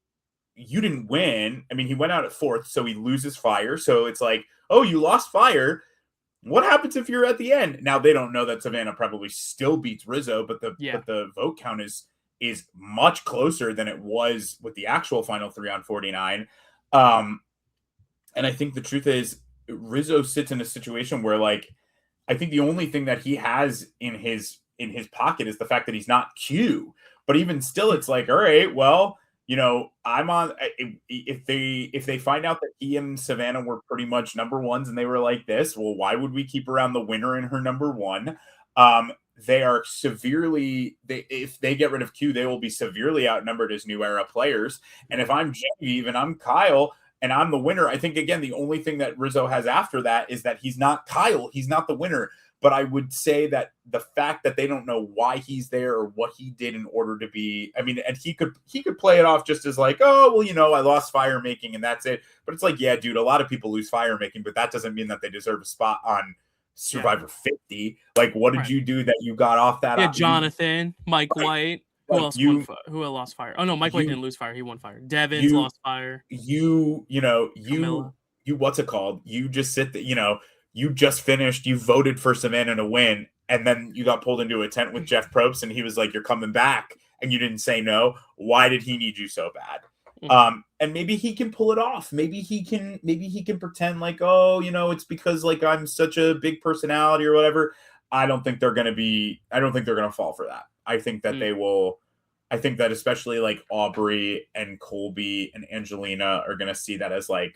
you didn't win. I mean, he went out at 4th, so he loses fire. So it's like, oh, you lost fire. What happens if you're at the end? Now, they don't know that Savannah probably still beats Rizzo, but the vote count is much closer than it was with the actual final 3 on 49. And I think the truth is Rizzo sits in a situation where like I think the only thing that he has in his pocket is the fact that he's not Q. But even still, it's like, all right, well, I'm on. If they find out that he and Savannah were pretty much number ones and they were like this, well, why would we keep around the winner in her number one? They are severely. If they get rid of Q, they will be severely outnumbered as new era players. And if I'm Genevieve and I'm Kyle, and I'm the winner, I think, again, the only thing that Rizzo has after that is that he's not Kyle. He's not the winner. But I would say that the fact that they don't know why he's there or what he did in order to be, I mean, and he could play it off just as like, oh, well, I lost fire making and that's it. But it's like, yeah, dude, a lot of people lose fire making, but that doesn't mean that they deserve a spot on Survivor 50. Like, what did you do that you got off that? Yeah, Jonathan, Mike White. Who else who lost fire? Oh no, Mike White didn't lose fire. He won fire. Devins lost fire. You what's it called? You just sit there, you just finished, you voted for Savannah to win, and then you got pulled into a tent with Jeff Probst, and he was like, you're coming back, and you didn't say no. Why did he need you so bad? And maybe he can pull it off. Maybe he can pretend like, oh, it's because like I'm such a big personality or whatever. I don't think they're gonna fall for that. I think that they will. I think that especially like Aubrey and Colby and Angelina are gonna see that as like,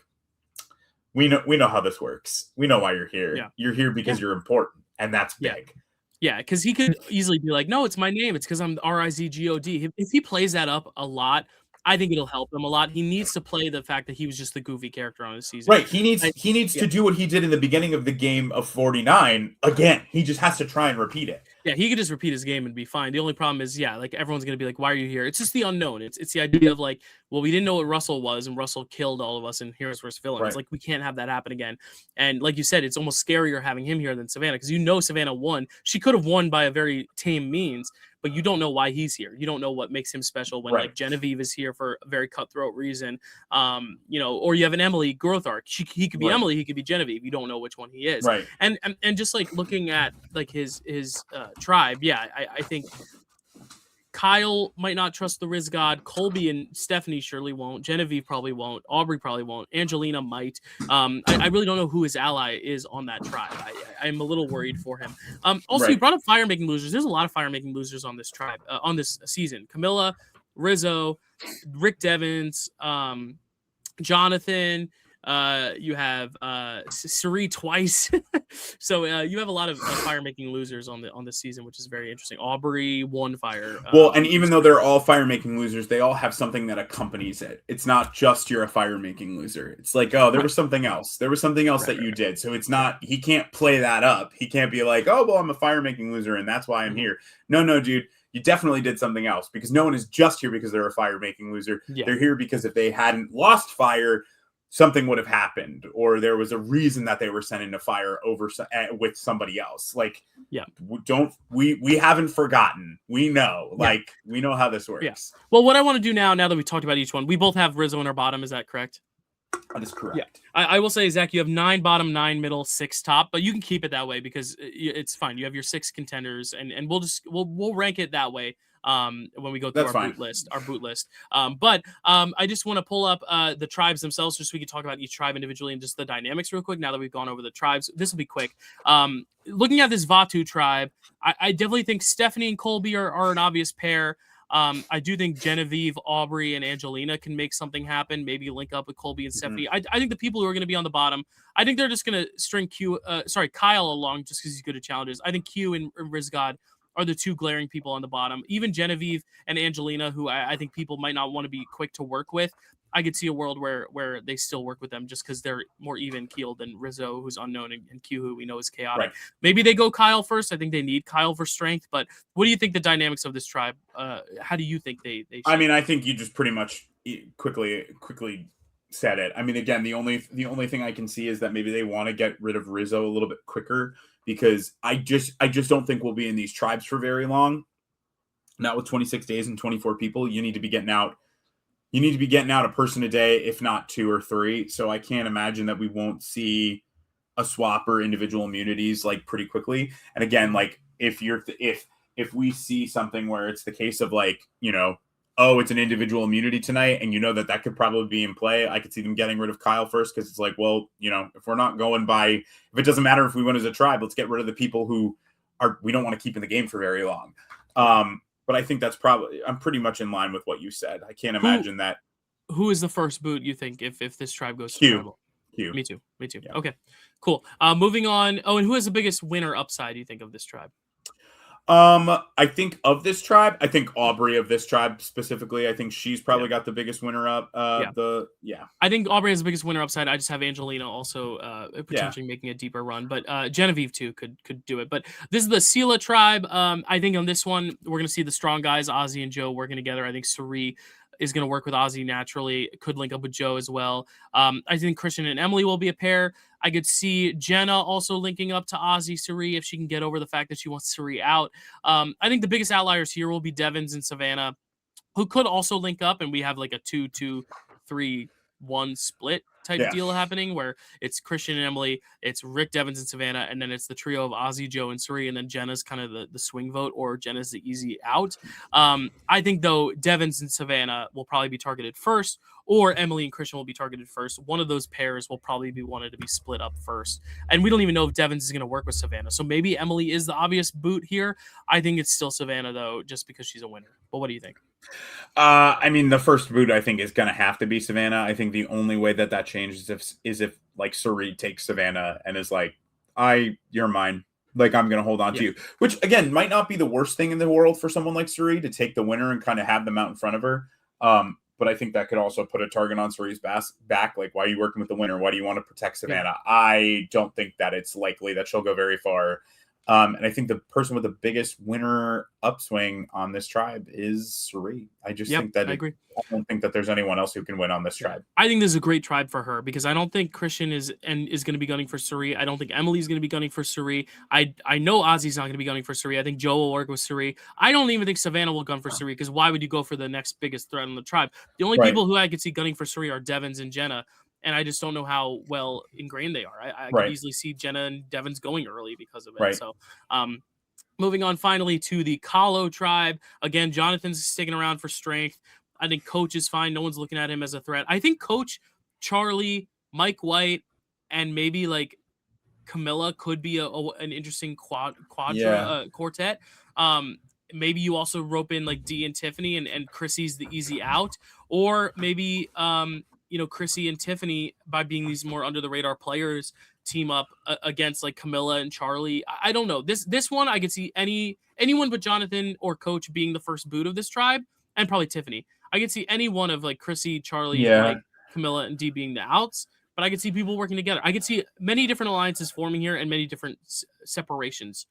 we know how this works. We know why you're here. Yeah. You're here because you're important, and that's big. Yeah, because he could easily be like, no, it's my name. It's because I'm Rizgod. If he plays that up a lot, I think it'll help him a lot. He needs to play the fact that he was just the goofy character on his season. Right. He needs to do what he did in the beginning of the game of 49 again. He just has to try and repeat it. Yeah, he could just repeat his game and be fine. The only problem is, like everyone's gonna be like, why are you here? It's just the unknown. It's the idea of like, well, we didn't know what Russell was, and Russell killed all of us in Heroes vs. Villains. Right. Like, we can't have that happen again. And like you said, it's almost scarier having him here than Savannah, because Savannah won. She could have won by a very tame means, but you don't know why he's here. You don't know what makes him special when like Genevieve is here for a very cutthroat reason. Or you have an Emily growth arc. He could be Emily, he could be Genevieve. You don't know which one he is. Right. And just like looking at like his tribe, I think Kyle might not trust the Riz God. Colby and Stephanie surely won't. Genevieve probably won't. Aubrey probably won't. Angelina might. I really don't know who his ally is on that tribe. I'm a little worried for him. Also, you brought up fire-making losers. There's a lot of fire-making losers on this tribe, on this season. Camilla, Rizzo, Rick Devins, Jonathan. You have Suri twice. So you have a lot of fire-making losers on the season, which is very interesting. Aubrey won fire. And even though they're all fire-making losers, they all have something that accompanies it. It's not just you're a fire-making loser. It's like, oh, there was something else. There was something else that you did. So it's not, he can't play that up. He can't be like, oh, well, I'm a fire-making loser and that's why I'm here. No, dude. You definitely did something else, because no one is just here because they're a fire-making loser. Yeah. They're here because if they hadn't lost fire, something would have happened, or there was a reason that they were sent into fire over with somebody else. Like, we haven't forgotten. We know, we know how this works. Yeah. Well, what I want to do now that we talked about each one, we both have Rizzo in our bottom. Is that correct? That is correct. Yeah. I will say, Zach, you have 9 bottom, 9 middle, 6 top, but you can keep it that way because it's fine. You have your 6 contenders, and we'll rank it that way. When we go through our boot list. But I just want to pull up the tribes themselves just so we can talk about each tribe individually and just the dynamics real quick now that we've gone over the tribes. This will be quick. Looking at this Vatu tribe, I definitely think Stephanie and Colby are an obvious pair. I do think Genevieve, Aubrey, and Angelina can make something happen. Maybe link up with Colby and Stephanie. I think the people who are going to be on the bottom, I think they're just going to string Kyle along just because he's good at challenges. I think Q and Rizgod are the 2 glaring people on the bottom. Even Genevieve and Angelina, who I think people might not want to be quick to work with, I could see a world where they still work with them just because they're more even-keeled than Rizzo, who's unknown, and Q, who we know is chaotic. Right. Maybe they go Kyle first. I think they need Kyle for strength. But what do you think the dynamics of this tribe? How do you think they should? I mean, I think you just pretty much quickly said it. I mean, again, the only thing I can see is that maybe they want to get rid of Rizzo a little bit quicker, because I just don't think we'll be in these tribes for very long. Not with 26 days and 24 people. You need to be getting out. You need to be getting out a person a day, if not 2 or 3. So I can't imagine that we won't see a swap or individual immunities like pretty quickly. And again, like if we see something where it's the case of like, oh, it's an individual immunity tonight, and you know that could probably be in play. I could see them getting rid of Kyle first because it's like, well, if we're not going by, if it doesn't matter if we win as a tribe, let's get rid of the people who we don't want to keep in the game for very long. But I think that's I'm pretty much in line with what you said. I can't imagine that. Who is the first boot you think if this tribe goes to Q. tribal? Q. Me too. Yeah. Yeah. Okay, cool. Moving on. Oh, and who has the biggest winner upside, you think, of this tribe? I think of this tribe, I think Aubrey of this tribe specifically, I think she's probably got the biggest winner up. I think Aubrey has the biggest winner upside. I just have Angelina also potentially making a deeper run, but Genevieve too could do it. But this is the Sela tribe. I think on this one we're gonna see the strong guys, Ozzy and Joe, working together. I think Suri is going to work with Ozzy naturally. Could link up with Joe as well. I think Christian and Emily will be a pair. I could see Jenna also linking up to Ozzy Suri if she can get over the fact that she wants Suri out. I think the biggest outliers here will be Devins and Savannah, who could also link up, and we have like a 2-2-3-1 split type deal happening where it's Christian and Emily, it's Rick, Devins, and Savannah, and then it's the trio of Ozzy, Joe, and Suri, and then Jenna's kind of the swing vote, or Jenna's the easy out. I think, though, Devins and Savannah will probably be targeted first, or Emily and Christian will be targeted first. One of those pairs will probably be wanted to be split up first. And we don't even know if Devins is going to work with Savannah. So maybe Emily is the obvious boot here. I think it's still Savannah, though, just because she's a winner. But what do you think? I mean, the first boot I think is going to have to be Savannah. I think the only way that changes is if like Suri takes Savannah and is like, you're mine. Like, I'm going to hold on to you, which again might not be the worst thing in the world for someone like Suri to take the winner and kind of have them out in front of her. But I think that could also put a target on Suri's back. Like, why are you working with the winner? Why do you want to protect Savannah? Yeah. I don't think that it's likely that she'll go very far. And I think the person with the biggest winner upswing on this tribe is Suri. I just think that I agree. I don't think that there's anyone else who can win on this tribe. I think this is a great tribe for her because I don't think Christian is going to be gunning for Suri. I don't think Emily's going to be gunning for Suri. I know Ozzy's not going to be gunning for Suri. I think Joe will work with Suri. I don't even think Savannah will gun for Suri because why would you go for the next biggest threat on the tribe? The only people who I could see gunning for Suri are Devins and Jenna. And I just don't know how well ingrained they are. I could easily see Jenna and Devins going early because of it. So, moving on finally to the Kahlo tribe. Again, Jonathan's sticking around for strength. I think Coach is fine. No one's looking at him as a threat. I think Coach, Charlie, Mike White, and maybe like Camilla could be an interesting quartet. Maybe you also rope in like Dee and Tiffany and Chrissy's the easy out. Or maybe Chrissy and Tiffany, by being these more under the radar players, team up against like Camilla and Charlie. I don't know. This one I could see anyone but Jonathan or Coach being the first boot of this tribe, and probably Tiffany. I could see any one of like Chrissy, Charlie, Mike, Camilla, and Dee being the outs. But I could see people working together. I could see many different alliances forming here and many different separations.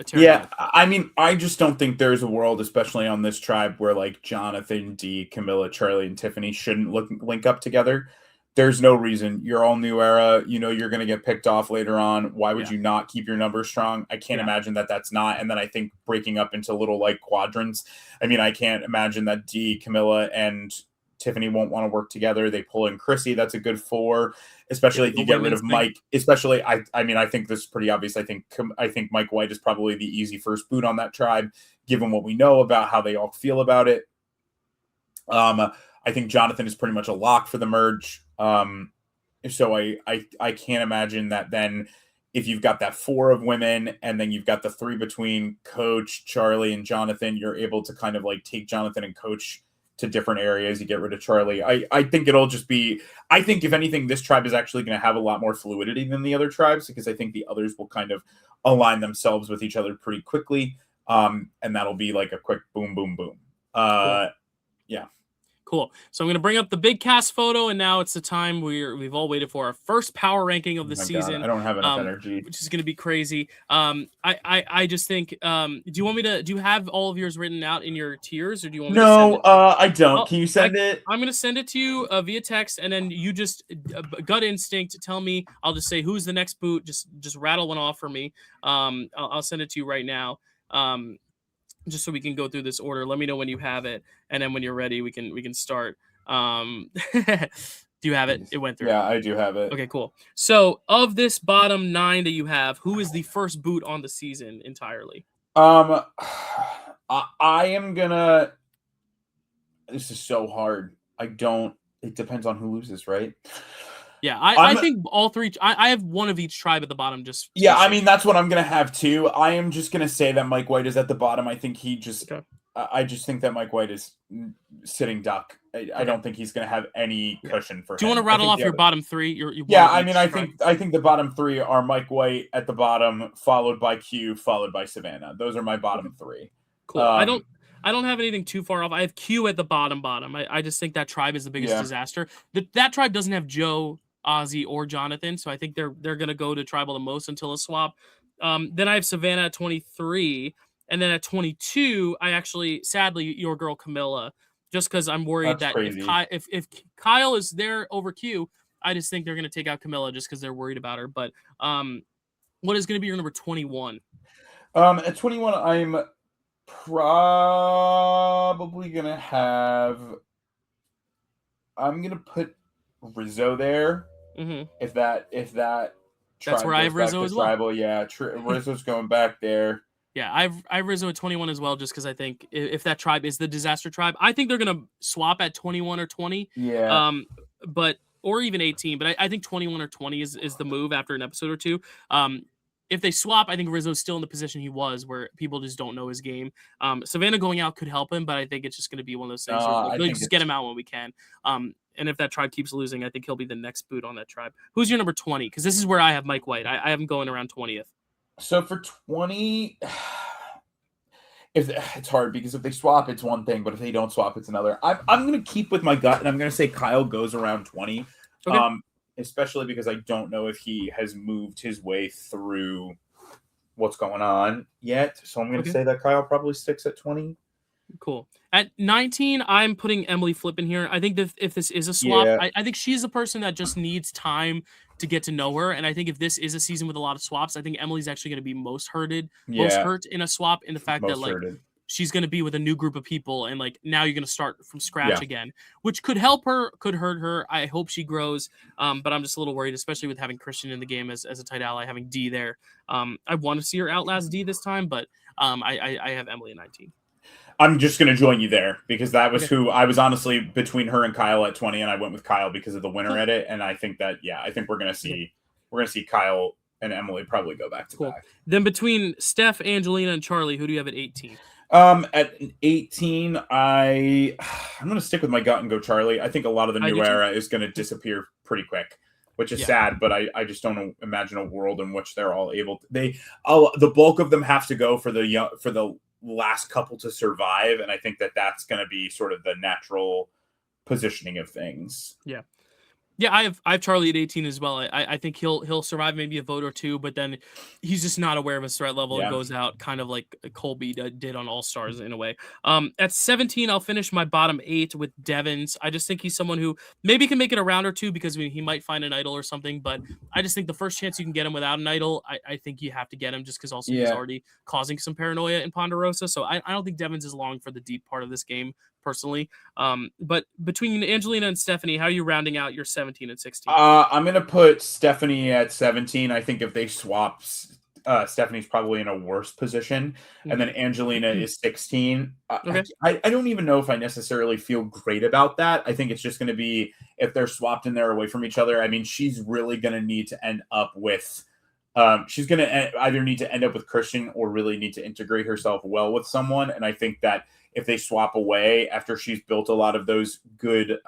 I mean, I just don't think there's a world, especially on this tribe, where like Jonathan, Dee, Camilla, Charlie, and Tiffany shouldn't link up together. There's no reason. You're all new era. You're going to get picked off later on. Why would you not keep your numbers strong? I can't imagine that that's not. And then I think breaking up into little like quadrants. I mean, I can't imagine that Dee, Camilla, and Tiffany won't want to work together. They pull in Chrissy. That's a good 4, especially if you get rid of Mike. Especially, I mean, I think this is pretty obvious. I think Mike White is probably the easy first boot on that tribe, given what we know about how they all feel about it. I think Jonathan is pretty much a lock for the merge. So I can't imagine that then if you've got that 4 of women and then you've got the 3 between Coach, Charlie, and Jonathan, you're able to kind of like take Jonathan and Coach to different areas. You get rid of Charlie. I think it'll just be, I think if anything, this tribe is actually going to have a lot more fluidity than the other tribes, because I think the others will kind of align themselves with each other pretty quickly. And that'll be like a quick boom, boom, boom. Yeah. Cool. So I'm going to bring up the big cast photo, and now it's the time we've all waited for, our first power ranking of the season. God, I don't have enough energy, which is going to be crazy. I just think, do you have all of yours written out in your tiers, or do you want me to send it? I don't. Can you send it? I'm going to send it to you via text, and then you just gut instinct tell me. I'll just say who's the next boot. Just rattle one off for me. I'll send it to you right now. Just so we can go through this order. Let me know when you have it, and then when you're ready, we can start. Do you have it? It went through. Yeah, I do have it. Okay, cool. So, of this bottom 9 that you have, who is the first boot on the season entirely? I am gonna. This is so hard. I don't. It depends on who loses, right? Yeah, I think all three. I have one of each tribe at the bottom just to Yeah, be I safe. mean that's what I'm gonna have too. I am just gonna say that Mike White is at the bottom. I think he just. Okay. I just think that Mike White is sitting duck. I Okay. don't think he's gonna have any Yeah. cushion for Do you want him. to I rattle think off the your other. bottom three? Your one Yeah, of I mean, each tribe. I think the bottom three are Mike White at the bottom, followed by Q, followed by Savannah. Those are my Okay. bottom three. Cool. I don't have anything too far off. I have Q at the bottom. I just think that tribe is the biggest Yeah, disaster. That tribe doesn't have Joe, Ozzy, or Jonathan, so I think they're gonna go to tribal the most until a swap. Then I have Savannah at 23, and then at 22, I actually sadly your girl Camilla, just because I'm worried that's that crazy. if Kyle is there over Q, I just think they're gonna take out Camilla just because they're worried about her. But what is gonna be your number 21? At 21, I'm probably gonna have. I'm gonna put Rizzo there Mm-hmm. if that That's tribe where I goes have back Rizzo to as well. tribal. Yeah, Rizzo's going back there. Yeah, I've Rizzo at 21 as well, just because I think if that tribe is the disaster tribe, I think they're gonna swap at 21 or 20, Yeah, um, but or even 18. But I think 21 or 20 is the move after an episode or two. If they swap, I think Rizzo's still in the position he was, where people just don't know his game. Savannah going out could help him, but I think it's just gonna be one of those things where like, I let's think just get it's him out when we can. And if that tribe keeps losing, I think he'll be the next boot on that tribe. Who's your number 20? Because this is where I have Mike White. I have him going around 20th. so for 20. If it's hard because if they swap, it's one thing, but if they don't swap, it's another. I'm gonna keep with my gut, and I'm gonna say Kyle goes around 20. Okay. Especially because I don't know if he has moved his way through what's going on yet. So I'm gonna Okay. say that Kyle probably sticks at 20. Cool. At 19, I'm putting Emily Flip in here. I think that if this is a swap, Yeah, I think she's a person that just needs time to get to know her. And I think if this is a season with a lot of swaps, I think Emily's actually going to be most yeah, hurt in a swap in the fact that most like hurted. she's going to be with a new group of people and like now you're going to start from scratch Yeah, again, which could help her, could hurt her. I hope she grows. But I'm just a little worried, especially with having Christian in the game as a tight ally, having D there. I want to see her outlast D this time, but I have Emily at 19. I'm just gonna join you there because that was Okay. who I was honestly between her and Kyle at 20, and I went with Kyle because of the winner Cool. edit, and I think that I think Okay. we're gonna see Kyle and Emily probably go back to Cool. back. Then between Steph, Angelina, and Charlie, who do you have at 18? At 18, I'm gonna stick with my gut and go Charlie. I think a lot of the I new do too. era is gonna disappear pretty quick, which is Yeah. sad. But I just don't imagine a world in which they're all able to. The bulk of them have to go for the last couple to survive, and I think that that's gonna be sort of the natural positioning of things. Yeah. Yeah, I have Charlie at 18 as well. I think he'll survive maybe a vote or two, but then he's just not aware of his threat level and Yeah, goes out kind of like Colby did on All Stars in a way. At 17, I'll finish my bottom 8 with Devins. I just think he's someone who maybe can make it a round or two because he might find an idol or something. But I just think the first chance you can get him without an idol, I think you have to get him just because also he's yeah. already causing some paranoia in Ponderosa. So I don't think Devins is long for the deep part of this game personally. But between Angelina and Stephanie, how are you rounding out your 17 and 16? I'm gonna put Stephanie at 17. I think if they swap, Stephanie's probably in a worse position, and Mhm. then Angelina is 16. Okay. I don't even know if I necessarily feel great about that. I think it's just going to be if they're swapped and they're away from each other. I mean, she's really going to need to end up with. She's going to either need to end up with Christian or really need to integrate herself well with someone. And I think that if they swap away after she's built a lot of those good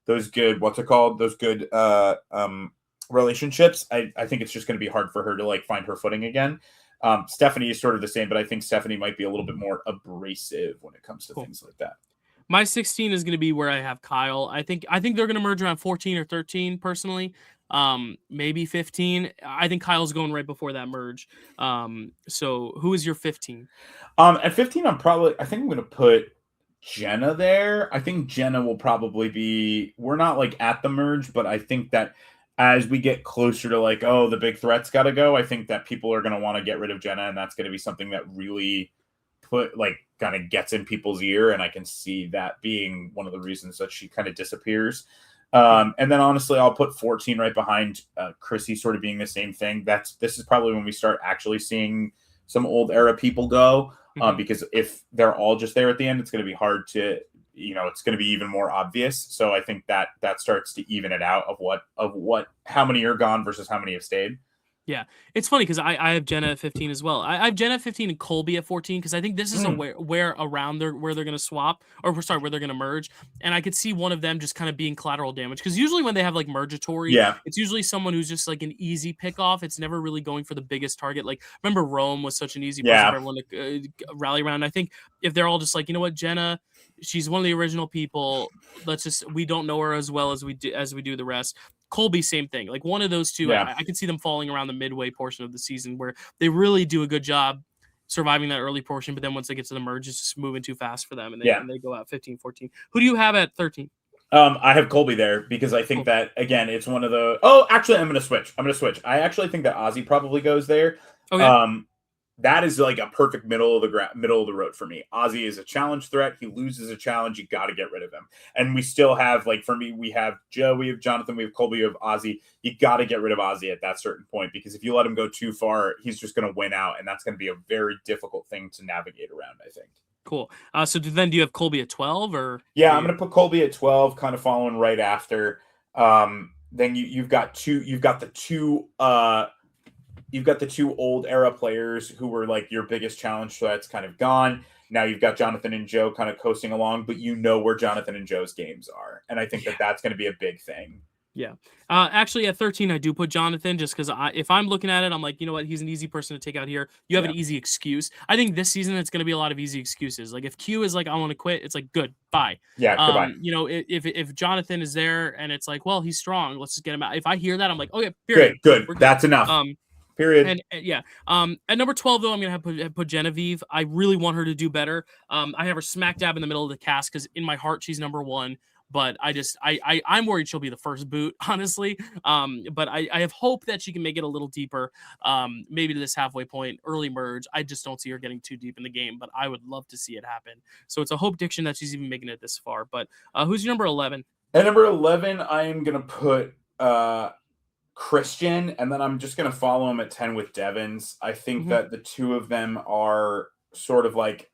what's it called, those good relationships, I think it's just going to be hard for her to like find her footing again. Stephanie is sort of the same, but I think Stephanie might be a little bit more abrasive when it comes to Cool. things like that. My 16 is going to be where I have Kyle. I think they're going to merge around 14 or 13 personally. Maybe 15. I think Kyle's going right before that merge. So who is your 15? At 15, I think I'm going to put Jenna there. I think Jenna will probably be, we're not like at the merge, but I think that as we get closer to like, oh, the big threat's got to go, I think that people are going to want to get rid of Jenna, and that's going to be something that really kind of gets in people's ear, and I can see that being one of the reasons that she kind of disappears. And then honestly, I'll put 14 right behind Chrissy, sort of being the same thing. This is probably when we start actually seeing some old era people go, because if they're all just there at the end, it's going to be hard to it's going to be even more obvious. So I think that starts to even it out of how many are gone versus how many have stayed. Yeah, it's funny because I have Jenna at 15 as well. I have Jenna at 15 and Colby at 14 because I think this is a where around where they're gonna swap, or sorry, where they're gonna merge, and I could see one of them just kind of being collateral damage, because usually when they have like mergatory, Yeah. it's usually someone who's just like an easy pick off. It's never really going for the biggest target. Like, remember Rome was such an easy person for Yeah. everyone to rally around. I think if they're all just like, you know what, Jenna, she's one of the original people. We don't know her as well as we do the rest. Colby, same thing. Like one of those two, Yeah. I could see them falling around the midway portion of the season where they really do a good job surviving that early portion, but then once they get to the merge, it's just moving too fast for them, and they go out 15, 14. Who do you have at 13? I have Colby there because I think that, again, it's one of the. Oh, actually, I'm going to switch. I actually think that Ozzy probably goes there. Okay. That is like a perfect middle of the road for me. Ozzy is a challenge threat. He loses a challenge. You got to get rid of him. And we still have, like, for me, we have Joe, we have Jonathan, we have Colby, we have Ozzy. You got to get rid of Ozzy at that certain point, because if you let him go too far, he's just going to win out, and that's going to be a very difficult thing to navigate around, I think. Cool. So then do you have Colby at 12 or? Yeah, I'm going to put Colby at 12, kind of following right after. Then you've got the two old era players who were like your biggest challenge threats kind of gone. Now you've got Jonathan and Joe kind of coasting along, but you know where Jonathan and Joe's games are. And I think that that's going to be a big thing. Yeah. Actually, at 13, I do put Jonathan just because if I'm looking at it, I'm like, you know what? He's an easy person to take out here. You have an easy excuse. I think this season it's going to be a lot of easy excuses. Like if Q is like, I want to quit, it's like, good, bye. Yeah, goodbye. If Jonathan is there and it's like, well, he's strong, let's just get him out. If I hear that, I'm like, okay, period. Good. That's enough. Period. And at number 12, though, I'm gonna put Genevieve. I really want her to do better. I have her smack dab in the middle of the cast because in my heart she's number one. But I'm worried she'll be the first boot, honestly. But I have hope that she can make it a little deeper. Maybe to this halfway point, early merge. I just don't see her getting too deep in the game, but I would love to see it happen. So it's a hope diction that she's even making it this far. But who's your number 11? At number 11, I am gonna put Christian, and then I'm just going to follow him at 10 with Devins. I think that the two of them are sort of like,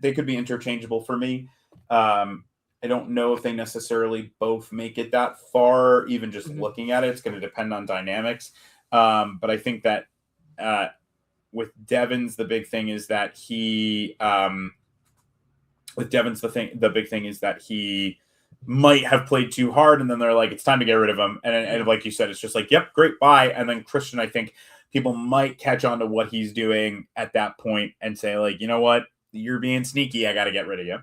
they could be interchangeable for me. I don't know if they necessarily both make it that far, even just looking at it. It's going to depend on dynamics. But I think that with Devins, the big thing is that he might have played too hard, and then they're like, it's time to get rid of him. And like you said, it's just like, yep, great, bye. And then Christian, I think people might catch on to what he's doing at that point and say, like, you know what, you're being sneaky. I got to get rid of you.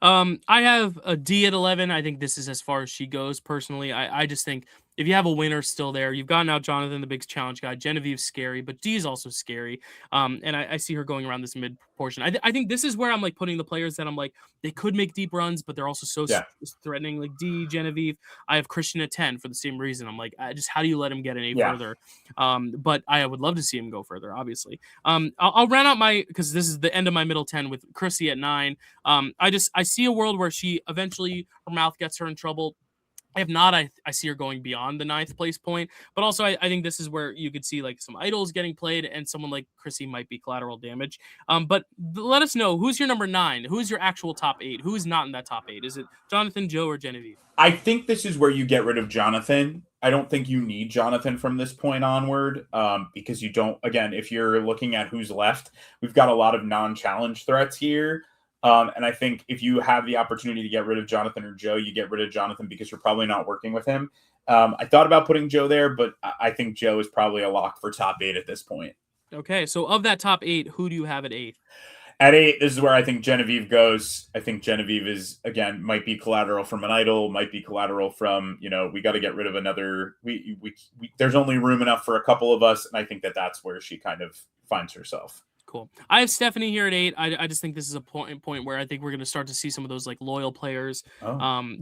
I have a D at 11. I think this is as far as she goes personally. I just think if you have a winner still there, you've got now Jonathan, the big challenge guy. Genevieve's scary, but D is also scary. And I see her going around this mid portion. I think this is where I'm like putting the players that I'm like, they could make deep runs, but they're also so threatening. Like D, Genevieve. I have Christian at 10 for the same reason. I'm like, how do you let him get any further? But I would love to see him go further, obviously. I'll round out because this is the end of my middle 10 with Chrissy at 9. I see a world where she eventually, her mouth gets her in trouble. If not, I see her going beyond the 9th place point. But also, I think this is where you could see like some idols getting played, and someone like Chrissy might be collateral damage. But let us know, who's your number 9? Who's your actual top 8? Who's not in that top 8? Is it Jonathan, Joe, or Genevieve? I think this is where you get rid of Jonathan. I don't think you need Jonathan from this point onward, because you don't. Again, if you're looking at who's left, we've got a lot of non-challenge threats here. And I think if you have the opportunity to get rid of Jonathan or Joe, you get rid of Jonathan because you're probably not working with him. I thought about putting Joe there, but I think Joe is probably a lock for top 8 at this point. Okay, so of that top 8, who do you have at 8? At 8, this is where I think Genevieve goes. I think Genevieve is, again, might be collateral from an idol, might be collateral from, we got to get rid of another. There's only room enough for a couple of us, and I think that that's where she kind of finds herself. Cool. I have Stephanie here at 8. I just think this is a point where I think we're going to start to see some of those like loyal players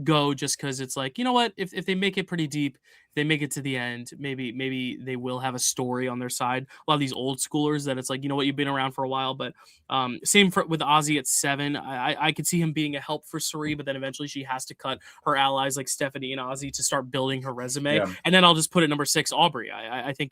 go, just because it's like, you know what, if they make it pretty deep, they make it to the end, maybe they will have a story on their side. A lot of these old schoolers that it's like, you know what, you've been around for a while. But same with Ozzy at 7. I could see him being a help for Suri, but then eventually she has to cut her allies like Stephanie and Ozzy to start building her resume. And then I'll just put at number 6 Aubrey. I think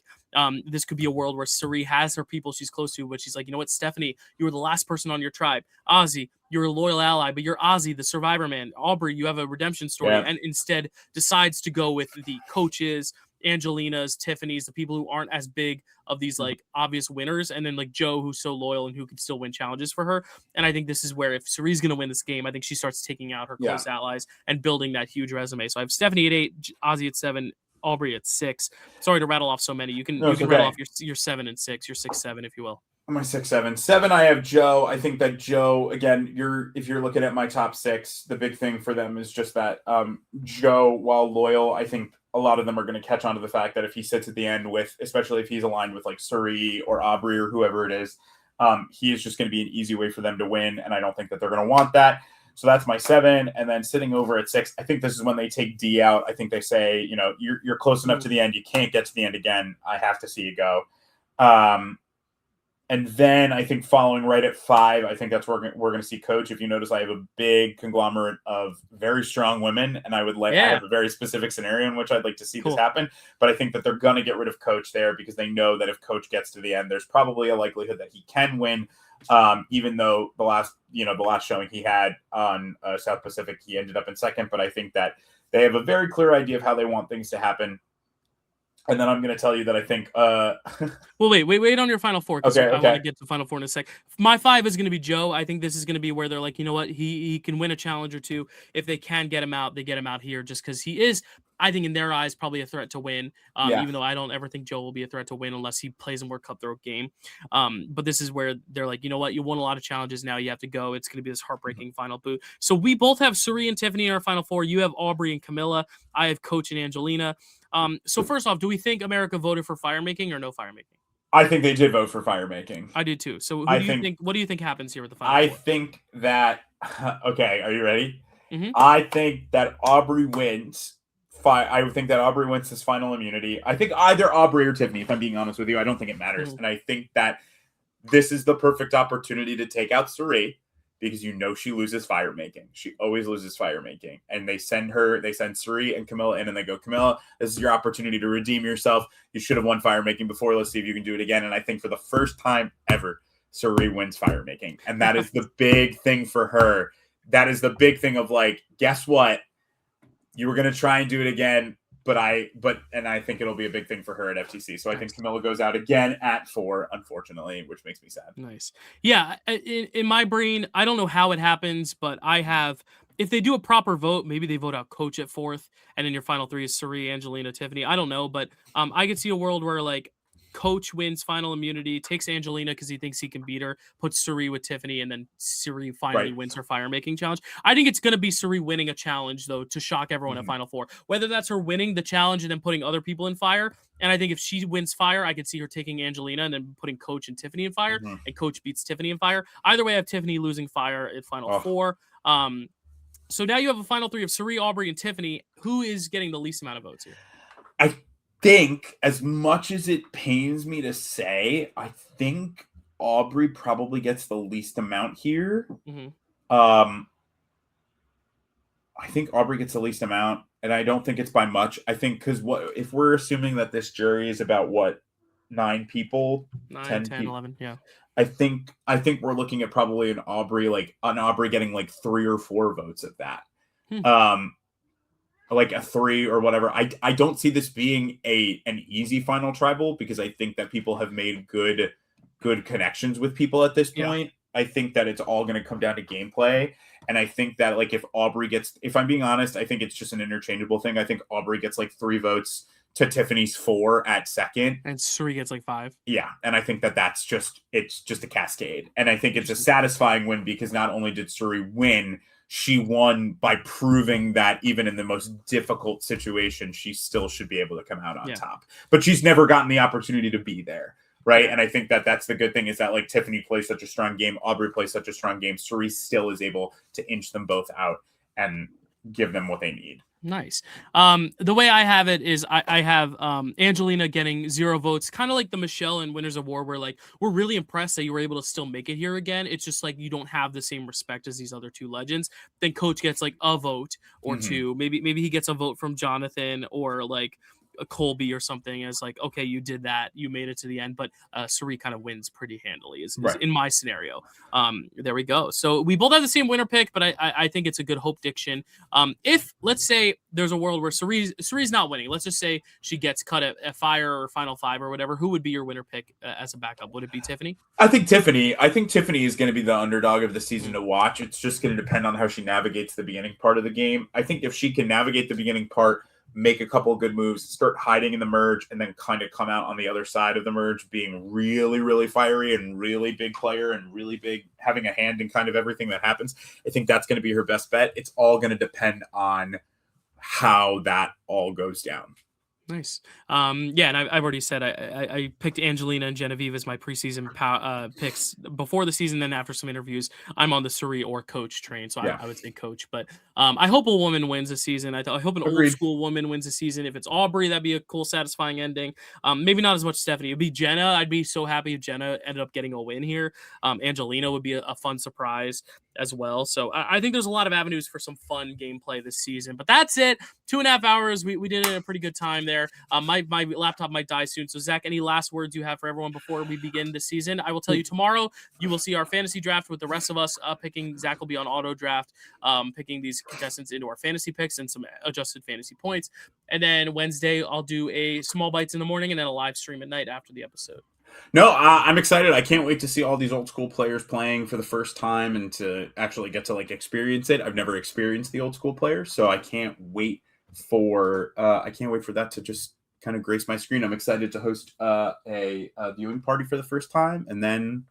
this could be a world where Suri has her people she's close to, but she's like, you know what, Stephanie, you were the last person on your tribe. Ozzy, you're a loyal ally, but you're Ozzy, the survivor man. Aubrey, you have a redemption story, Yeah. and instead decides to go with the coaches, Angelina's, Tiffany's, the people who aren't as big of these like obvious winners, and then like Joe, who's so loyal and who can still win challenges for her. And I think this is where if Cerie's going to win this game, I think she starts taking out her Yeah. close allies and building that huge resume. So I have Stephanie at 8, Ozzy at 7, Aubrey at 6. Sorry to rattle off so many. You can it's rattle okay. off your 7 and 6, your 6, 7, if you will. My 6, 7. 7, I have Joe. I think that Joe, again, if you're looking at my top 6, the big thing for them is just that Joe, while loyal, I think a lot of them are going to catch on to the fact that if he sits at the end with, especially if he's aligned with like Suri or Aubrey or whoever it is, he is just going to be an easy way for them to win. And I don't think that they're going to want that. So that's my 7. And then sitting over at 6, I think this is when they take D out. I think they say, you know, you're close enough to the end. You can't get to the end again. I have to see you go. And then I think following right at 5, I think that's where we're going to see Coach. If you notice, I have a big conglomerate of very strong women, and I have a very specific scenario in which I'd like to see this happen. But I think that they're going to get rid of Coach there because they know that if Coach gets to the end, there's probably a likelihood that he can win. Even though the last showing he had on South Pacific, he ended up in second. But I think that they have a very clear idea of how they want things to happen. And then I'm going to tell you that I think. Well, wait on your final 4. Okay. I want to get to final 4 in a sec. My 5 is going to be Joe. I think this is going to be where they're like, you know what, he can win a challenge or two. If they can get him out, they get him out here, just because he is, I think, in their eyes, probably a threat to win. Even though I don't ever think Joe will be a threat to win unless he plays a more cutthroat game. But this is where they're like, you know what, you won a lot of challenges. Now you have to go. It's going to be this heartbreaking final boot. So we both have Suri and Tiffany in our final 4. You have Aubrey and Camilla. I have Coach and Angelina. So first off, do we think America voted for fire making or no fire making? I think they did vote for fire making. I do too. So what do you think happens here with the final 4? I think that okay, are you ready? Mm-hmm. I think that Aubrey wins. I think that Aubrey wins this final immunity. I think either Aubrey or Tiffany, if I'm being honest with you. I don't think it matters. And I think that this is the perfect opportunity to take out Suri, because you know she loses fire making. She always loses fire making. And they send Suri and Camilla in, and they go, Camilla, this is your opportunity to redeem yourself. You should have won fire making before. Let's see if you can do it again. And I think for the first time ever, Suri wins fire making. And that is the big thing for her. That is the big thing of like, guess what? You were going to try and do it again, and I think it'll be a big thing for her at FTC. So I think Camilla goes out again at 4, unfortunately, which makes me sad. Nice. Yeah. In my brain, I don't know how it happens, but I have, if they do a proper vote, maybe they vote out Coach at 4th, and in your final 3 is Suri, Angelina, Tiffany. I don't know, but I could see a world where like Coach wins final immunity, takes Angelina because he thinks he can beat her, puts Suri with Tiffany, and then Suri finally wins her fire making challenge. I think it's going to be Suri winning a challenge, though, to shock everyone at final 4. Whether that's her winning the challenge and then putting other people in fire. And I think if she wins fire, I could see her taking Angelina and then putting Coach and Tiffany in fire, and Coach beats Tiffany in fire. Either way, I have Tiffany losing fire at final 4. So now you have a final 3 of Suri, Aubrey, and Tiffany. Who is getting the least amount of votes here? I think, as much as it pains me to say, I think Aubrey probably gets the least amount here. I think Aubrey gets the least amount, and I don't think it's by much. I think because if we're assuming that this jury is about 9 people, 10 people, 11, yeah. I think we're looking at probably an Aubrey getting like 3 or 4 votes at that. Like a 3 or whatever. I don't see this being an easy final tribal, because I think that people have made good connections with people at this point. I think that it's all going to come down to gameplay. And I think that like if I'm being honest, I think it's just an interchangeable thing. I think Aubrey gets like 3 votes to Tiffany's 4 at second. And Suri gets like 5. Yeah. And I think it's just a cascade. And I think it's a satisfying win, because not only did Suri win, she won by proving that even in the most difficult situation, she still should be able to come out on top. But she's never gotten the opportunity to be there, right? And I think that that's the good thing, is that like Tiffany plays such a strong game, Aubrey plays such a strong game, Suri still is able to inch them both out and give them what they need. Nice. The way I have it is I have Angelina getting 0 votes, kind of like the Michelle in Winners of War, where like we're really impressed that you were able to still make it here again. It's just like you don't have the same respect as these other 2 legends. Then Coach gets like a vote or 2. Maybe he gets a vote from Jonathan, or like a Colby or something as like, okay, you did that, you made it to the end, but Suri kind of wins pretty handily is Right. in my scenario. There we go. So we both have the same winner pick, but I think it's a good hope diction. If let's say there's a world where Suri's not winning, let's just say she gets cut at Fire or Final Five or whatever, who would be your winner pick as a backup? Would it be Tiffany? I think Tiffany. I think Tiffany is going to be the underdog of the season Mm. to watch. It's just going to depend on how she navigates the beginning part of the game. I think if she can navigate the beginning part, make a couple of good moves, start hiding in the merge, and then kind of come out on the other side of the merge being really, really fiery and really big player and really big, having a hand in kind of everything that happens. I think that's going to be her best bet. It's all going to depend on how that all goes down. Nice. Yeah, and I've already said I picked Angelina and Genevieve as my preseason picks before the season. Then after some interviews, I'm on the Suri or Coach train, so Yeah. I would say Coach. But I hope a woman wins a season. I hope an old Agreed. school woman wins a season. If it's Aubrey, that'd be a cool, satisfying ending. Maybe not as much Stephanie. It'd be Jenna. I'd be so happy if Jenna ended up getting a win here. Angelina would be a fun surprise as well. So I think there's a lot of avenues for some fun gameplay this season. But that's it. 2.5 hours. We did it in a pretty good time there. My laptop might die soon. So Zach, any last words you have for everyone before we begin the season? I will tell you tomorrow you will see our fantasy draft with the rest of us picking. Zach will be on auto draft, picking these contestants into our fantasy picks and some adjusted fantasy points. And then Wednesday I'll do a small bites in the morning and then a live stream at night after the episode. No, I'm excited. I can't wait to see all these old school players playing for the first time and to actually get to like experience it. I've never experienced the old school players, so I can't wait for that to just kind of grace my screen. I'm excited to host a viewing party for the first time, and then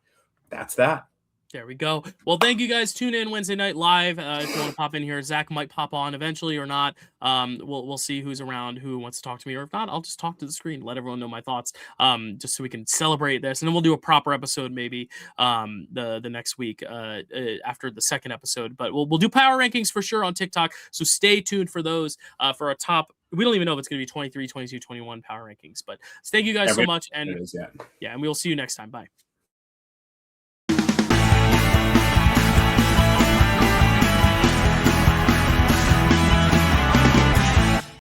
that's that. There we go. Well, thank you guys. Tune in Wednesday night live if you want to pop in here. Zach might pop on eventually or not. We'll see who's around, who wants to talk to me, or if not, I'll just talk to the screen, let everyone know my thoughts, just so we can celebrate this, and then we'll do a proper episode maybe the next week after the second episode. But we'll do power rankings for sure on TikTok, so stay tuned for those for our top. We don't even know if it's going to be 23, 22, 21 power rankings, but thank you guys so much, and It is, yeah. yeah, and we'll see you next time. Bye.